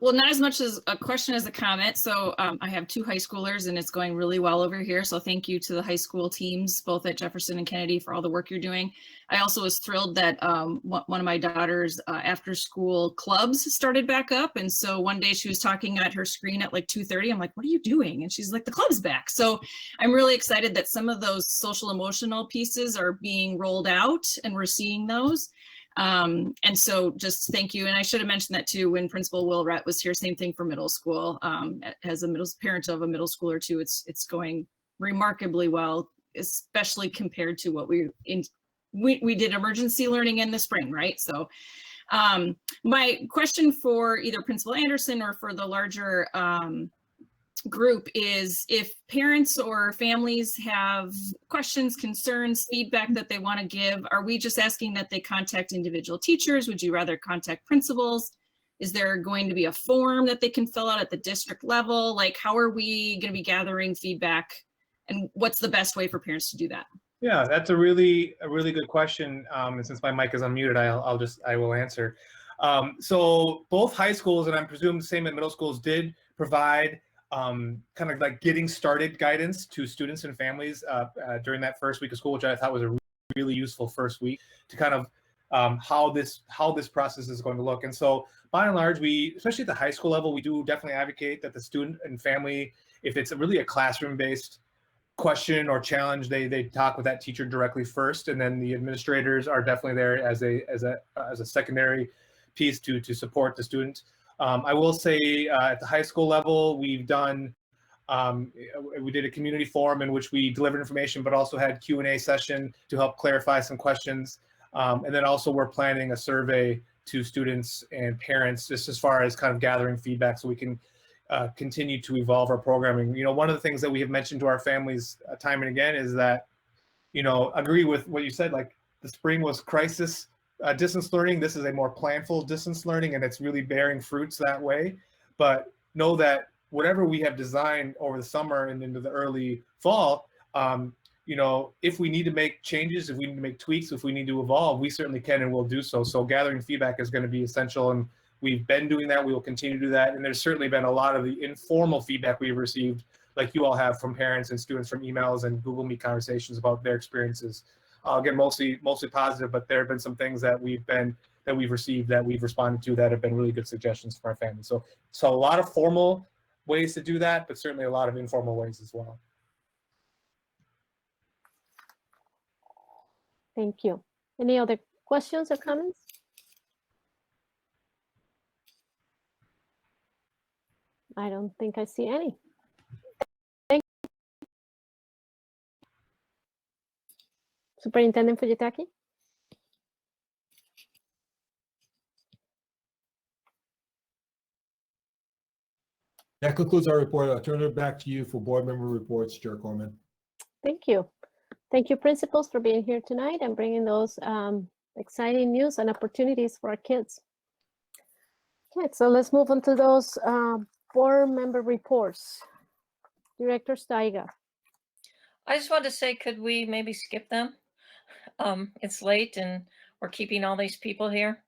Well, not as much as a question as a comment. So I have 2 high schoolers and it's going really well over here. So thank you to the high school teams, both at Jefferson and Kennedy, for all the work you're doing. I also was thrilled that one of my daughter's after school clubs started back up. And so one day she was talking at her screen at like 2:30. I'm like, what are you doing? And she's like, the club's back. So I'm really excited that some of those social emotional pieces are being rolled out and we're seeing those. And so just thank you. And I should have mentioned that too when Principal Wilrett was here, same thing for middle school. As a parent of a middle schooler too, it's going remarkably well, especially compared to what we did emergency learning in the spring, right? So my question for either Principal Anderson or for the larger group is, if parents or families have questions, concerns, feedback that they want to give, are we just asking that they contact individual teachers? Would you rather contact principals? Is there going to be a form that they can fill out at the district level? Like, how are we going to be gathering feedback, and what's the best way for parents to do that? Yeah, that's a really good question. And since my mic is unmuted, I will answer. So both high schools, and I presume the same at middle schools, did provide kind of like getting started guidance to students and families during that first week of school, which I thought was a really useful first week to kind of how this process is going to look. And so by and large, we, especially at the high school level, we do definitely advocate that the student and family, if it's really a classroom-based question or challenge, they talk with that teacher directly first, and then the administrators are definitely there as a secondary piece to support the student. I will say at the high school level, we've done we did a community forum in which we delivered information, but also had Q&A session to help clarify some questions. And then also we're planning a survey to students and parents just as far as kind of gathering feedback so we can continue to evolve our programming. You know, one of the things that we have mentioned to our families time and again is that, you know, agree with what you said, like the spring was crisis distance learning. This is a more planful distance learning, and it's really bearing fruits that way. But know that whatever we have designed over the summer and into the early fall, you know, if we need to make changes, if we need to make tweaks, if we need to evolve, we certainly can and will do so. So gathering feedback is going to be essential, and we've been doing that. We will continue to do that. And there's certainly been a lot of the informal feedback we've received, like you all have, from parents and students, from emails and Google Meet conversations about their experiences. Again, mostly positive, but there have been some things that we've received that we've responded to that have been really good suggestions for our family. So a lot of formal ways to do that, but certainly a lot of informal ways as well. Thank you. Any other questions or comments? I don't think I see any. Thank you. Superintendent Fujitaki? That concludes our report. I'll turn it back to you for board member reports, Chair Corman. Thank you. Thank you, principals, for being here tonight and bringing those exciting news and opportunities for our kids. Okay, so let's move on to those board member reports. Director Steiger. I just wanted to say, could we maybe skip them? It's late and we're keeping all these people here.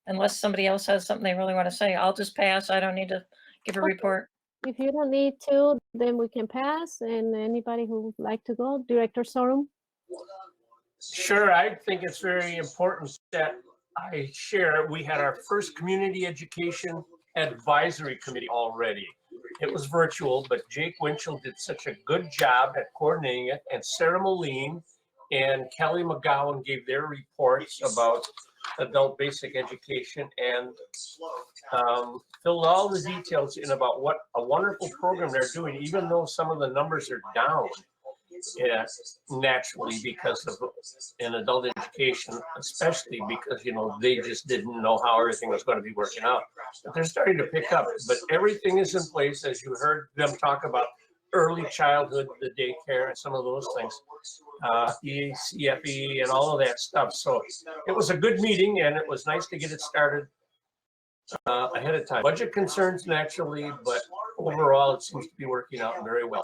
Unless somebody else has something they really want to say, I'll just pass. I don't need to give a report. If you don't need to, then we can pass. And anybody who would like to go, Director Sorum? Sure, I think it's very important that I share. We had our first community education advisory committee already. It was virtual, but Jake Winchell did such a good job at coordinating it, and Sarah Moline and Kelly McGowan gave their reports about adult basic education and filled all the details in about what a wonderful program they're doing, even though some of the numbers are down. Yeah, naturally, because of in adult education, especially because, you know, they just didn't know how everything was going to be working out. But they're starting to pick up. But everything is in place, as you heard them talk about early childhood, the daycare, and some of those things, ECFE and all of that stuff. So it was a good meeting, and it was nice to get it started ahead of time. Budget concerns naturally, but overall, it seems to be working out very well.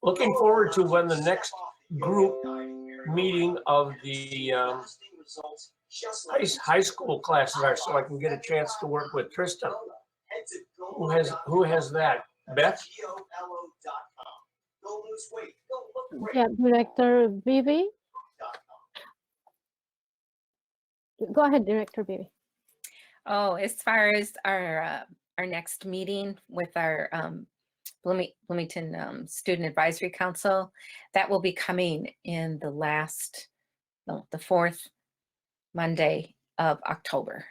Looking forward to when the next group meeting of the high school classes are, so I can get a chance to work with Tristan. Who has that? Beth? Yeah, Director Vivi. Go ahead, Director Vivi. Oh, as far as our next meeting with our Bloomington Student Advisory Council, that will be coming in the fourth Monday of October.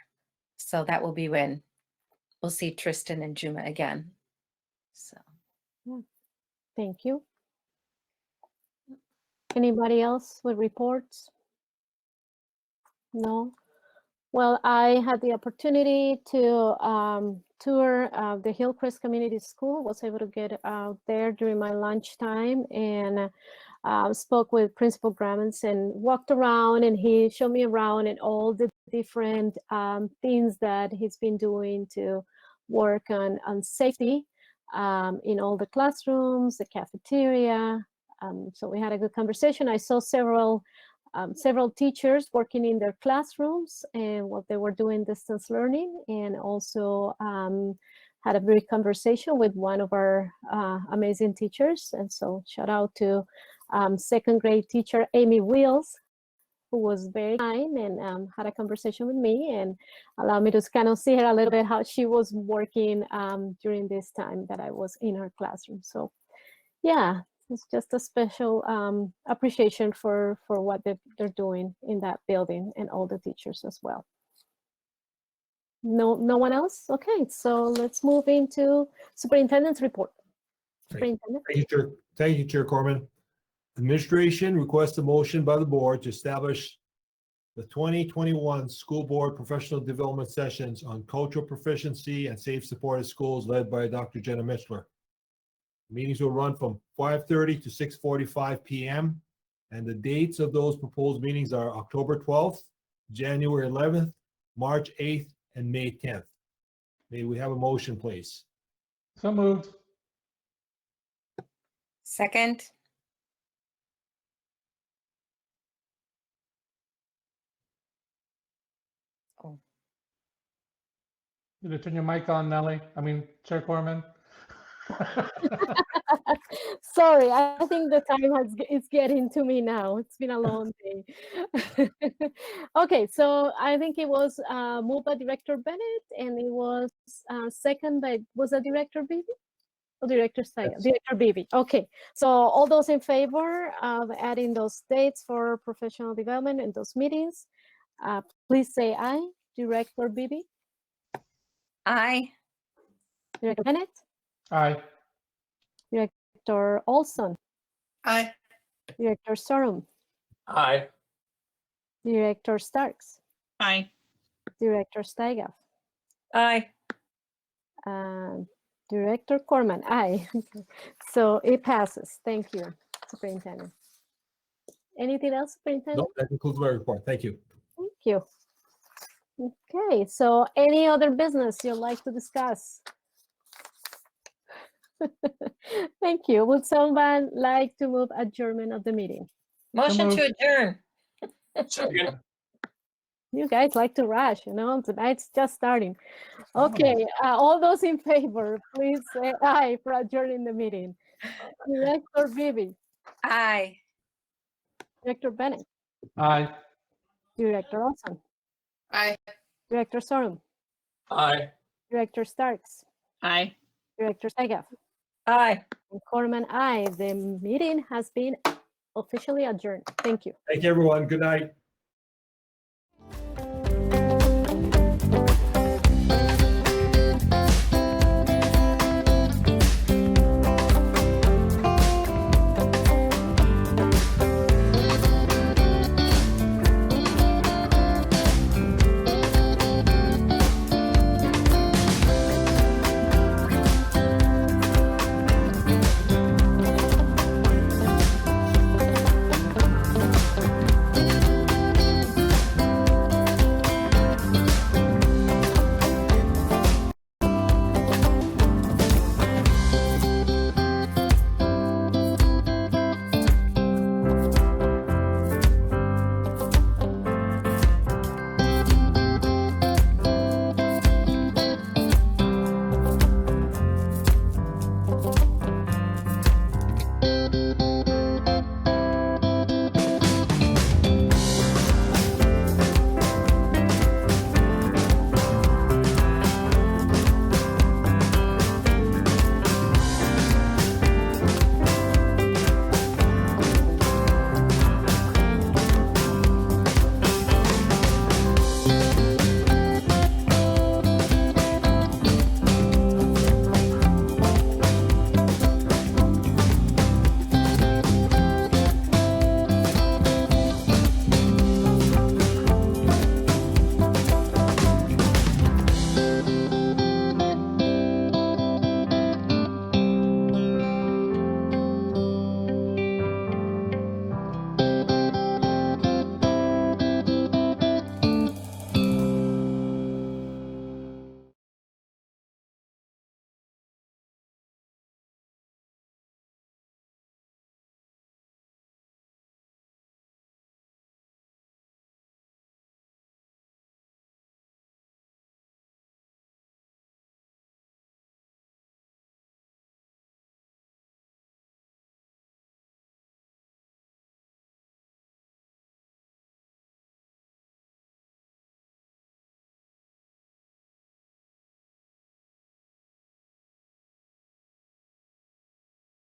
So that will be when we'll see Tristan and Juma again. So, thank you. Anybody else with reports? No. Well, I had the opportunity to tour the Hillcrest Community School, was able to get out there during my lunchtime, and spoke with Principal Grammons and walked around, and he showed me around and all the different things that he's been doing to work on safety in all the classrooms, the cafeteria. So we had a good conversation. I saw several teachers working in their classrooms and what they were doing distance learning, and also had a brief conversation with one of our amazing teachers. And so shout out to second grade teacher, Amy Wills, who was very kind and had a conversation with me and allowed me to kind of see her a little bit how she was working during this time that I was in her classroom. So yeah, it's just a special appreciation for what they're doing in that building and all the teachers as well. No one else? Okay, so let's move into Superintendent's report. Superintendent. Thank you, Chair Corman. Administration requests a motion by the board to establish the 2021 School Board Professional Development Sessions on Cultural Proficiency and Safe Supported Schools led by Dr. Jenna Michler. Meetings will run from 5:30 to 6:45 p.m. and the dates of those proposed meetings are October 12th, January 11th, March 8th, and May 10th. May we have a motion, please? So moved. Second. You gonna turn your mic on, Nellie? I mean, Chair Corman. Sorry, I think the time is getting to me now. It's been a long day. Okay, so I think it was moved by Director Bennett, and it was second by, was that Director Beebe? Or Director Steiger? Yes. Director Beebe. Okay, so all those in favor of adding those dates for professional development in those meetings, please say aye. Director Beebe? Aye. Director Bennett? Aye. Director Olson? Aye. Director Sorum? Aye. Director Starks? Aye. Director Steiger? Aye. Director Corman? Aye. So it passes. Thank you, Superintendent. Anything else, Superintendent? No, that concludes my report. Thank you. Thank you. Okay, so any other business you'd like to discuss? Thank you. Would someone like to move adjournment of the meeting? Motion to adjourn. Second. You guys like to rush, you know, tonight's just starting. Okay, all those in favor, please say aye for adjourning the meeting. Director Beebe? Aye. Director Bennett? Aye. Director Olson? Aye. Director Sorum? Aye. Director Starks? Aye. Director Steiger? Aye. And Corman, aye. The meeting has been officially adjourned. Thank you. Thank you, everyone. Good night.